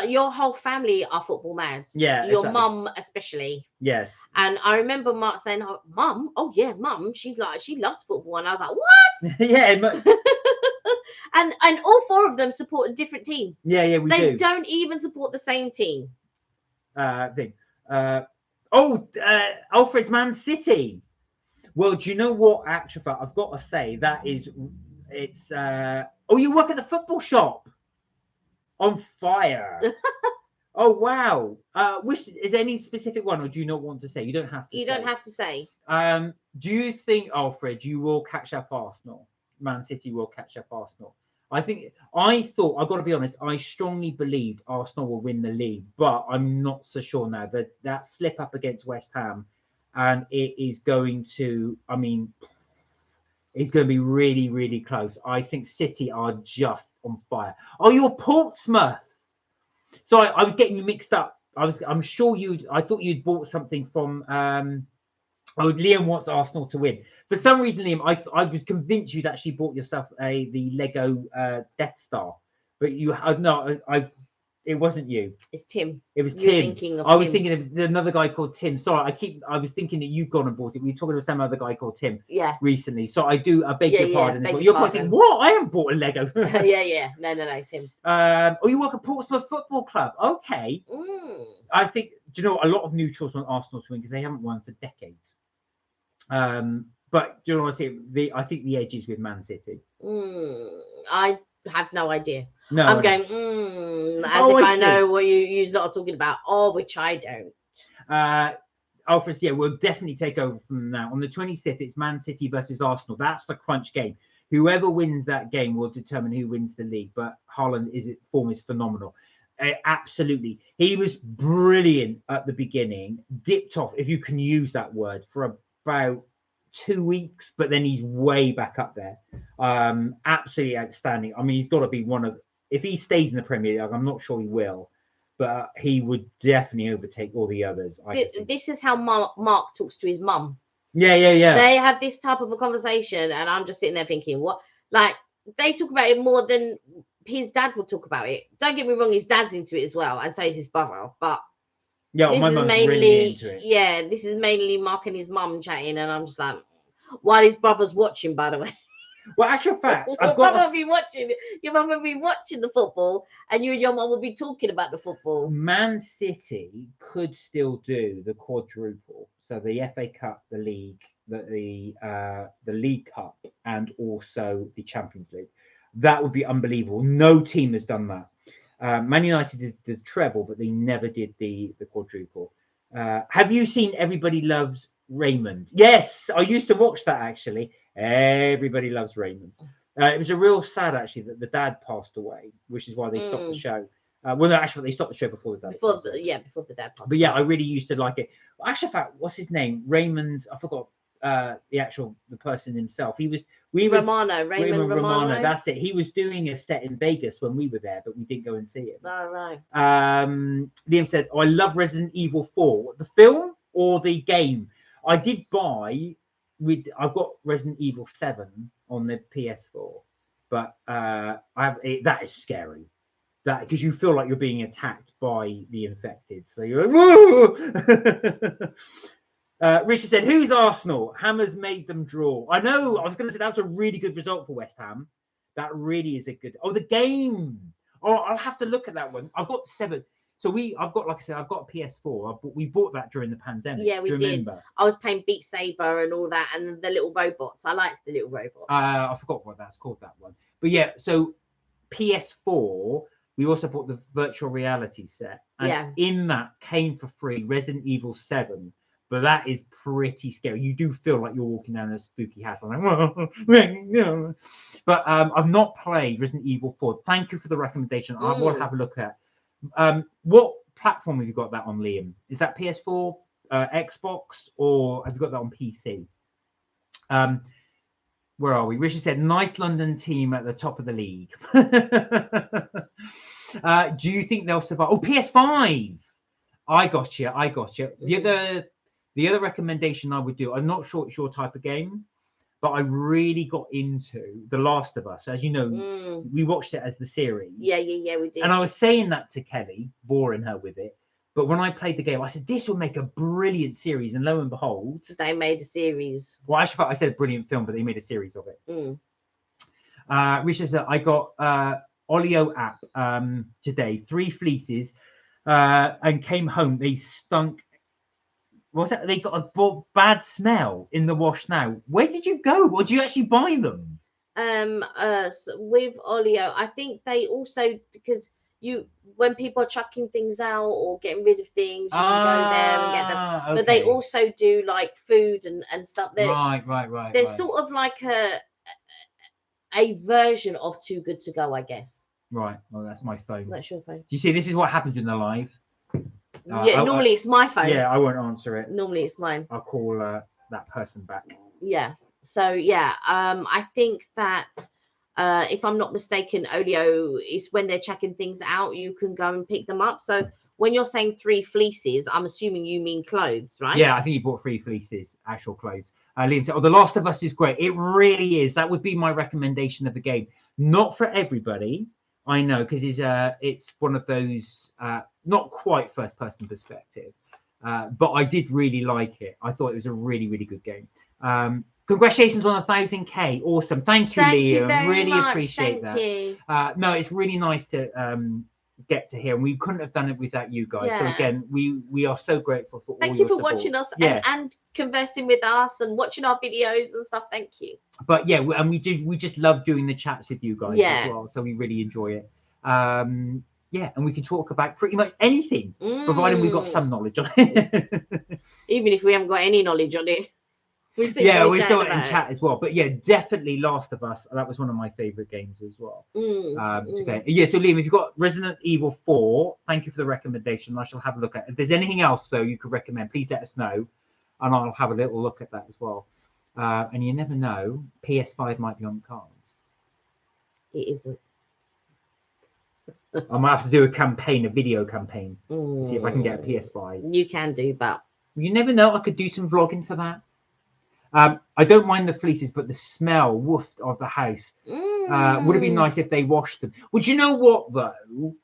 [SPEAKER 2] your whole family are football mad.
[SPEAKER 1] Yeah,
[SPEAKER 2] your mum especially.
[SPEAKER 1] Yes.
[SPEAKER 2] And I remember Mark saying, "Oh, mum, mum, she loves football," and I was like, "What?"
[SPEAKER 1] Yeah.
[SPEAKER 2] And all 4 of them support a different team.
[SPEAKER 1] Yeah, we do.
[SPEAKER 2] They don't even support the same team.
[SPEAKER 1] Alfred Man City. Well, do you know what, actually, I've got to say it's you work at the football shop. On fire. Oh wow. Which is any specific one, or do you not want to say? You don't have to.
[SPEAKER 2] Don't have to say.
[SPEAKER 1] Do you think, Alfred, you will catch up Arsenal? Man City will catch up Arsenal. I thought, I've got to be honest, I strongly believed Arsenal will win the league, but I'm not so sure now. That slip up against West Ham, and it is going to, it's going to be really, really close. I think City are just on fire. Oh, you're Portsmouth. So I was getting you mixed up. I'm sure I thought you'd bought something from Liam wants Arsenal to win. For some reason, Liam, I was convinced you'd actually bought yourself the Lego Death Star, but it wasn't you.
[SPEAKER 2] It's Tim.
[SPEAKER 1] It was Tim. I was thinking it was another guy called Tim. Sorry, I was thinking that you'd gone and bought it. We were talking to some other guy called Tim.
[SPEAKER 2] Yeah.
[SPEAKER 1] Recently, so I beg your pardon. You're probably thinking, what? I haven't bought a Lego.
[SPEAKER 2] Yeah. No, Tim.
[SPEAKER 1] You work at Portsmouth Football Club. Okay. I think. Do you know a lot of neutrals want Arsenal to win because they haven't won for decades. But do you know what I say? I think the edge is with Man City.
[SPEAKER 2] I have no idea.
[SPEAKER 1] No,
[SPEAKER 2] I'm going, I know what you lot are talking about, which I don't.
[SPEAKER 1] Alfred, we'll definitely take over from now. On the 25th, it's Man City versus Arsenal. That's the crunch game. Whoever wins that game will determine who wins the league. But Haaland, form is phenomenal. Absolutely. He was brilliant at the beginning, dipped off, if you can use that word, for about 2 weeks, but then he's way back up there. Absolutely outstanding. He's got to be if he stays in the Premier League, I'm not sure he will, but he would definitely overtake all the others.
[SPEAKER 2] This is how Mark talks to his mum.
[SPEAKER 1] Yeah.
[SPEAKER 2] They have this type of a conversation, and I'm just sitting there thinking, what? Like, they talk about it more than his dad would talk about it. Don't get me wrong, his dad's into it as well, and so is his brother, but
[SPEAKER 1] yeah, my mum's really into it.
[SPEAKER 2] Yeah, this is mainly Mark and his mum chatting, and I'm just like, while his brother's watching, by the way.
[SPEAKER 1] Well, actual fact,
[SPEAKER 2] your mum will be watching the football, and you and your mum will be talking about the football.
[SPEAKER 1] Man City could still do the quadruple, so the FA Cup, the league, the League Cup, and also the Champions League. That would be unbelievable. No team has done that. Man United did the treble, but they never did the quadruple. Have you seen Everybody Loves Raymond? Yes, I used to watch that actually. Everybody Loves Raymond. It was a real sad actually that the dad passed away, which is why they stopped the show. Well, no, actually, they stopped the show before the dad.
[SPEAKER 2] Before the dad passed.
[SPEAKER 1] But yeah, I really used to like it. Actually, in fact, what's his name? Raymond. I forgot the person himself. Raymond Romano. That's it. He was doing a set in Vegas when we were there, but we didn't go and see it.
[SPEAKER 2] Oh, right.
[SPEAKER 1] Liam said, "I love Resident Evil 4, the film or the game." I did buy. I've got Resident Evil 7 on the PS4, but that is scary. That because you feel like you're being attacked by the infected, so you're like, whoa. Richard said, "Who's Arsenal? Hammers made them draw." I know. I was going to say that was a really good result for West Ham. That really is a good. Oh, the game. Oh, I'll have to look at that one. I've got 7. So I've got, like I said, I've got a PS4. We bought that during the pandemic.
[SPEAKER 2] Yeah, we did. Remember? I was playing Beat Saber and all that, and the little robots. I liked the little robots.
[SPEAKER 1] I forgot what that's called, that one. But yeah, so PS4. We also bought the virtual reality set, and in that came for free Resident Evil 7. But that is pretty scary. You do feel like you're walking down a spooky house. I'm like, but I've not played Resident Evil 4. Thank you for the recommendation. I will have a look at. What platform have you got that on, Liam? Is that PS4, Xbox, or have you got that on PC? Where are we? Richard said, "Nice London team at the top of the league." Do you think they'll survive? Oh, PS5. I got you. The other recommendation I would do, I'm not sure it's your type of game, but I really got into The Last of Us. As you know, we watched it as the series.
[SPEAKER 2] Yeah, we did.
[SPEAKER 1] And I was saying that to Kelly, boring her with it. But when I played the game, I said, this will make a brilliant series. And lo and behold,
[SPEAKER 2] they made a series.
[SPEAKER 1] Well, actually, I said a brilliant film, but they made a series of it. Richard said, I got Olio app today, 3 fleeces, and came home. They stunk. What's that? They got a bad smell in the wash now. Where did you go? Or do you actually buy them?
[SPEAKER 2] So with Olio, I think they also, because when people are chucking things out or getting rid of things, you can go there and get them. Okay. But they also do like food and stuff.
[SPEAKER 1] Right.
[SPEAKER 2] They're sort of like a version of Too Good to Go, I guess.
[SPEAKER 1] Right. Well, that's my phone.
[SPEAKER 2] That's your phone.
[SPEAKER 1] Do you see? This is what happens in the live.
[SPEAKER 2] Normally it's my phone.
[SPEAKER 1] Yeah, I won't answer it.
[SPEAKER 2] Normally it's mine.
[SPEAKER 1] I'll call that person back.
[SPEAKER 2] Yeah. So yeah, I think that if I'm not mistaken, Olio is when they're checking things out, you can go and pick them up. So when you're saying 3 fleeces, I'm assuming you mean clothes, right?
[SPEAKER 1] Yeah, I think you bought 3 fleeces, actual clothes. Liam said, "Oh, The Last of Us is great." It really is. That would be my recommendation of the game. Not for everybody, I know, because it's one of those not quite first-person perspective, but I did really like it. I thought it was a really, really good game. Congratulations on 1,000K. Awesome. Thank you, Liam. Really appreciate that.
[SPEAKER 2] You.
[SPEAKER 1] No, it's really nice to get to hear, and we couldn't have done it without you guys. So again, we are so grateful for all your support.
[SPEAKER 2] Thank you for watching us and conversing with us and watching our videos and stuff. Thank you.
[SPEAKER 1] But yeah, and we just love doing the chats with you guys as well. So we really enjoy it. Yeah, and we can talk about pretty much anything, providing we've got some knowledge on it. Even if
[SPEAKER 2] we haven't got any knowledge on it.
[SPEAKER 1] We still in chat as well. But yeah, definitely Last of Us. That was one of my favorite games as well. Okay. Yeah, so Liam, if you've got Resident Evil 4, thank you for the recommendation. I shall have a look at it. If there's anything else though you could recommend, please let us know, and I'll have a little look at that as well. And you never know, PS5 might be on the cards.
[SPEAKER 2] It isn't.
[SPEAKER 1] I might have to do a video campaign, to see if I can get a PS5.
[SPEAKER 2] You can do, but
[SPEAKER 1] you never know. I could do some vlogging for that. I don't mind the fleeces, but the smell, woof, of the house. Would it be nice if they washed them? Well, do you know what though?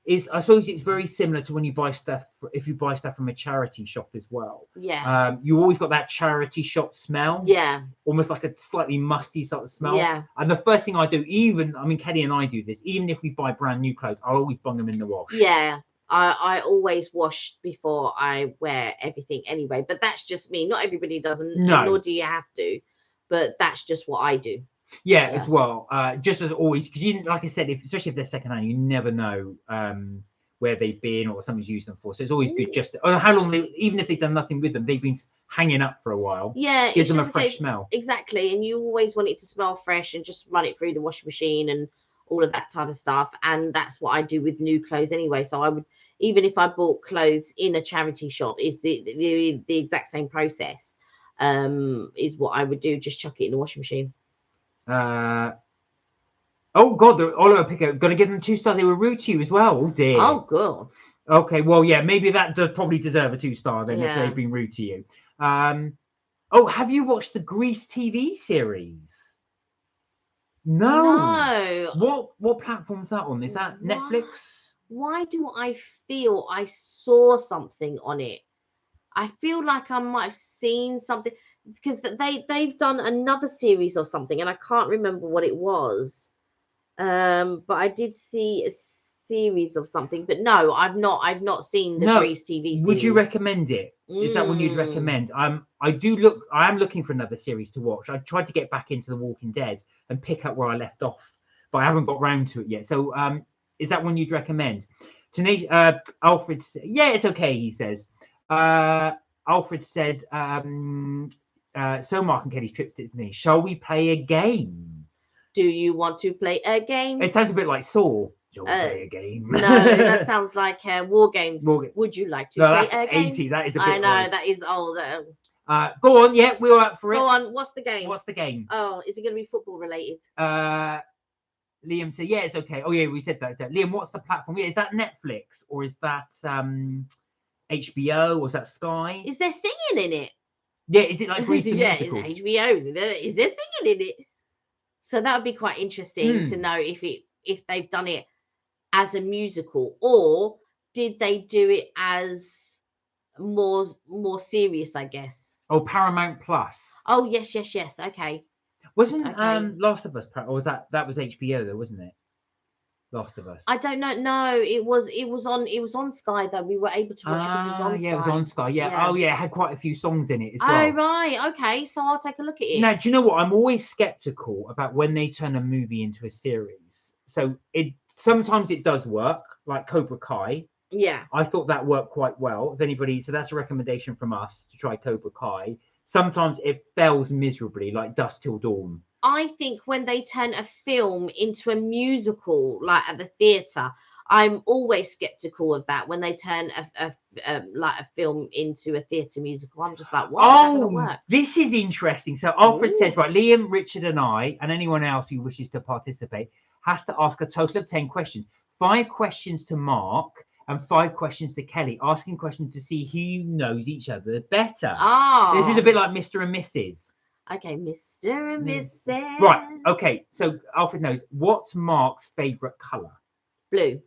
[SPEAKER 1] I suppose it's very similar to when you buy stuff. If you buy stuff from a charity shop as well.
[SPEAKER 2] Yeah.
[SPEAKER 1] You always got that charity shop smell.
[SPEAKER 2] Yeah.
[SPEAKER 1] Almost like a slightly musty sort of smell.
[SPEAKER 2] Yeah.
[SPEAKER 1] And the first thing I do, Kelly and I do this, even if we buy brand new clothes, I'll always bung them in the wash.
[SPEAKER 2] Yeah. I always wash before I wear everything anyway, but that's just me. Not everybody doesn't, nor do you have to, but that's just what I do.
[SPEAKER 1] Yeah,
[SPEAKER 2] Yeah.
[SPEAKER 1] as well. Just as always, because you, like I said, especially if they're secondhand, you never know where they've been or what somebody's used them for. So it's always good just or how long they, even if they've done nothing with them, they've been hanging up for a while.
[SPEAKER 2] Yeah,
[SPEAKER 1] Gives
[SPEAKER 2] it's
[SPEAKER 1] them a
[SPEAKER 2] just
[SPEAKER 1] fresh smell.
[SPEAKER 2] Exactly, and you always want it to smell fresh and just run it through the washing machine and all of that type of stuff. And that's what I do with new clothes anyway. So I would, even if I bought clothes in a charity shop, is the exact same process. Is what I would do. Just chuck it in the washing machine.
[SPEAKER 1] Oh God, the Oliver Pico, got to give them 2 star. They were rude to you as well. Oh dear.
[SPEAKER 2] Oh god.
[SPEAKER 1] Okay, well, yeah, maybe that does probably deserve a 2 star then if they've been rude to you. Oh, have you watched the Grease TV series? No.
[SPEAKER 2] No.
[SPEAKER 1] What platform is that on? Is that Netflix?
[SPEAKER 2] Why do I feel I saw something on it? I feel like I might have seen something because they've done another series or something, and I can't remember what it was. But I did see a series of something. But no, I've not seen the
[SPEAKER 1] No.
[SPEAKER 2] Grease TV series.
[SPEAKER 1] Would you recommend it? Is that one you'd recommend? I am looking for another series to watch. I tried to get back into The Walking Dead and pick up where I left off, but I haven't got round to it yet. So is that one you'd recommend? Alfred, yeah, it's okay, he says. Alfred says, so Mark and Kelly's trips to Disney. Shall we play a game?
[SPEAKER 2] Do you want to play a game?
[SPEAKER 1] It sounds a bit like Saw. Shall we play a game?
[SPEAKER 2] No, that sounds like War Games.
[SPEAKER 1] War Games.
[SPEAKER 2] Would you like to
[SPEAKER 1] No,
[SPEAKER 2] play
[SPEAKER 1] that's
[SPEAKER 2] a game?
[SPEAKER 1] 80. That is a bit
[SPEAKER 2] I know,
[SPEAKER 1] old.
[SPEAKER 2] that is old.
[SPEAKER 1] Go on, yeah, we're up for it.
[SPEAKER 2] Go on, what's the game?
[SPEAKER 1] What's the game?
[SPEAKER 2] Oh, is it going to be football related?
[SPEAKER 1] Liam said, yeah, it's okay. Oh, yeah, we said that. Liam, what's the platform? Yeah, is that Netflix or is that HBO or is that Sky?
[SPEAKER 2] Is there singing in it?
[SPEAKER 1] Yeah, is it like Grease the
[SPEAKER 2] yeah,
[SPEAKER 1] musical?
[SPEAKER 2] it's HBO. Is there singing in it? So that would be quite interesting to know if they've done it as a musical or did they do it as more serious, I guess.
[SPEAKER 1] Oh, Paramount Plus.
[SPEAKER 2] Oh yes. Okay.
[SPEAKER 1] Wasn't Last of Us, or was that was HBO though, wasn't it? Last of Us.
[SPEAKER 2] I don't know. No, it was on Sky though. We were able to watch it because it was on Sky.
[SPEAKER 1] Yeah, it was on Sky. Yeah. Oh yeah, it had quite a few songs in it as well.
[SPEAKER 2] Oh right, okay. So I'll take a look at it.
[SPEAKER 1] Now, do you know what? I'm always skeptical about when they turn a movie into a series. So sometimes it does work, like Cobra Kai.
[SPEAKER 2] Yeah.
[SPEAKER 1] I thought that worked quite well. If anybody, so that's a recommendation from us to try Cobra Kai. Sometimes it fails miserably, like Dusk Till Dawn.
[SPEAKER 2] I think when they turn a film into a musical, like at the theatre, I'm always skeptical of that. When they turn a film into a theatre musical, I'm just like, why is that going to work?
[SPEAKER 1] This is interesting. So Alfred says, right, Liam, Richard, and I, and anyone else who wishes to participate, has to ask a total of 10 questions. 5 questions to Mark and 5 questions to Kelly, asking questions to see who knows each other better.
[SPEAKER 2] Oh,
[SPEAKER 1] this is a bit like Mr. and Mrs.
[SPEAKER 2] Okay, Mr. and Mrs.
[SPEAKER 1] Right. Okay. So Alfred knows. What's Mark's favourite colour?
[SPEAKER 2] Blue.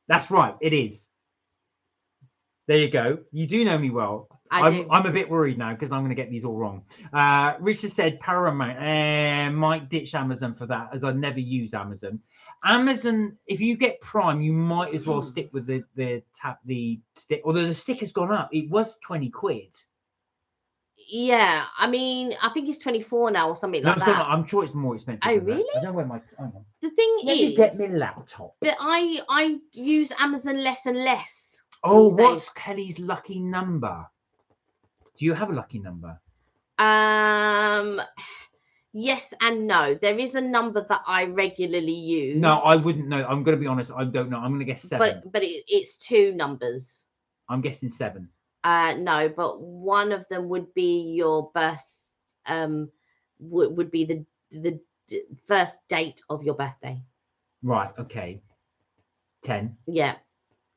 [SPEAKER 1] That's right. It is. There you go. You do know me well. I'm a bit worried now because I'm going to get these all wrong. Richard said Paramount. Might ditch Amazon for that as I never use Amazon. Amazon, if you get Prime, you might as well stick with the stick. Although the stick has gone up. It was 20 quid.
[SPEAKER 2] Yeah, I mean, I think it's 24 now or something like that.
[SPEAKER 1] I'm sure it's more expensive.
[SPEAKER 2] Oh, really?
[SPEAKER 1] I don't know where my. Hang on.
[SPEAKER 2] The thing
[SPEAKER 1] Let me get my laptop.
[SPEAKER 2] But I use Amazon less and less.
[SPEAKER 1] Oh, what's Kelly's lucky number? Do you have a lucky number?
[SPEAKER 2] Yes and no. There is a number that I regularly use.
[SPEAKER 1] No, I wouldn't know. I'm going to be honest. I don't know. I'm going to guess 7.
[SPEAKER 2] But it's 2 numbers.
[SPEAKER 1] I'm guessing 7.
[SPEAKER 2] No, but one of them would be your birth. Would be the first date of your birthday.
[SPEAKER 1] Right. Okay. 10.
[SPEAKER 2] Yeah,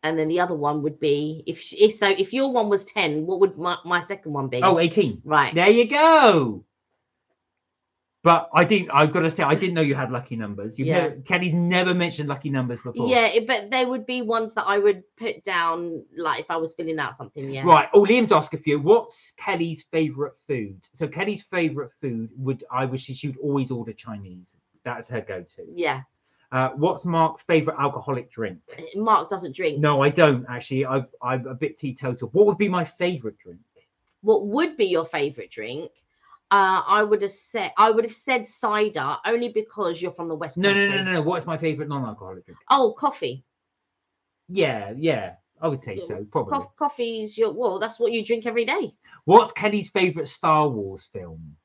[SPEAKER 2] and then the other one would be if your one was 10, what would my second one be?
[SPEAKER 1] Oh, 18.
[SPEAKER 2] Right.
[SPEAKER 1] There you go. But I've got to say, I didn't know you had lucky numbers. Kelly's never mentioned lucky numbers before.
[SPEAKER 2] Yeah, but they would be ones that I would put down, like if I was filling out something, yeah.
[SPEAKER 1] Right. Oh, Liam's asked a few. What's Kelly's favourite food? So Kelly's favourite food she would always order Chinese. That's her go-to.
[SPEAKER 2] Yeah.
[SPEAKER 1] What's Mark's favourite alcoholic drink?
[SPEAKER 2] Mark doesn't drink.
[SPEAKER 1] No, I don't, actually. I'm a bit teetotal. What would be my favourite drink?
[SPEAKER 2] What would be your favourite drink? I would have said cider only because you're from the West
[SPEAKER 1] No,
[SPEAKER 2] Country.
[SPEAKER 1] no, no, no, no. What's my favourite non-alcoholic drink?
[SPEAKER 2] Oh, coffee.
[SPEAKER 1] Yeah, yeah. I would say so, probably.
[SPEAKER 2] Coffee's that's what you drink every day.
[SPEAKER 1] What's Kelly's favourite Star Wars film?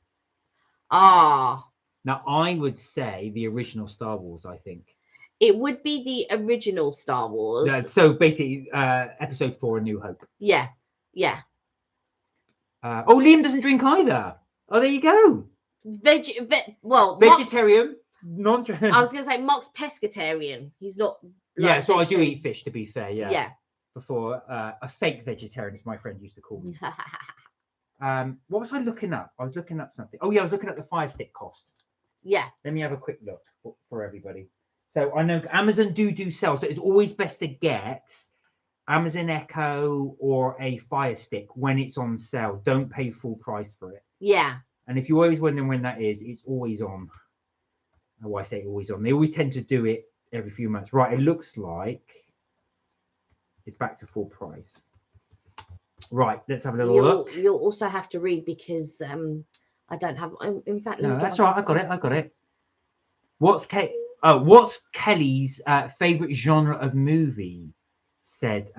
[SPEAKER 2] Ah,
[SPEAKER 1] Now, I would say the original Star Wars, I think.
[SPEAKER 2] it would be the original Star Wars.
[SPEAKER 1] So basically, Episode 4, A New Hope.
[SPEAKER 2] Yeah, yeah.
[SPEAKER 1] Liam doesn't drink either. Oh, there you go. Vegetarian, non-trans.
[SPEAKER 2] I was going to say Mark's pescatarian. He's not.
[SPEAKER 1] Yeah, so I do eat fish, to be fair. Yeah.
[SPEAKER 2] Yeah.
[SPEAKER 1] Before a fake vegetarian, as my friend used to call me. What was I looking up? I was looking up something. Oh yeah, I was looking at the Fire Stick cost.
[SPEAKER 2] Yeah.
[SPEAKER 1] Let me have a quick look for everybody. So I know Amazon do sell. So it's always best to get Amazon Echo or a Fire Stick when it's on sale. Don't pay full price for it.
[SPEAKER 2] Yeah.
[SPEAKER 1] And if you're always wondering when that is, it's always on. Oh, I say always on. They always tend to do it every few months. Right, it looks like it's back to full price. Right, let's have a little look.
[SPEAKER 2] You'll also have to read because I don't have. In fact,
[SPEAKER 1] no, that's right. I got it. What's Kelly's favorite genre of movie? Said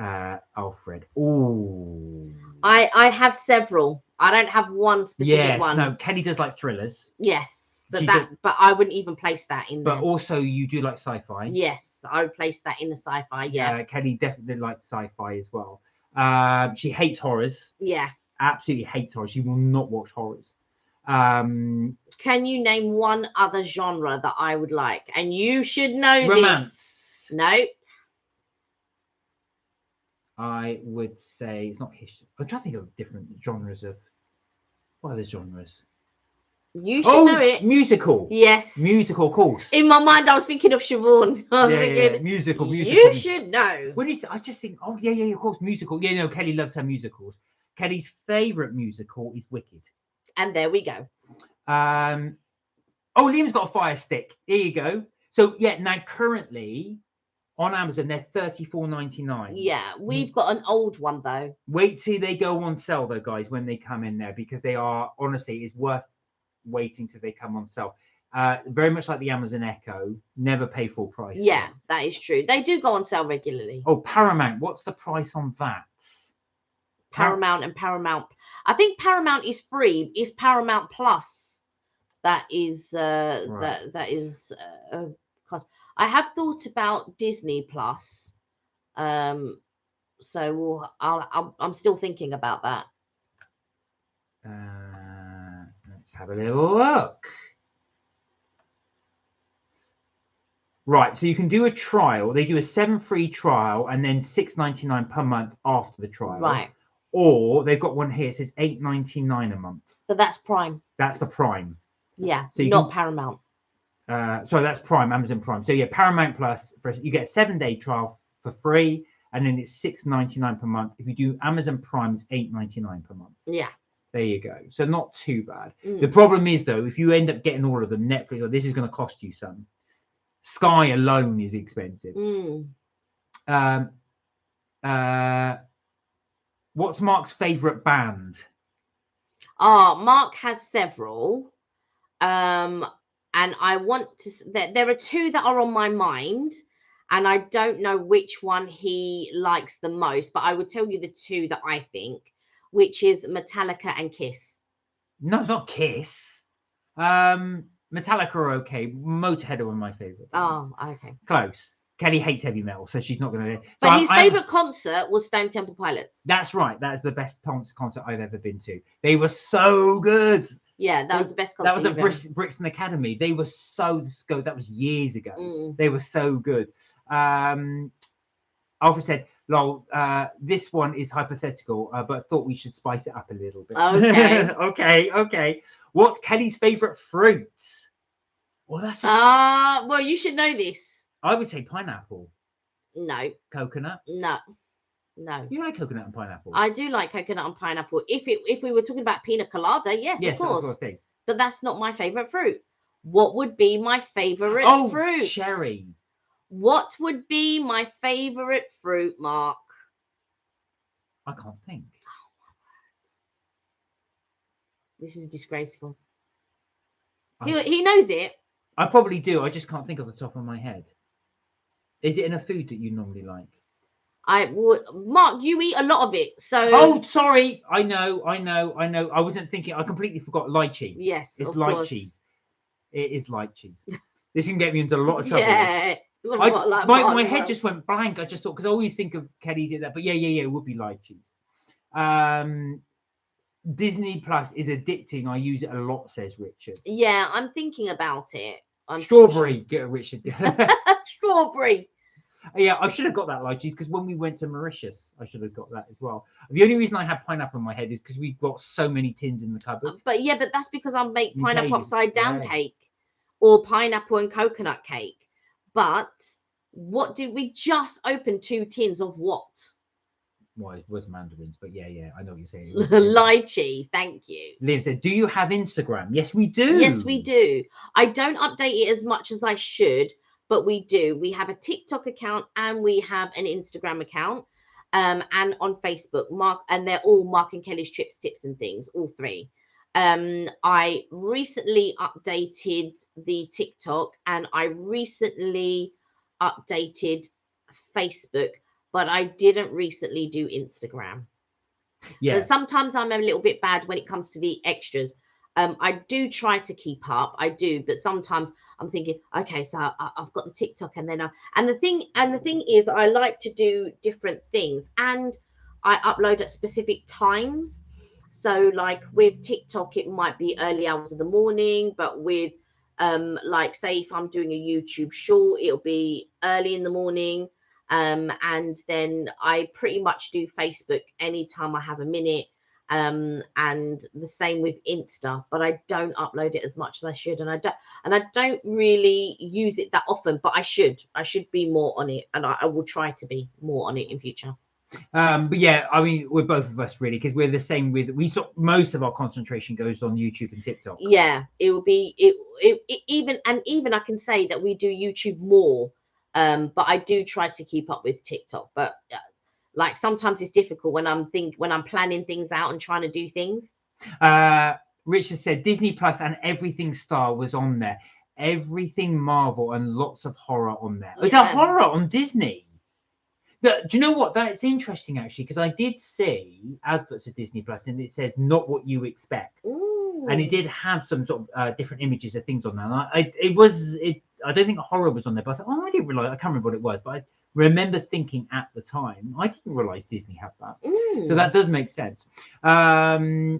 [SPEAKER 1] Alfred. Oh,
[SPEAKER 2] I have several. I don't have one specific one.
[SPEAKER 1] No, Kelly does like thrillers.
[SPEAKER 2] Yes, but I wouldn't even place that in there.
[SPEAKER 1] But also, you do like sci-fi.
[SPEAKER 2] Yes, I would place that in the sci-fi. Yeah,
[SPEAKER 1] Kelly definitely likes sci-fi as well. She hates horrors.
[SPEAKER 2] Yeah,
[SPEAKER 1] absolutely hates horrors. She will not watch horrors.
[SPEAKER 2] Can you name one other genre that I would like? And you should know
[SPEAKER 1] romance.
[SPEAKER 2] This. Nope.
[SPEAKER 1] I would say it's not history. I'm trying to think of different genres of. What other genres?
[SPEAKER 2] You should know it.
[SPEAKER 1] Musical.
[SPEAKER 2] Yes.
[SPEAKER 1] Musical, of course.
[SPEAKER 2] In my mind, I was thinking of Siobhan.
[SPEAKER 1] Yeah. Musical.
[SPEAKER 2] You should know.
[SPEAKER 1] When I just think, of course, musical. Yeah, no, Kelly loves her musicals. Kelly's favourite musical is Wicked.
[SPEAKER 2] And there we go.
[SPEAKER 1] Liam's got a Fire Stick. Here you go. So now currently on Amazon they're $34.99.
[SPEAKER 2] Yeah, we've got an old one though.
[SPEAKER 1] Wait till they go on sale though, guys, when they come in there, because they are honestly it's worth waiting till they come on sale. Very much like the Amazon Echo, never pay full price.
[SPEAKER 2] Yeah, that is true. They do go on sale regularly.
[SPEAKER 1] Oh, Paramount, what's the price on that?
[SPEAKER 2] Paramount and Paramount. I think Paramount is free. It's Paramount Plus that is right. that is cost. I have thought about Disney Plus, so I'm still thinking about that.
[SPEAKER 1] Let's have a little look. Right, so you can do a trial. They do a 7 free trial and then $6.99 per month after the trial.
[SPEAKER 2] Right.
[SPEAKER 1] Or they've got one here. It says $8.99 a month.
[SPEAKER 2] But that's Prime.
[SPEAKER 1] That's the Prime.
[SPEAKER 2] Yeah, so not Paramount.
[SPEAKER 1] So that's Prime, Amazon Prime. So Paramount Plus, you get a 7-day trial for free, and then it's $6.99 per month. If you do Amazon Prime, it's $8.99 per month.
[SPEAKER 2] Yeah.
[SPEAKER 1] There you go. So not too bad. The problem is though, if you end up getting all of them, Netflix, this is going to cost you some. Sky alone is expensive. What's Mark's favorite band?
[SPEAKER 2] Mark has several. And I want to. There are two that are on my mind, and I don't know which one he likes the most. But I would tell you the two that I think, which is Metallica and Kiss.
[SPEAKER 1] No, it's not Kiss. Metallica are okay. Motorhead are one of my favorite bands.
[SPEAKER 2] Oh, okay.
[SPEAKER 1] Close. Kelly hates heavy metal, so she's not going to.
[SPEAKER 2] But his favorite concert was Stone Temple Pilots.
[SPEAKER 1] That's right. That's the best concert I've ever been to. They were so good.
[SPEAKER 2] Yeah, that was the best concert.
[SPEAKER 1] That was at Brixton Academy. They were so good. That was years ago. They were so good. Alfred said, "Lol, this one is hypothetical, but thought we should spice it up a little bit."
[SPEAKER 2] Okay.
[SPEAKER 1] okay. What's Kelly's favorite fruit? Well, that's.
[SPEAKER 2] Well, you should know this.
[SPEAKER 1] I would say pineapple.
[SPEAKER 2] No.
[SPEAKER 1] Coconut.
[SPEAKER 2] No.
[SPEAKER 1] You like coconut and pineapple?
[SPEAKER 2] I do like coconut and pineapple. If we were talking about pina colada, yes, of course.
[SPEAKER 1] Sort of thing.
[SPEAKER 2] But that's not my favorite fruit. What would be my favorite fruit?
[SPEAKER 1] Cherry.
[SPEAKER 2] What would be my favorite fruit, Mark?
[SPEAKER 1] I can't think.
[SPEAKER 2] This is disgraceful. He knows it.
[SPEAKER 1] I probably do. I just can't think off the top of my head. Is it in a food that you normally like?
[SPEAKER 2] I would, Mark, you eat a lot of it. So
[SPEAKER 1] Oh, sorry. I know. I wasn't thinking. I completely forgot lychee.
[SPEAKER 2] yes,
[SPEAKER 1] It's
[SPEAKER 2] of
[SPEAKER 1] light
[SPEAKER 2] course.
[SPEAKER 1] cheese. It is light cheese. This can get me into a lot of trouble.
[SPEAKER 2] Yeah.
[SPEAKER 1] My head just went blank. I just thought, because I always think of Kelly's in that, but yeah, it would be light cheese. Disney Plus is addicting. I use it a lot, says Richard.
[SPEAKER 2] Yeah, I'm thinking about it.
[SPEAKER 1] Strawberry, get a Richard.
[SPEAKER 2] Strawberry.
[SPEAKER 1] Yeah, I should have got that light cheese because when we went to Mauritius, I should have got that as well. The only reason I had pineapple in my head is because we've got so many tins in the cupboard.
[SPEAKER 2] But yeah, but that's because I make pineapple upside down cake or pineapple and coconut cake. But what did we just open 2 tins of what?
[SPEAKER 1] Well, it was mandarins, but yeah, I know what you're saying.
[SPEAKER 2] Lychee, thank you.
[SPEAKER 1] Lynn said, do you have Instagram? Yes, we do.
[SPEAKER 2] Yes, we do. I don't update it as much as I should, but we do. We have a TikTok account and we have an Instagram account, and on Facebook, Mark, and they're all Mark and Kelly's Trips, Tips and Things, all 3. I recently updated the TikTok and I recently updated Facebook, but I didn't recently do Instagram.
[SPEAKER 1] Yeah.
[SPEAKER 2] And sometimes I'm a little bit bad when it comes to the extras. I do try to keep up, I do, but sometimes I'm thinking, okay, so I've got the TikTok, and then and the thing is, I like to do different things, and I upload at specific times. So, like with TikTok, it might be early hours of the morning, but with like say if I'm doing a YouTube short, it'll be early in the morning. And then I pretty much do Facebook anytime I have a minute. And the same with Insta, but I don't upload it as much as I should, and I don't really use it that often, but I should be more on it, and I will try to be more on it in future.
[SPEAKER 1] But yeah, I mean, we're both of us really, because we're the same with most of our concentration goes on YouTube and TikTok.
[SPEAKER 2] Yeah, it will be even I can say that we do YouTube more, but I do try to keep up with TikTok, but like sometimes it's difficult when I'm planning things out and trying to do things.
[SPEAKER 1] Richard said Disney Plus and Everything Star was on there. Everything Marvel and lots of horror on there. Is there horror on Disney? Do you know what? That's interesting actually, because I did see adverts of Disney Plus and it says not what you expect.
[SPEAKER 2] Ooh.
[SPEAKER 1] And it did have some sort of different images of things on there. I don't think horror was on there, but I thought, I didn't realize. I can't remember what it was, but I remember thinking at the time, I didn't realize Disney had that. So that does make sense. So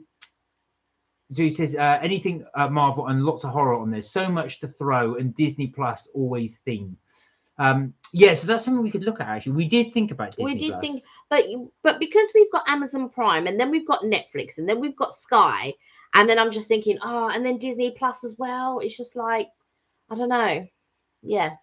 [SPEAKER 1] he says anything Marvel and lots of horror on there. So much to throw, and Disney Plus always theme. Yeah, so that's something we could look at actually. We did think about Disney.
[SPEAKER 2] We did think, but because we've got Amazon Prime, and then we've got Netflix, and then we've got Sky, and then I'm just thinking, and then Disney Plus as well. It's just like, I don't know. Yeah.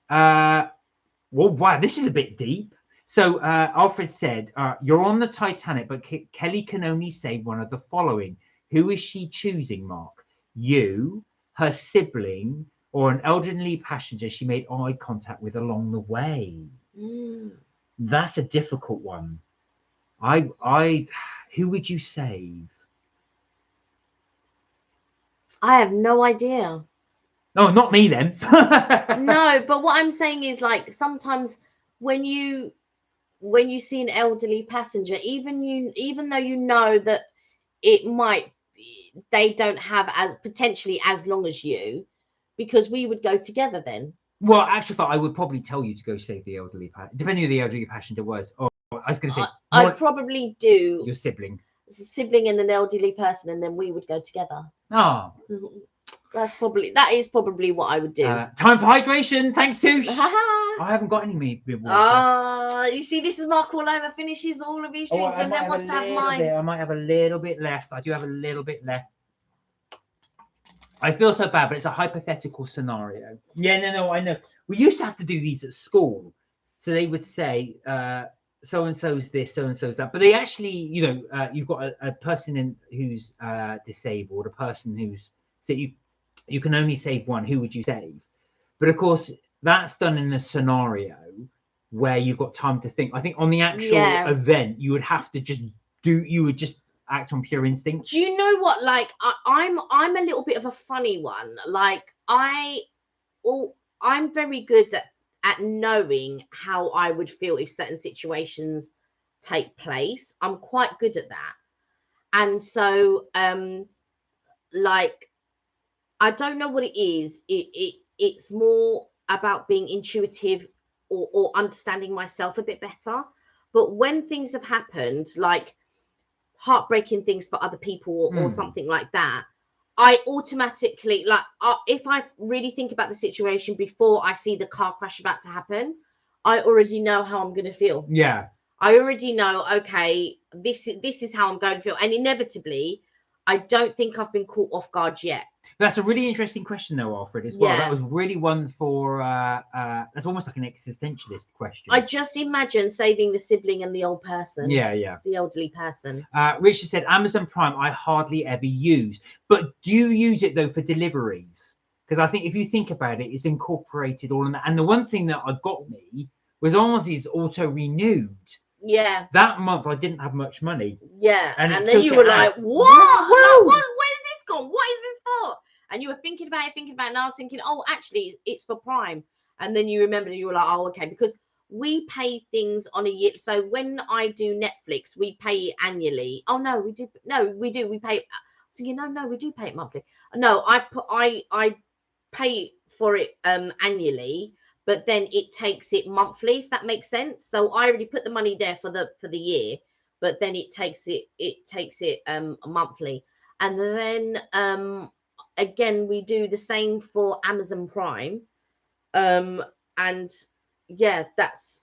[SPEAKER 1] Well, wow, this is a bit deep. So Alfred said, you're on the Titanic, but Kelly can only say one of the following. Who is she choosing, Mark? You, her sibling, or an elderly passenger she made eye contact with along the way? That's a difficult one. Who would you save?
[SPEAKER 2] I have no idea.
[SPEAKER 1] No, not me then.
[SPEAKER 2] No, but what I'm saying is, like, sometimes when you see an elderly passenger, even though you know that it might they don't have as potentially as long as you, because we would go together then.
[SPEAKER 1] Well, actually, I would probably tell you to go save the elderly passenger, depending who the elderly passenger was. Or I was going to say,
[SPEAKER 2] I'd probably do
[SPEAKER 1] your sibling.
[SPEAKER 2] Sibling and an elderly person, and then we would go together.
[SPEAKER 1] Oh,
[SPEAKER 2] that is probably what I would do.
[SPEAKER 1] Time for hydration. Thanks, Touche. I haven't got any water.
[SPEAKER 2] You see, this is Mark all over, finishes all of his drinks and then wants to have mine.
[SPEAKER 1] I might have a little bit left. I do have a little bit left. I feel so bad, but it's a hypothetical scenario. Yeah, no, I know. We used to have to do these at school. So they would say, so-and-so's this, so-and-so's that. But they actually, you've got a person who's disabled, a person who's... So you can only save one. Who would you save? But of course, that's done in a scenario where you've got time to think. I think on the actual event, you would have to just act on pure instinct.
[SPEAKER 2] Do you know what? Like I'm a little bit of a funny one. Like I'm very good at knowing how I would feel if certain situations take place. I'm quite good at that. And so like I don't know what it is. It's more about being intuitive or understanding myself a bit better. But when things have happened, like heartbreaking things for other people or something like that, I automatically, like, if I really think about the situation before I see the car crash about to happen, I already know how I'm going to feel.
[SPEAKER 1] Yeah.
[SPEAKER 2] I already know, okay, this is how I'm going to feel. And inevitably, I don't think I've been caught off guard yet.
[SPEAKER 1] That's a really interesting question, though, Alfred, as well.
[SPEAKER 2] Yeah.
[SPEAKER 1] That was really one for, that's almost like an existentialist question.
[SPEAKER 2] I just imagine saving the sibling and the old person.
[SPEAKER 1] Yeah, yeah.
[SPEAKER 2] The elderly person.
[SPEAKER 1] Richard said, Amazon Prime, I hardly ever use. But do you use it, though, for deliveries? Because I think if you think about it, it's incorporated all in that. And the one thing that I got me was Ozzy's auto-renewed.
[SPEAKER 2] Yeah.
[SPEAKER 1] That month, I didn't have much money.
[SPEAKER 2] Yeah. And then you were like, what? Whoa. Like, where's this gone? What is this for? And you were thinking about it, and I was thinking, oh, actually, it's for Prime. And then you remembered, you were like, oh, okay, because we pay things on a year. So when I do Netflix, we pay it annually. Oh no, we do. No, we do. We pay. So no, we do pay it monthly. No, I pay for it annually, but then it takes it monthly, if that makes sense. So I already put the money there for the year, but then it takes it monthly. And then again, we do the same for Amazon Prime. And yeah, that's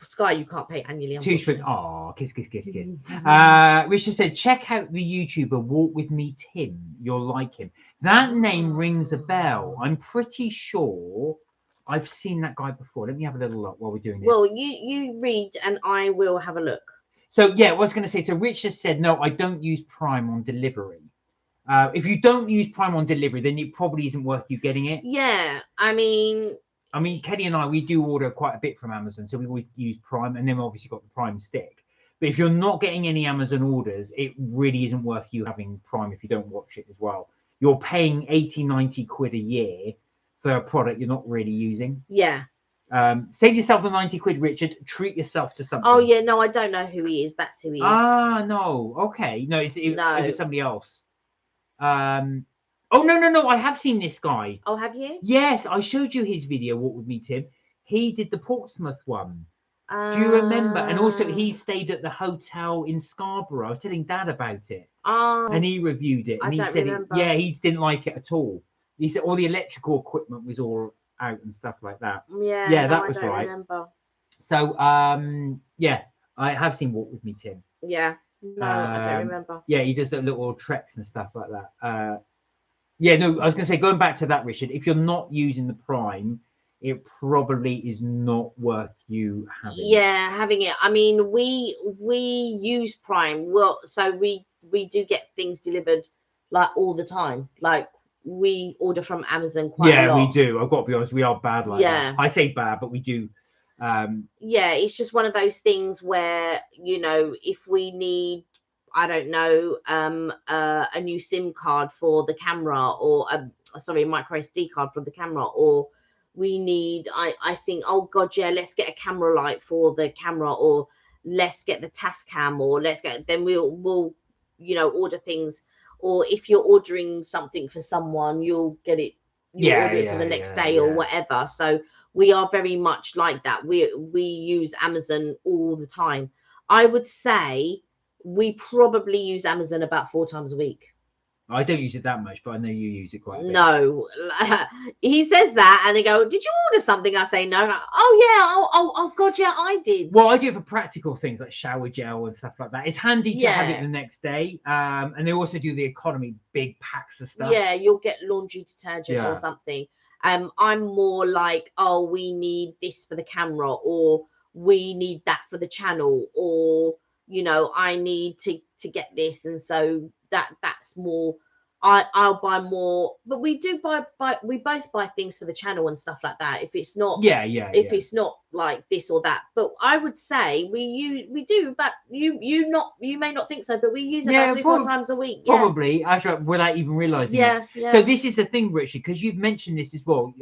[SPEAKER 2] Sky, you can't pay annually.
[SPEAKER 1] Too strict. Oh, kiss. Richard said, check out the YouTuber Walk With Me Tim. You'll like him. That name rings a bell. I'm pretty sure I've seen that guy before. Let me have a little look while we're doing this.
[SPEAKER 2] Well, you read and I will have a look.
[SPEAKER 1] So yeah, what I was going to say. So Richard said, no, I don't use Prime on delivery. If you don't use Prime on delivery, then it probably isn't worth you getting it.
[SPEAKER 2] Yeah, I mean,
[SPEAKER 1] Kelly and I, we do order quite a bit from Amazon, so we always use Prime, and then we've obviously got the Prime stick. But if you're not getting any Amazon orders, it really isn't worth you having Prime if you don't watch it as well. You're paying 80, 90 quid a year for a product you're not really using.
[SPEAKER 2] Yeah.
[SPEAKER 1] Save yourself the 90 quid, Richard. Treat yourself to something.
[SPEAKER 2] Oh, yeah, no, I don't know who he is. That's who he is.
[SPEAKER 1] Ah, no. Okay. No, it was somebody else. Oh, no, I have seen this guy.
[SPEAKER 2] Oh, have you?
[SPEAKER 1] Yes, I showed you his video, Walk With Me, Tim. He did the Portsmouth one. Do you remember? And also, he stayed at the hotel in Scarborough. I was telling Dad about it. And he reviewed it. And he said, he didn't like it at all. He said all the electrical equipment was all out and stuff like that.
[SPEAKER 2] Yeah,
[SPEAKER 1] that was right.
[SPEAKER 2] Remember.
[SPEAKER 1] So, yeah, I have seen Walk With Me, Tim.
[SPEAKER 2] Yeah. No, I don't remember.
[SPEAKER 1] Yeah, he does little treks and stuff like that. Yeah, no, I was going to say, going back to that, Richard, if you're not using the Prime, it probably is not worth you having.
[SPEAKER 2] Yeah, having it. I mean, we use Prime. Well, so we do get things delivered like all the time. Like we order from Amazon quite a lot.
[SPEAKER 1] Yeah, we do. I've got to be honest, we are bad like that. I say bad, but we do.
[SPEAKER 2] Yeah, it's just one of those things where, if we need, I don't know, a new SIM card for the camera, or a micro SD card for the camera, or we need, I think, oh god, yeah, let's get a camera light for the camera, or let's get the Tascam, or then we'll order things. Or if you're ordering something for someone, you'll get it, order it for the next day or whatever. So we are very much like that. We use Amazon all the time. I would say we probably use Amazon about 4 times a week.
[SPEAKER 1] I don't use it that much, but I know you use it quite a bit.
[SPEAKER 2] No, he says that, and they go, "Did you order something?" I say, "No." Oh yeah, oh god, yeah, I did.
[SPEAKER 1] Well, I do it for practical things like shower gel and stuff like that. It's handy to have it the next day. And they also do the economy big packs of stuff.
[SPEAKER 2] Yeah, you'll get laundry detergent or something. I'm more like, oh, we need this for the camera, or we need that for the channel, or I need to get this, and so that's more. I'll buy more. But we do we both buy things for the channel and stuff like that. If it's not it's not like this or that. But I would say we do, but you may not think so, but we use about 3-4 times a week.
[SPEAKER 1] Probably, actually, without even realizing it.
[SPEAKER 2] Yeah.
[SPEAKER 1] So this is the thing, Richard, because you've mentioned this as well.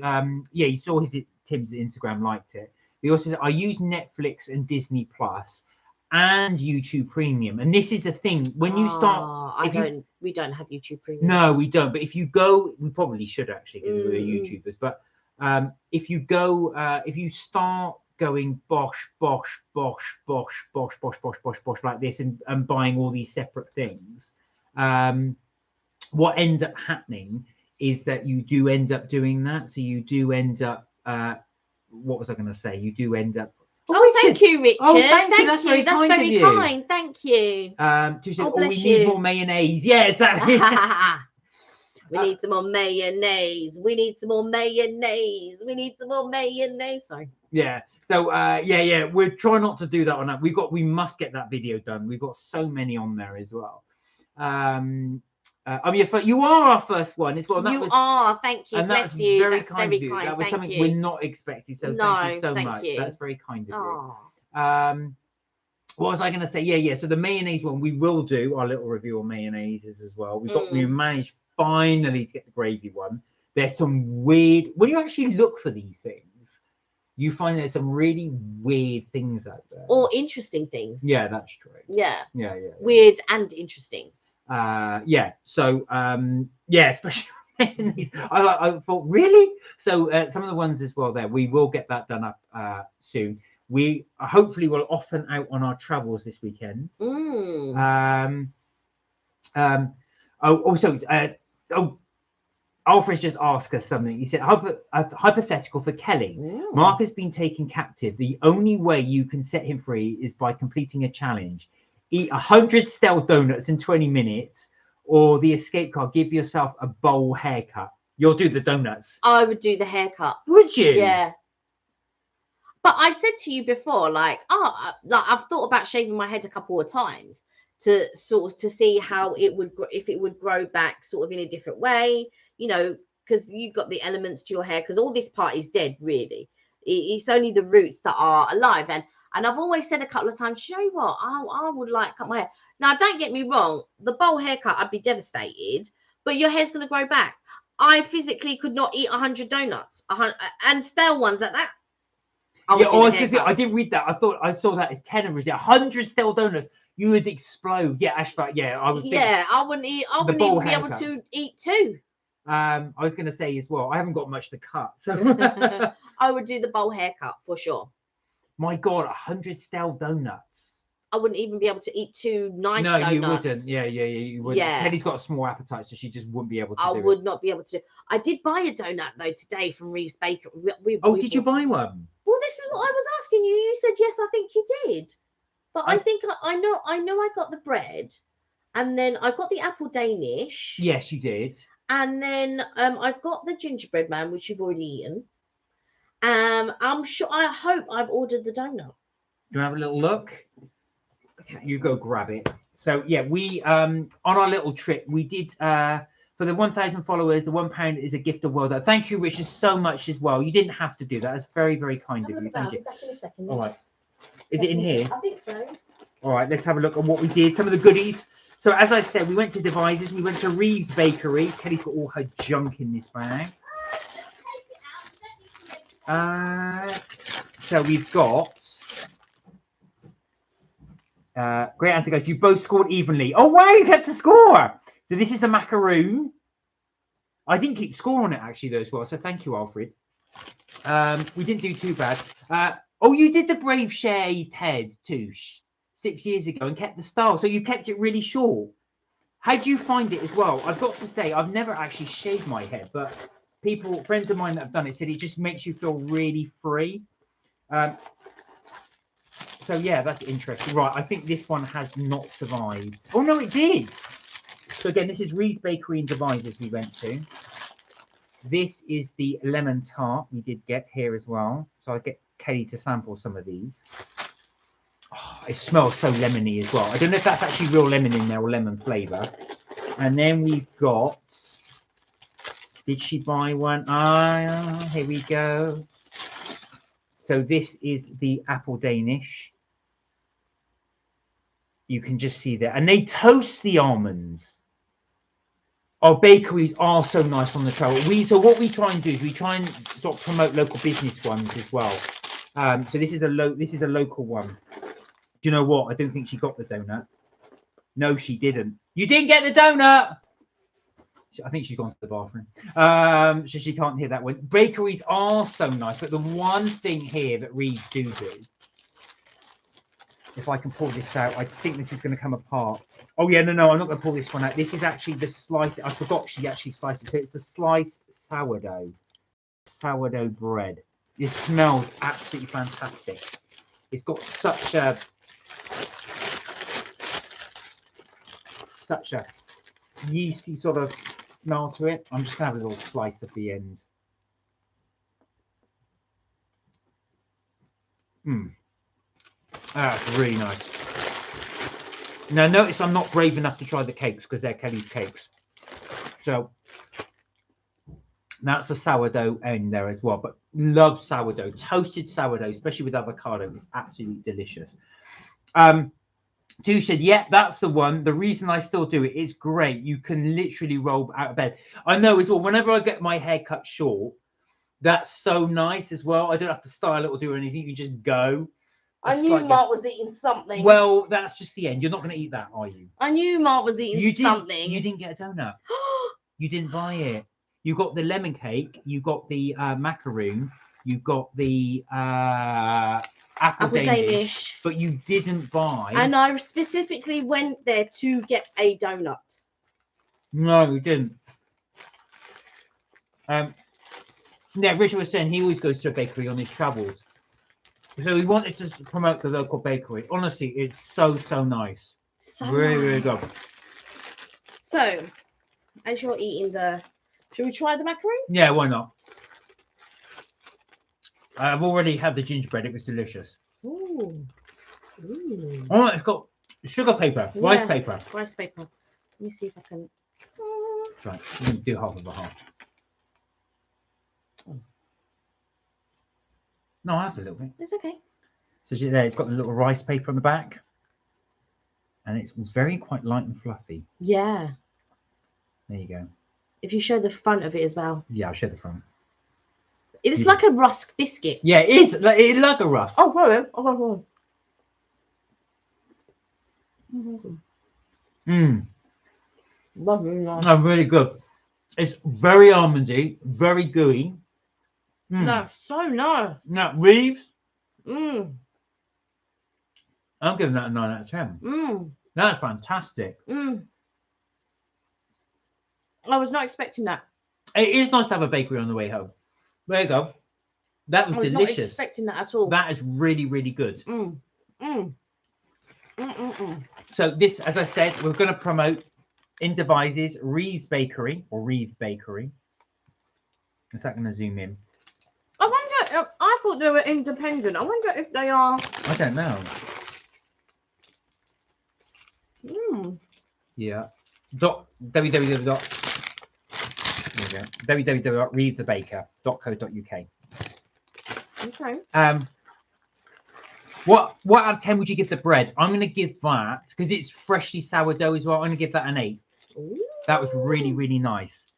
[SPEAKER 1] You saw Tim's Instagram, liked it. He also said, I use Netflix and Disney Plus and YouTube Premium. And this is the thing, when you start...
[SPEAKER 2] we don't have YouTube Premium.
[SPEAKER 1] No, we don't. But if you go, we probably should actually, because we're YouTubers. But if you start going bosh like this and buying all these separate things, what ends up happening is that you do end up doing that. So you do end up... what was I going to say? You do end up...
[SPEAKER 2] thank you, Richard.
[SPEAKER 1] Thank you. That's very
[SPEAKER 2] kind. Thank you.
[SPEAKER 1] We need more mayonnaise. Yeah, exactly.
[SPEAKER 2] We need some more mayonnaise. We need some more mayonnaise. We need some more mayonnaise. Sorry. Yeah.
[SPEAKER 1] So we're trying not to do that on that. We must get that video done. We've got so many on there as well. You are our first one as well.
[SPEAKER 2] Thank you.
[SPEAKER 1] And
[SPEAKER 2] bless you.
[SPEAKER 1] Very
[SPEAKER 2] that's
[SPEAKER 1] kind
[SPEAKER 2] very
[SPEAKER 1] of you.
[SPEAKER 2] kind.
[SPEAKER 1] That was
[SPEAKER 2] thank
[SPEAKER 1] something
[SPEAKER 2] you.
[SPEAKER 1] we're not expecting. So thank you so much. That's very kind of you. What was I going to say? Yeah. So the mayonnaise one, we will do our little review on mayonnaises as well. We managed finally to get the gravy one. There's some weird, when you actually look for these things, you find there's some really weird things out there.
[SPEAKER 2] Or interesting things.
[SPEAKER 1] Yeah, that's true.
[SPEAKER 2] Yeah.
[SPEAKER 1] Weird
[SPEAKER 2] and interesting.
[SPEAKER 1] So especially mayonnaise. I thought, really? So some of the ones as well there, we will get that done up soon. We hopefully will often out on our travels this weekend. Alfred just asked us something. He said, hypothetical for Kelly. Mark has been taken captive. The only way you can set him free is by completing a challenge. Eat 100 stale donuts in 20 minutes, or the escape card, give yourself a bowl haircut. You'll do the donuts.
[SPEAKER 2] I would do the haircut.
[SPEAKER 1] Would you?
[SPEAKER 2] Yeah. But I've said to you before, like I've thought about shaving my head a couple of times to see how it would, if it would grow back sort of in a different way, because you've got the elements to your hair, because all this part is dead, really. It's only the roots that are alive. And I've always said a couple of times, you know what, I would like cut my hair. Now, don't get me wrong, the bowl haircut, I'd be devastated, but your hair's going to grow back. I physically could not eat 100 donuts, and stale ones at that.
[SPEAKER 1] I didn't read that. I thought I saw that as 10 originally. 100 stale donuts, you would explode. Yeah, Ashfaq. Yeah, I would.
[SPEAKER 2] Yeah, I wouldn't even be able to eat 2.
[SPEAKER 1] I was going to say as well, I haven't got much to cut, so
[SPEAKER 2] I would do the bowl haircut for sure.
[SPEAKER 1] My God, 100 stale donuts.
[SPEAKER 2] I wouldn't even be able to eat 2 nice donuts.
[SPEAKER 1] No, you wouldn't. Yeah, you wouldn't. Yeah. Kelly's got a small appetite, so she just wouldn't be able to.
[SPEAKER 2] I would not be able to. I did buy a donut though today from Reeves Bakery.
[SPEAKER 1] Did you buy one?
[SPEAKER 2] Well, this is what I was asking you. You said yes. I think you did, but I think I know. I got the bread, and then I got the apple Danish.
[SPEAKER 1] Yes, you did.
[SPEAKER 2] And then I've got the gingerbread man, which you've already eaten. I'm sure. I hope I've ordered the donut.
[SPEAKER 1] Do you want to have a little look?
[SPEAKER 2] Okay.
[SPEAKER 1] You go grab it. So yeah, we on our little trip, we did for the 1,000 followers, the £1 is a gift of well done. Thank you, Richard, so much as well. You didn't have to do that. That's very, very kind of you. Thank you.
[SPEAKER 2] Back in a second.
[SPEAKER 1] All right. Is it in here?
[SPEAKER 2] I think so.
[SPEAKER 1] All right, let's have a look at what we did. Some of the goodies. So as I said, we went to Devices. We went to Reeves Bakery. Kelly's got all her junk in this bag. So we've got great answer, guys. You both scored evenly. Oh wow, you kept a score. So this is the macaroon. I didn't keep score on it actually though as well. So thank you, Alfred. We didn't do too bad. You did the Brave Shade head too 6 years ago and kept the style. So you kept it really short. How do you find it as well? I've got to say, I've never actually shaved my head, but friends of mine that have done it said it just makes you feel really free. So yeah, that's interesting. Right, I think this one has not survived. Oh no, it did. So again, this is Reeves Bakery and Devices we went to. This is the lemon tart we did get here as well. So I get Kelly to sample some of these. Oh, it smells so lemony as well. I don't know if that's actually real lemon in there or lemon flavour. And then we've got, did she buy one? Ah, here we go. So this is the apple Danish. You can just see there. And they toast the almonds. Our bakeries are so nice on the travel. So what we try and do is we try and sort of promote local business ones as well. So this is a local one. Do you know what? I don't think she got the donut. No, she didn't. You didn't get the donut. I think she's gone to the bathroom. So she can't hear that one. Bakeries are so nice, but the one thing here that Reeds do, if I can pull this out, I think this is going to come apart. Oh yeah, no, I'm not going to pull this one out. This is actually the slice. I forgot she actually sliced it. So it's the sliced sourdough bread. It smells absolutely fantastic. It's got such a yeasty sort of smell to it. I'm just gonna have a little slice at the end. That's really nice. Now notice I'm not brave enough to try the cakes because they're Kelly's cakes. So that's a sourdough end there as well, but love sourdough, toasted sourdough, especially with avocado. It's absolutely delicious. Tu said, yeah, that's the one. The reason I still do it is great. You can literally roll out of bed. I know as well, whenever I get my hair cut short, that's so nice as well. I don't have to style it or do anything. You just go.
[SPEAKER 2] I knew Mark was eating something.
[SPEAKER 1] Well, that's just the end. You're not going to eat that, are you?
[SPEAKER 2] I knew Mark was eating something.
[SPEAKER 1] You didn't get a donut. You didn't buy it. You got the lemon cake. You got the macaroon. You got the apple Danish, but you didn't buy.
[SPEAKER 2] And I specifically went there to get a donut.
[SPEAKER 1] No, we didn't. Yeah, Richard was saying he always goes to a bakery on his travels. So we wanted to promote the local bakery. Honestly, it's so nice. Really good.
[SPEAKER 2] So, as you're eating should we try the macaroon?
[SPEAKER 1] Yeah, why not? I've already had the gingerbread. It was delicious.
[SPEAKER 2] Ooh.
[SPEAKER 1] Oh, it's got sugar paper, rice paper.
[SPEAKER 2] Rice paper. Let me see if I can.
[SPEAKER 1] Right, I'm going to do half of a half. No, I have a little bit.
[SPEAKER 2] It's okay.
[SPEAKER 1] So there, it's got the little rice paper on the back. And it's quite light and fluffy.
[SPEAKER 2] Yeah.
[SPEAKER 1] There you go.
[SPEAKER 2] If you show the front of it as well.
[SPEAKER 1] Yeah, I'll show the front.
[SPEAKER 2] It's like a rusk biscuit.
[SPEAKER 1] Yeah, it is. It's like a rusk.
[SPEAKER 2] Oh, sorry. Oh. Lovely, nice.
[SPEAKER 1] Oh, really good. It's very almondy, very gooey.
[SPEAKER 2] That's so nice.
[SPEAKER 1] Now, Reeves. I'm giving that a 9 out of 10. That's fantastic.
[SPEAKER 2] I was not expecting that.
[SPEAKER 1] It is nice to have a bakery on the way home. There you go. That was delicious.
[SPEAKER 2] Not expecting that at all.
[SPEAKER 1] That is really good. So this, as I said, we're going to promote in Devizes Reeves Bakery or Reeve Bakery. Is that going to zoom in?
[SPEAKER 2] I wonder. I thought they were independent. I wonder if they are.
[SPEAKER 1] I don't know. Yeah. www.reevethebaker.co.uk.
[SPEAKER 2] Okay.
[SPEAKER 1] What out of 10 would you give the bread? I'm going to give that, because it's freshly sourdough as well, I'm going to give that an 8.
[SPEAKER 2] Ooh.
[SPEAKER 1] That was really nice.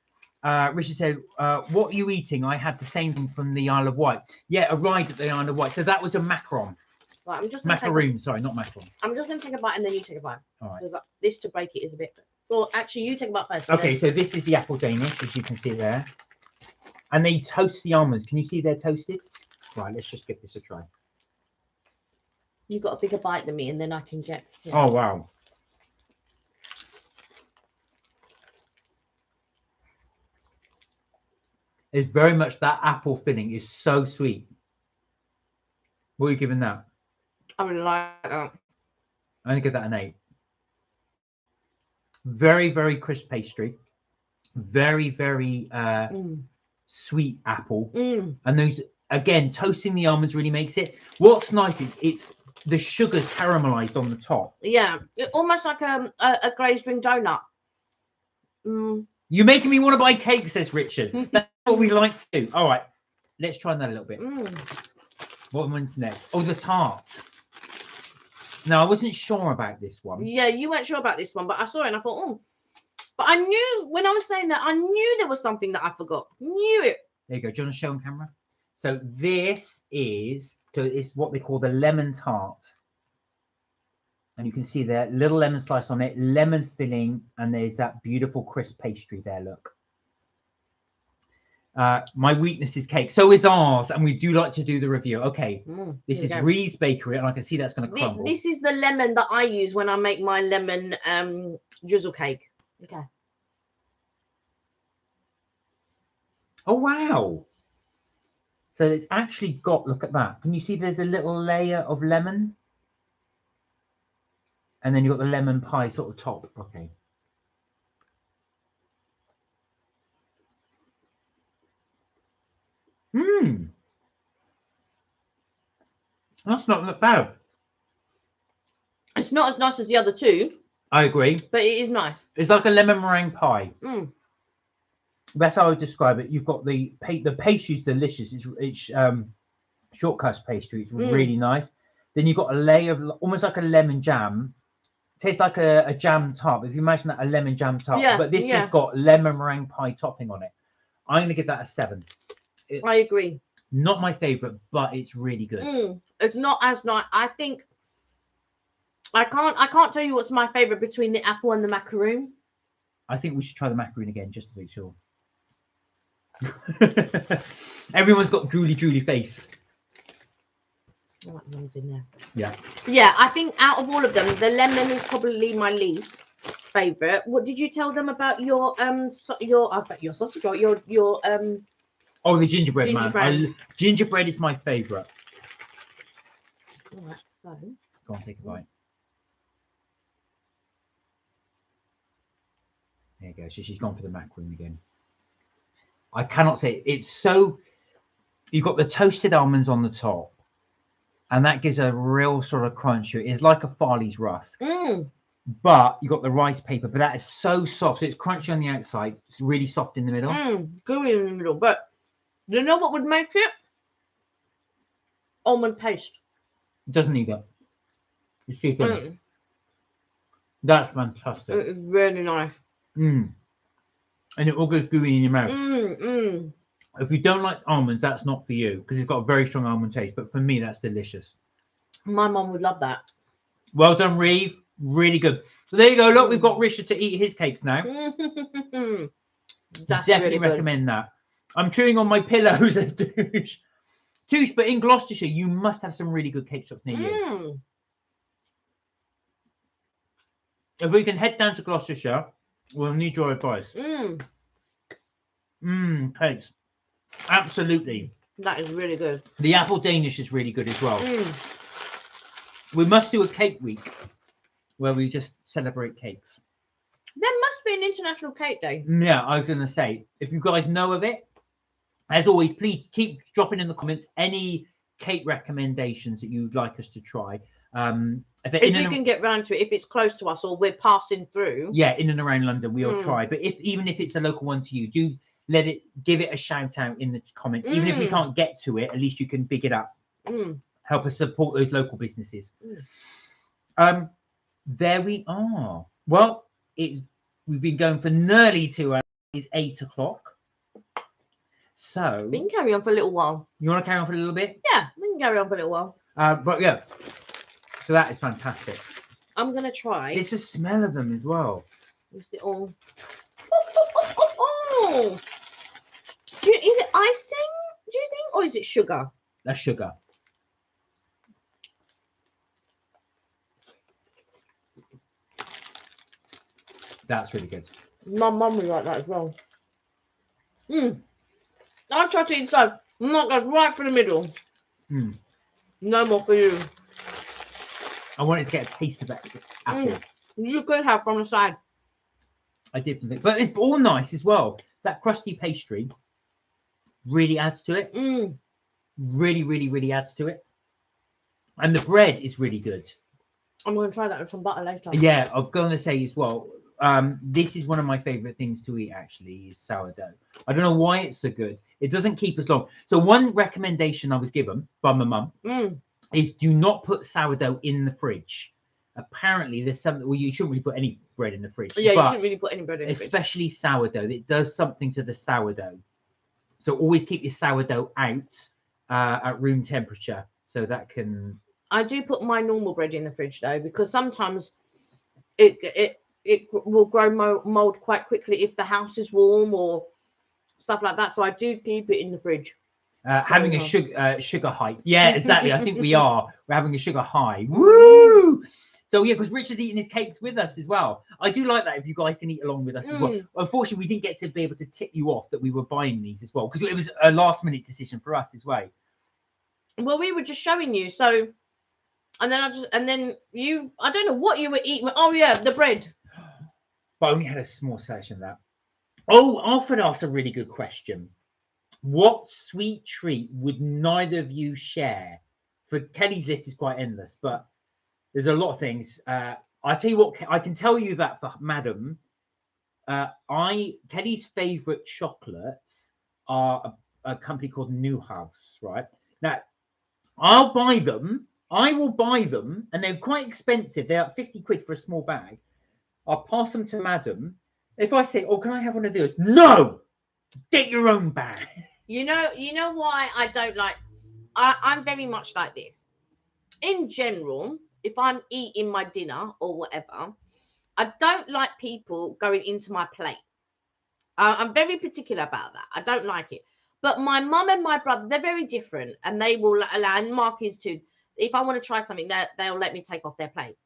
[SPEAKER 1] Richard said, what are you eating? I had the same thing from the Isle of Wight. Yeah, arrived at the Isle of Wight. So that was a macaron.
[SPEAKER 2] Right, I'm just
[SPEAKER 1] macaroon, sorry, not macaron.
[SPEAKER 2] I'm just going to take a bite and then you take a bite.
[SPEAKER 1] All right.
[SPEAKER 2] Because this to break it is a bit. Well, actually, you take a bite first.
[SPEAKER 1] Okay, so this is the apple Danish, as you can see there. And they toast the almonds. Can you see they're toasted? Right, let's just give this a try.
[SPEAKER 2] You got a bigger bite than me, and then I can get. Yeah.
[SPEAKER 1] Oh, wow. It's very much that apple filling is so sweet. What are you giving that?
[SPEAKER 2] I really like that.
[SPEAKER 1] I'm going to give that an 8. Very crisp pastry. Very sweet apple. And those, again, toasting the almonds really makes it. What's nice is it's the sugar's caramelized on the top.
[SPEAKER 2] Yeah, almost like a glazed ring donut.
[SPEAKER 1] You're making me want to buy cake, says Richard. That's what we like to do. All right, let's try that a little bit. What one's next? Oh, the tart. No, I wasn't sure about this one.
[SPEAKER 2] Yeah, you weren't sure about this one, but I saw it and I thought, oh. But I knew when I was saying that, I knew there was something that I forgot. Knew it.
[SPEAKER 1] There you go. Do you want to show on camera? So this is what they call the lemon tart. And you can see there, little lemon slice on it, lemon filling, and there's that beautiful crisp pastry there, look. My weakness is cake. So is ours, and we do like to do the review. Okay, this is Ree's Bakery, and I can see that's going to crumble.
[SPEAKER 2] This is the lemon that I use when I make my lemon drizzle cake. Okay.
[SPEAKER 1] Oh, wow. So it's actually got, look at that. Can you see there's a little layer of lemon? And then you've got the lemon pie sort of top. Okay. That's not that bad.
[SPEAKER 2] It's not as nice as the other two.
[SPEAKER 1] I agree.
[SPEAKER 2] But it is nice.
[SPEAKER 1] It's like a lemon meringue pie. That's how I would describe it. You've got the pastry's delicious. It's short crust pastry. It's really nice. Then you've got a layer of almost like a lemon jam. Tastes like a jam tart. If you imagine that, a lemon jam tart. Yeah, but this has got lemon meringue pie topping on it. I'm going to give that a 7.
[SPEAKER 2] I agree.
[SPEAKER 1] Not my favorite, but it's really good.
[SPEAKER 2] It's not as nice. I think I can't tell you what's my favorite between the apple and the macaroon.
[SPEAKER 1] I think we should try the macaroon again just to be sure. Everyone's got drooly face.
[SPEAKER 2] I like the ones in there.
[SPEAKER 1] Yeah,
[SPEAKER 2] I think out of all of them, the lemon is probably my least favorite. What did you tell them about your sausage or your
[SPEAKER 1] oh, the gingerbread, man. Gingerbread is my favorite.
[SPEAKER 2] All right, so
[SPEAKER 1] go on, take a bite. There you go. So she's gone for the macaroon again. I cannot say it's so. You've got the toasted almonds on the top. And that gives a real sort of crunch to it. It's like a Farley's rusk. But you've got the rice paper, but that is so soft. So it's crunchy on the outside. It's really soft in the middle.
[SPEAKER 2] Gooey in the middle. But you know what would make it? Almond paste.
[SPEAKER 1] It doesn't need that. It's too thin. That's fantastic.
[SPEAKER 2] It is really nice.
[SPEAKER 1] And it all goes gooey in your mouth. If you don't like almonds, that's not for you because it's got a very strong almond taste. But for me, that's delicious.
[SPEAKER 2] My mum would love that.
[SPEAKER 1] Well done, Reeve. Really good. So there you go. Look, we've got Richard to eat his cakes now. Definitely recommend that. I'm chewing on my pillows as douche. Touche, but in Gloucestershire, you must have some really good cake shops near you. If we can head down to Gloucestershire, we'll need your advice. Cakes. Absolutely.
[SPEAKER 2] That is really good.
[SPEAKER 1] The apple Danish is really good as well. We must do a cake week where we just celebrate cakes.
[SPEAKER 2] There must be an International Cake Day.
[SPEAKER 1] Yeah, I was going to say, if you guys know of it, as always, please keep dropping in the comments any cake recommendations that you'd like us to try. If we
[SPEAKER 2] can get round to it, if it's close to us or we're passing through.
[SPEAKER 1] Yeah, in and around London, we'll try. But even if it's a local one to you, do give it a shout out in the comments. Even if we can't get to it, at least you can big it up. Help us support those local businesses. There we are. Well, we've been going for nearly 2 hours. It's 8 o'clock. So
[SPEAKER 2] we can carry on for a little while.
[SPEAKER 1] You want to carry on for a little bit?
[SPEAKER 2] Yeah, we can carry on for a little while.
[SPEAKER 1] But yeah, so that is fantastic.
[SPEAKER 2] I'm gonna try.
[SPEAKER 1] It's the smell of them as well.
[SPEAKER 2] Is it all? Is it icing? Do you think, or is it sugar?
[SPEAKER 1] That's sugar. That's really good.
[SPEAKER 2] My mum would like that as well. I'll try to eat so. I'm not going right for the middle. No more for you.
[SPEAKER 1] I wanted to get a taste of that apple.
[SPEAKER 2] You could have from the side.
[SPEAKER 1] I did think, but it's all nice as well. That crusty pastry really adds to it. Really, really, really adds to it. And the bread is really good.
[SPEAKER 2] I'm going to try that with some butter later.
[SPEAKER 1] Yeah, I was going to say as well. This is one of my favorite things to eat, actually, is sourdough. I don't know why it's so good. It doesn't keep us long. So one recommendation I was given by my mum is do not put sourdough in the fridge. Apparently there's something, well, you shouldn't really put any bread in the fridge.
[SPEAKER 2] Yeah, you shouldn't really put any bread in the fridge.
[SPEAKER 1] Especially sourdough. It does something to the sourdough. So always keep your sourdough out at room temperature, so that can...
[SPEAKER 2] I do put my normal bread in the fridge though, because sometimes it will grow mold quite quickly if the house is warm or stuff like that. So I do keep it in the fridge.
[SPEAKER 1] Having a sugar hype. Yeah, exactly. I think we are. We're having a sugar high. Woo! So yeah, because Richard's eating his cakes with us as well. I do like that if you guys can eat along with us as well. Unfortunately, we didn't get to be able to tip you off that we were buying these as well, because it was a last minute decision for us as well.
[SPEAKER 2] Well, we were just showing you. So, and then I don't know what you were eating. Oh yeah, the bread.
[SPEAKER 1] But I only had a small selection of that. Oh, Alfred asked a really good question. What sweet treat would neither of you share? For Kelly's list is quite endless, but there's a lot of things. I tell you what, I can tell you that for Madam, Kelly's favourite chocolates are a company called Newhouse, right? Now, I'll buy them. I will buy them, and they're quite expensive. They're 50 quid for a small bag. I'll pass them to Madam. If I say, "Oh, can I have one of those?" No, get your own bag.
[SPEAKER 2] You know why I don't like. I'm very much like this. In general, if I'm eating my dinner or whatever, I don't like people going into my plate. I'm very particular about that. I don't like it. But my mum and my brother, they're very different, and they will allow. And Mark is too. If I want to try something, they'll let me take off their plate.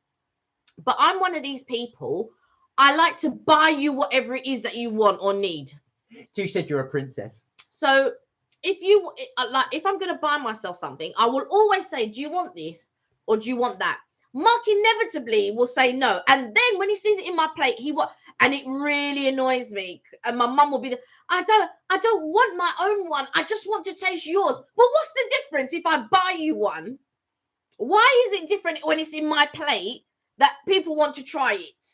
[SPEAKER 2] But I'm one of these people. I like to buy you whatever it is that you want or need.
[SPEAKER 1] You said you're a princess.
[SPEAKER 2] So if I'm going to buy myself something, I will always say, do you want this or do you want that? Mark inevitably will say no. And then when he sees it in my plate, and it really annoys me. And my mum will be I don't want my own one. I just want to taste yours. Well, what's the difference if I buy you one? Why is it different when it's in my plate that people want to try it?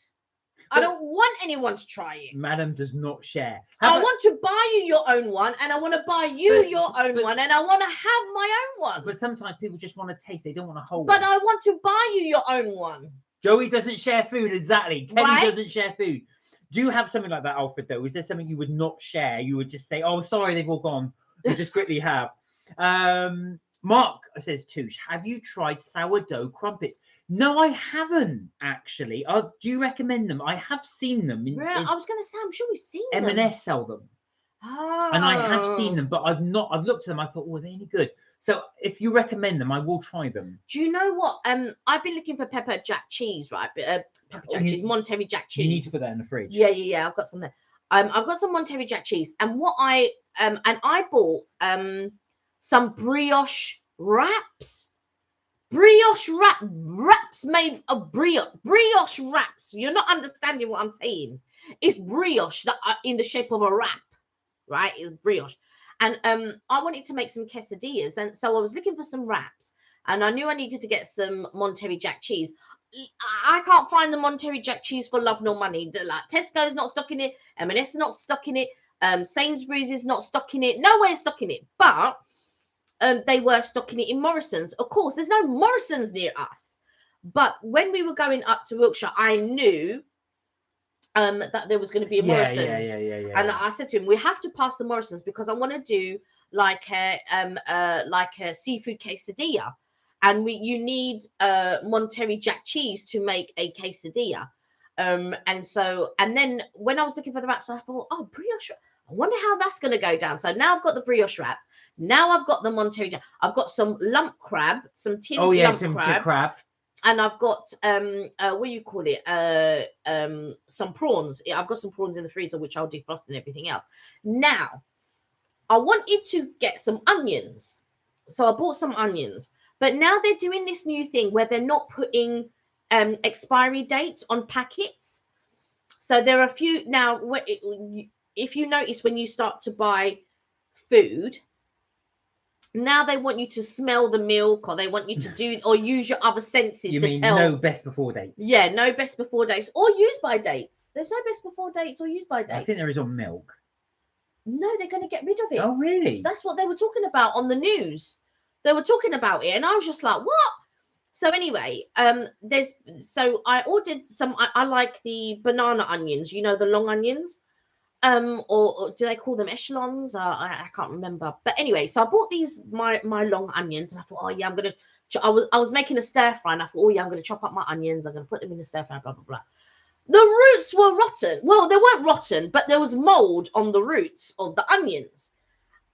[SPEAKER 2] I don't want anyone to try it.
[SPEAKER 1] Madam does not share.
[SPEAKER 2] I want to buy you your own one, and I want to buy you your own one, and I want to have my own one.
[SPEAKER 1] But sometimes people just want to taste. They don't want to hold.
[SPEAKER 2] But I want to buy you your own one.
[SPEAKER 1] Joey doesn't share food, exactly. Kelly doesn't share food. Do you have something like that, Alfred, though? Is there something you would not share? You would just say, "Oh, sorry, they've all gone." You just quickly have. Mark says, Touche, have you tried sourdough crumpets? No, I haven't, actually. Do you recommend them? I have seen them.
[SPEAKER 2] I was going to say, I'm sure we've seen them.
[SPEAKER 1] M&S sell them. Oh. And I have seen them, but I've looked at them. I thought, oh, are they any good? So if you recommend them, I will try them.
[SPEAKER 2] Do you know what? I've been looking for pepper jack cheese, right? Monterey jack cheese.
[SPEAKER 1] You need to put that in the fridge.
[SPEAKER 2] Yeah. I've got some there. I've got some Monterey jack cheese. And I bought some brioche wraps. Brioche wraps made of brioche wraps. You're not understanding what I'm saying. It's brioche that are in the shape of a wrap, right? It's brioche. And I wanted to make some quesadillas, and so I was looking for some wraps, and I knew I needed to get some Monterey jack cheese. I can't find the Monterey jack cheese for love nor money. Tesco's not stocking it, M&S is not stocking it, Sainsbury's is not stocking it, nowhere's stocking it, but they were stocking it in Morrison's. Of course, there's no Morrison's near us, but when we were going up to Wiltshire, I knew that there was going to be a Morrison's. Yeah. And I said to him, we have to pass the Morrison's because I want to do like a seafood quesadilla, and you need Monterey jack cheese to make a quesadilla. And then when I was looking for the wraps, I thought, oh, brioche. I wonder how that's going to go down. So now I've got the brioche wraps. Now I've got the Monterey jack. I've got some lump crab, some tinned lump crab. And I've got what do you call it? Some prawns. I've got some prawns in the freezer, which I'll defrost and everything else. Now, I wanted to get some onions, so I bought some onions. But now they're doing this new thing where they're not putting expiry dates on packets. So there are a few now. If you notice when you start to buy food, Now they want you to smell the milk, or they want you to do or use your other senses
[SPEAKER 1] You
[SPEAKER 2] to
[SPEAKER 1] mean
[SPEAKER 2] tell.
[SPEAKER 1] no best before dates?
[SPEAKER 2] Yeah, no best before dates or use by dates. There's no best before dates or use by dates.
[SPEAKER 1] I think there is on milk.
[SPEAKER 2] No, they're going to get rid of it.
[SPEAKER 1] Oh, really?
[SPEAKER 2] That's what they were talking about on the news. They were talking about it, and I was just like, what? So anyway, so I ordered some. I like the banana onions. You know, the long onions. Or do they call them echelons? I can't remember. But anyway, so I bought these my long onions, and I thought, oh yeah, I'm gonna. I was making a stir fry, and I thought, oh yeah, I'm gonna chop up my onions. I'm gonna put them in the stir fry. Blah blah blah. The roots were rotten. Well, they weren't rotten, but there was mold on the roots of the onions,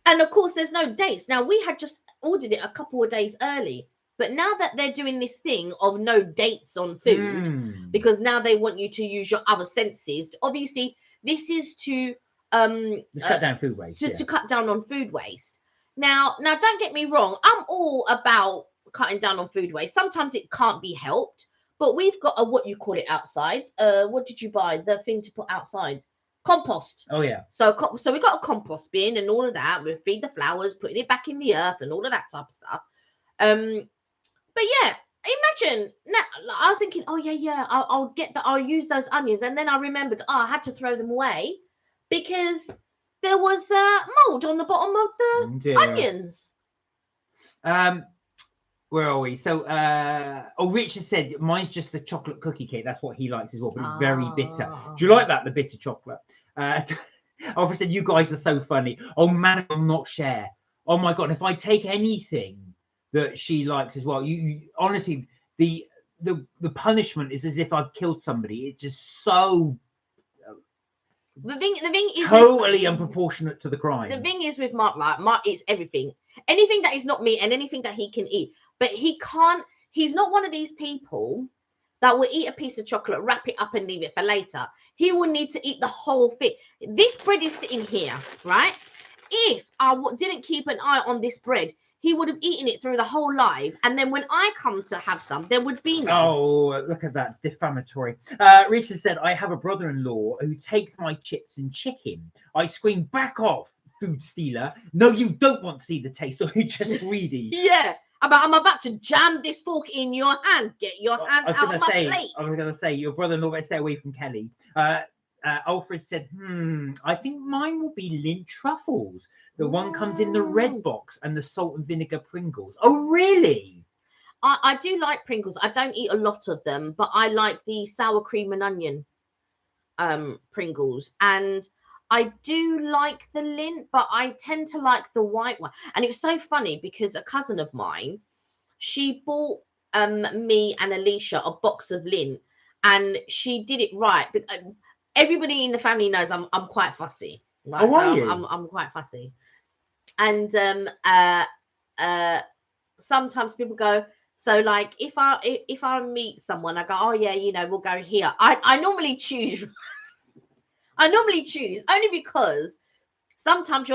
[SPEAKER 2] and of course, there's no dates. Now we had just ordered it a couple of days early, but now that they're doing this thing of no dates on food, because now they want you to use your other senses. Obviously, this is to
[SPEAKER 1] cut down food waste.
[SPEAKER 2] To cut down on food waste. Now, don't get me wrong. I'm all about cutting down on food waste. Sometimes it can't be helped, but we've got a what you call it outside. What did you buy? The thing to put outside. Compost.
[SPEAKER 1] Oh yeah.
[SPEAKER 2] So we got a compost bin and all of that. We feed the flowers, putting it back in the earth and all of that type of stuff. But yeah, imagine. Now, I was thinking, oh yeah, I'll get that. I'll use those onions, and then I remembered, I had to throw them away because there was mold on the bottom of the onions.
[SPEAKER 1] Where are we? So, Richard said mine's just the chocolate cookie cake. That's what he likes as well, but it's very bitter. Do you like that, the bitter chocolate? Alfred said, you guys are so funny. Oh man, I will not share. Oh my god, if I take anything that she likes as well, you honestly, the punishment is as if I've killed somebody. It's just so.
[SPEAKER 2] The thing is
[SPEAKER 1] totally unproportionate to the crime.
[SPEAKER 2] The thing is with Mark, like Mark eats everything, anything that is not meat and anything that he can eat, but he can't. He's not one of these people that will eat a piece of chocolate, wrap it up, and leave it for later. He will need to eat the whole thing. This bread is sitting here, right? If I didn't keep an eye on this bread, he would have eaten it through the whole life, and then when I come to have some, there would be no.
[SPEAKER 1] Oh, look at that, defamatory. Richard said, I have a brother-in-law who takes my chips and chicken. I scream, back off, food stealer. No, you don't want to see the taste, or you're just greedy.
[SPEAKER 2] Yeah, I'm about to jam this fork in your hand. Get your hand out of my plate.
[SPEAKER 1] I was going to say, your brother-in-law better stay away from Kelly. Alfred said, I think mine will be Lindt truffles. The one comes in the red box, and the salt and vinegar Pringles. Oh, really?
[SPEAKER 2] I do like Pringles. I don't eat a lot of them, but I like the sour cream and onion Pringles. And I do like the Lindt, but I tend to like the white one. And it was so funny because a cousin of mine, she bought me and Alicia a box of Lindt, and she did it right. But everybody in the family knows I'm quite fussy. Right?
[SPEAKER 1] Oh, are you?
[SPEAKER 2] I'm quite fussy. And sometimes people go, so like if I meet someone, I go, oh yeah, we'll go here. I normally choose only because sometimes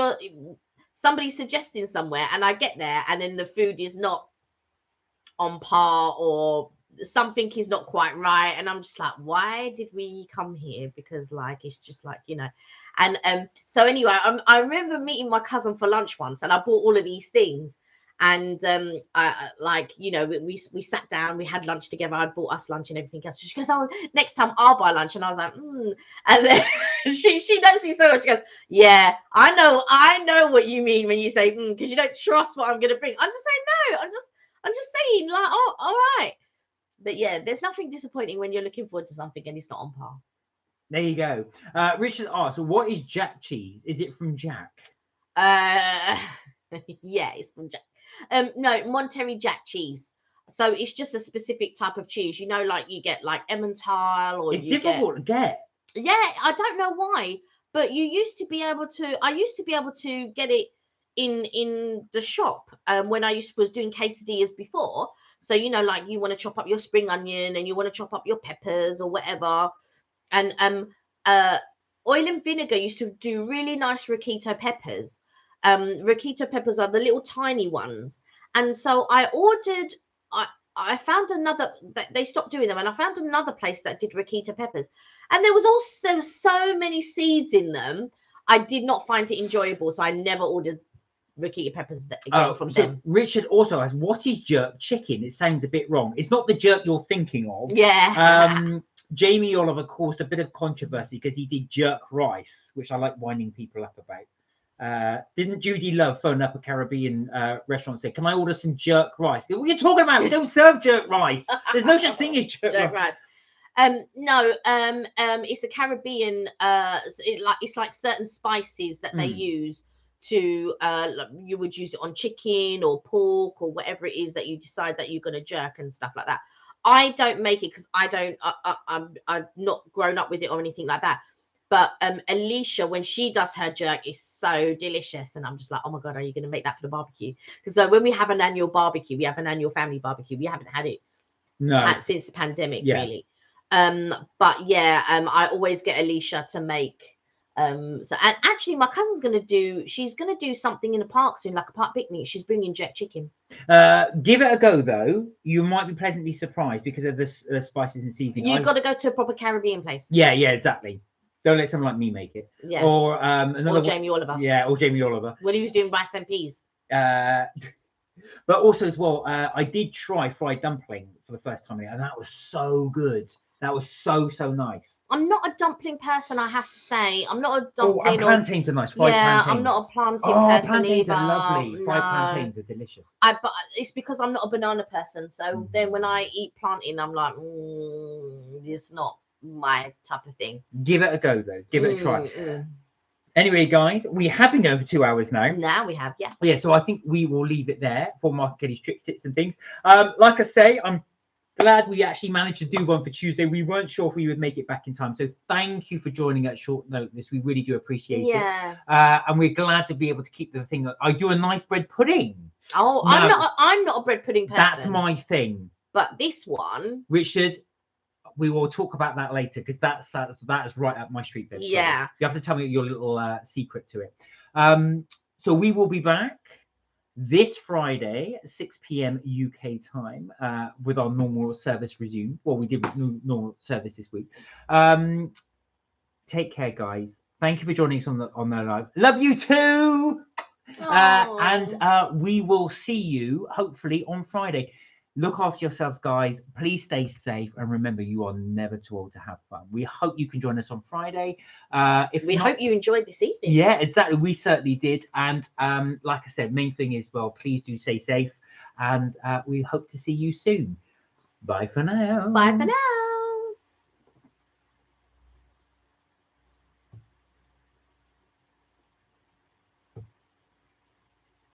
[SPEAKER 2] somebody's suggesting somewhere and I get there and then the food is not on par or something is not quite right, and I'm just like, why did we come here? Because like it's just like, and so anyway, I remember meeting my cousin for lunch once, and I bought all of these things, and I like, we sat down, we had lunch together, I bought us lunch and everything else. She goes, oh, next time I'll buy lunch, and I was like, and then she knows me so much. She goes, yeah, I know what you mean when you say because you don't trust what I'm gonna bring. I'm just saying, no, I'm just saying, like, oh, all right. But yeah, there's nothing disappointing when you're looking forward to something and it's not on par.
[SPEAKER 1] There you go. Richard asks, what is Jack cheese? Is it from Jack?
[SPEAKER 2] Yeah, it's from Jack. No, Monterey Jack cheese. So it's just a specific type of cheese. Like you get like Emmental, or
[SPEAKER 1] it's difficult to get.
[SPEAKER 2] Yeah, I don't know why, but I used to be able to get it in the shop when I was doing quesadillas before. So, like you want to chop up your spring onion and you want to chop up your peppers or whatever. And oil and vinegar used to do really nice Roquito peppers. Roquito peppers are the little tiny ones. And so I ordered, I found another, they stopped doing them. And I found another place that did Roquito peppers. And there was also so many seeds in them. I did not find it enjoyable. So I never ordered ricketti peppers again from
[SPEAKER 1] so
[SPEAKER 2] them.
[SPEAKER 1] Richard also asks, what is jerk chicken? It sounds a bit wrong. It's not the jerk you're thinking of.
[SPEAKER 2] Yeah.
[SPEAKER 1] Jamie Oliver caused a bit of controversy because he did jerk rice, which I like winding people up about. Didn't Judy Love phone up a Caribbean restaurant and say, can I order some jerk rice? What are you talking about? We don't serve jerk rice. There's no such thing as jerk rice.
[SPEAKER 2] No, it's a Caribbean. It's like certain spices that they use to. You would use it on chicken or pork or whatever it is that you decide that you're going to jerk and stuff like that. I don't make it because I don't. I've not grown up with it or anything like that. But Alicia, when she does her jerk, is so delicious, and I'm just like, oh my god, are you going to make that for the barbecue? Because when we have an annual barbecue, we have an annual family barbecue. We haven't had it since the pandemic, really. But yeah, I always get Alicia to make. And actually, my cousin's she's gonna do something in the park soon, like a park picnic. She's bringing jerk chicken.
[SPEAKER 1] Give it a go though. You might be pleasantly surprised because of the spices and seasoning.
[SPEAKER 2] You've got to go to a proper Caribbean place.
[SPEAKER 1] Yeah, exactly. Don't let someone like me make it.
[SPEAKER 2] Yeah.
[SPEAKER 1] Or
[SPEAKER 2] or Jamie Oliver.
[SPEAKER 1] Yeah, or Jamie Oliver.
[SPEAKER 2] When he was doing rice and peas.
[SPEAKER 1] But also as well, I did try fried dumpling for the first time, and that was so good. That was so nice.
[SPEAKER 2] I'm not a dumpling person, I have to say. I'm not a dumpling.
[SPEAKER 1] Plantains are nice. Fried plantains.
[SPEAKER 2] I'm not a plantain person
[SPEAKER 1] plantains
[SPEAKER 2] either.
[SPEAKER 1] are lovely. Fried plantains are delicious.
[SPEAKER 2] But it's because I'm not a banana person. So then when I eat plantain, I'm like, it's not my type of thing.
[SPEAKER 1] Give it a go though. Give it a try. Anyway, guys, we have been going for 2 hours now.
[SPEAKER 2] Now we have, yeah.
[SPEAKER 1] Yeah, so I think we will leave it there for Mark Kelly's trick tips and things. Like I say, I'm glad we actually managed to do one for Tuesday. We weren't sure if we would make it back in time. So thank you for joining at short notice. We really do appreciate it. And we're glad to be able to keep the thing. I do a nice bread pudding.
[SPEAKER 2] Oh, now, I'm not a bread pudding person.
[SPEAKER 1] That's my thing.
[SPEAKER 2] But this one,
[SPEAKER 1] Richard, we will talk about that later because that is right up my street. Then,
[SPEAKER 2] yeah.
[SPEAKER 1] You have to tell me your little secret to it. So we will be back this Friday at 6 p.m. UK time with our normal service resumed. Well, we did normal service this week. Take care, guys. Thank you for joining us on the live. Love you too. And we will see you hopefully on Friday. Look after yourselves, guys. Please stay safe. And remember, you are never too old to have fun. We hope you can join us on Friday.
[SPEAKER 2] We hope you enjoyed this evening.
[SPEAKER 1] Yeah, exactly. We certainly did. And like I said, main thing is, well, please do stay safe. And we hope to see you soon. Bye for now.
[SPEAKER 2] Bye for now.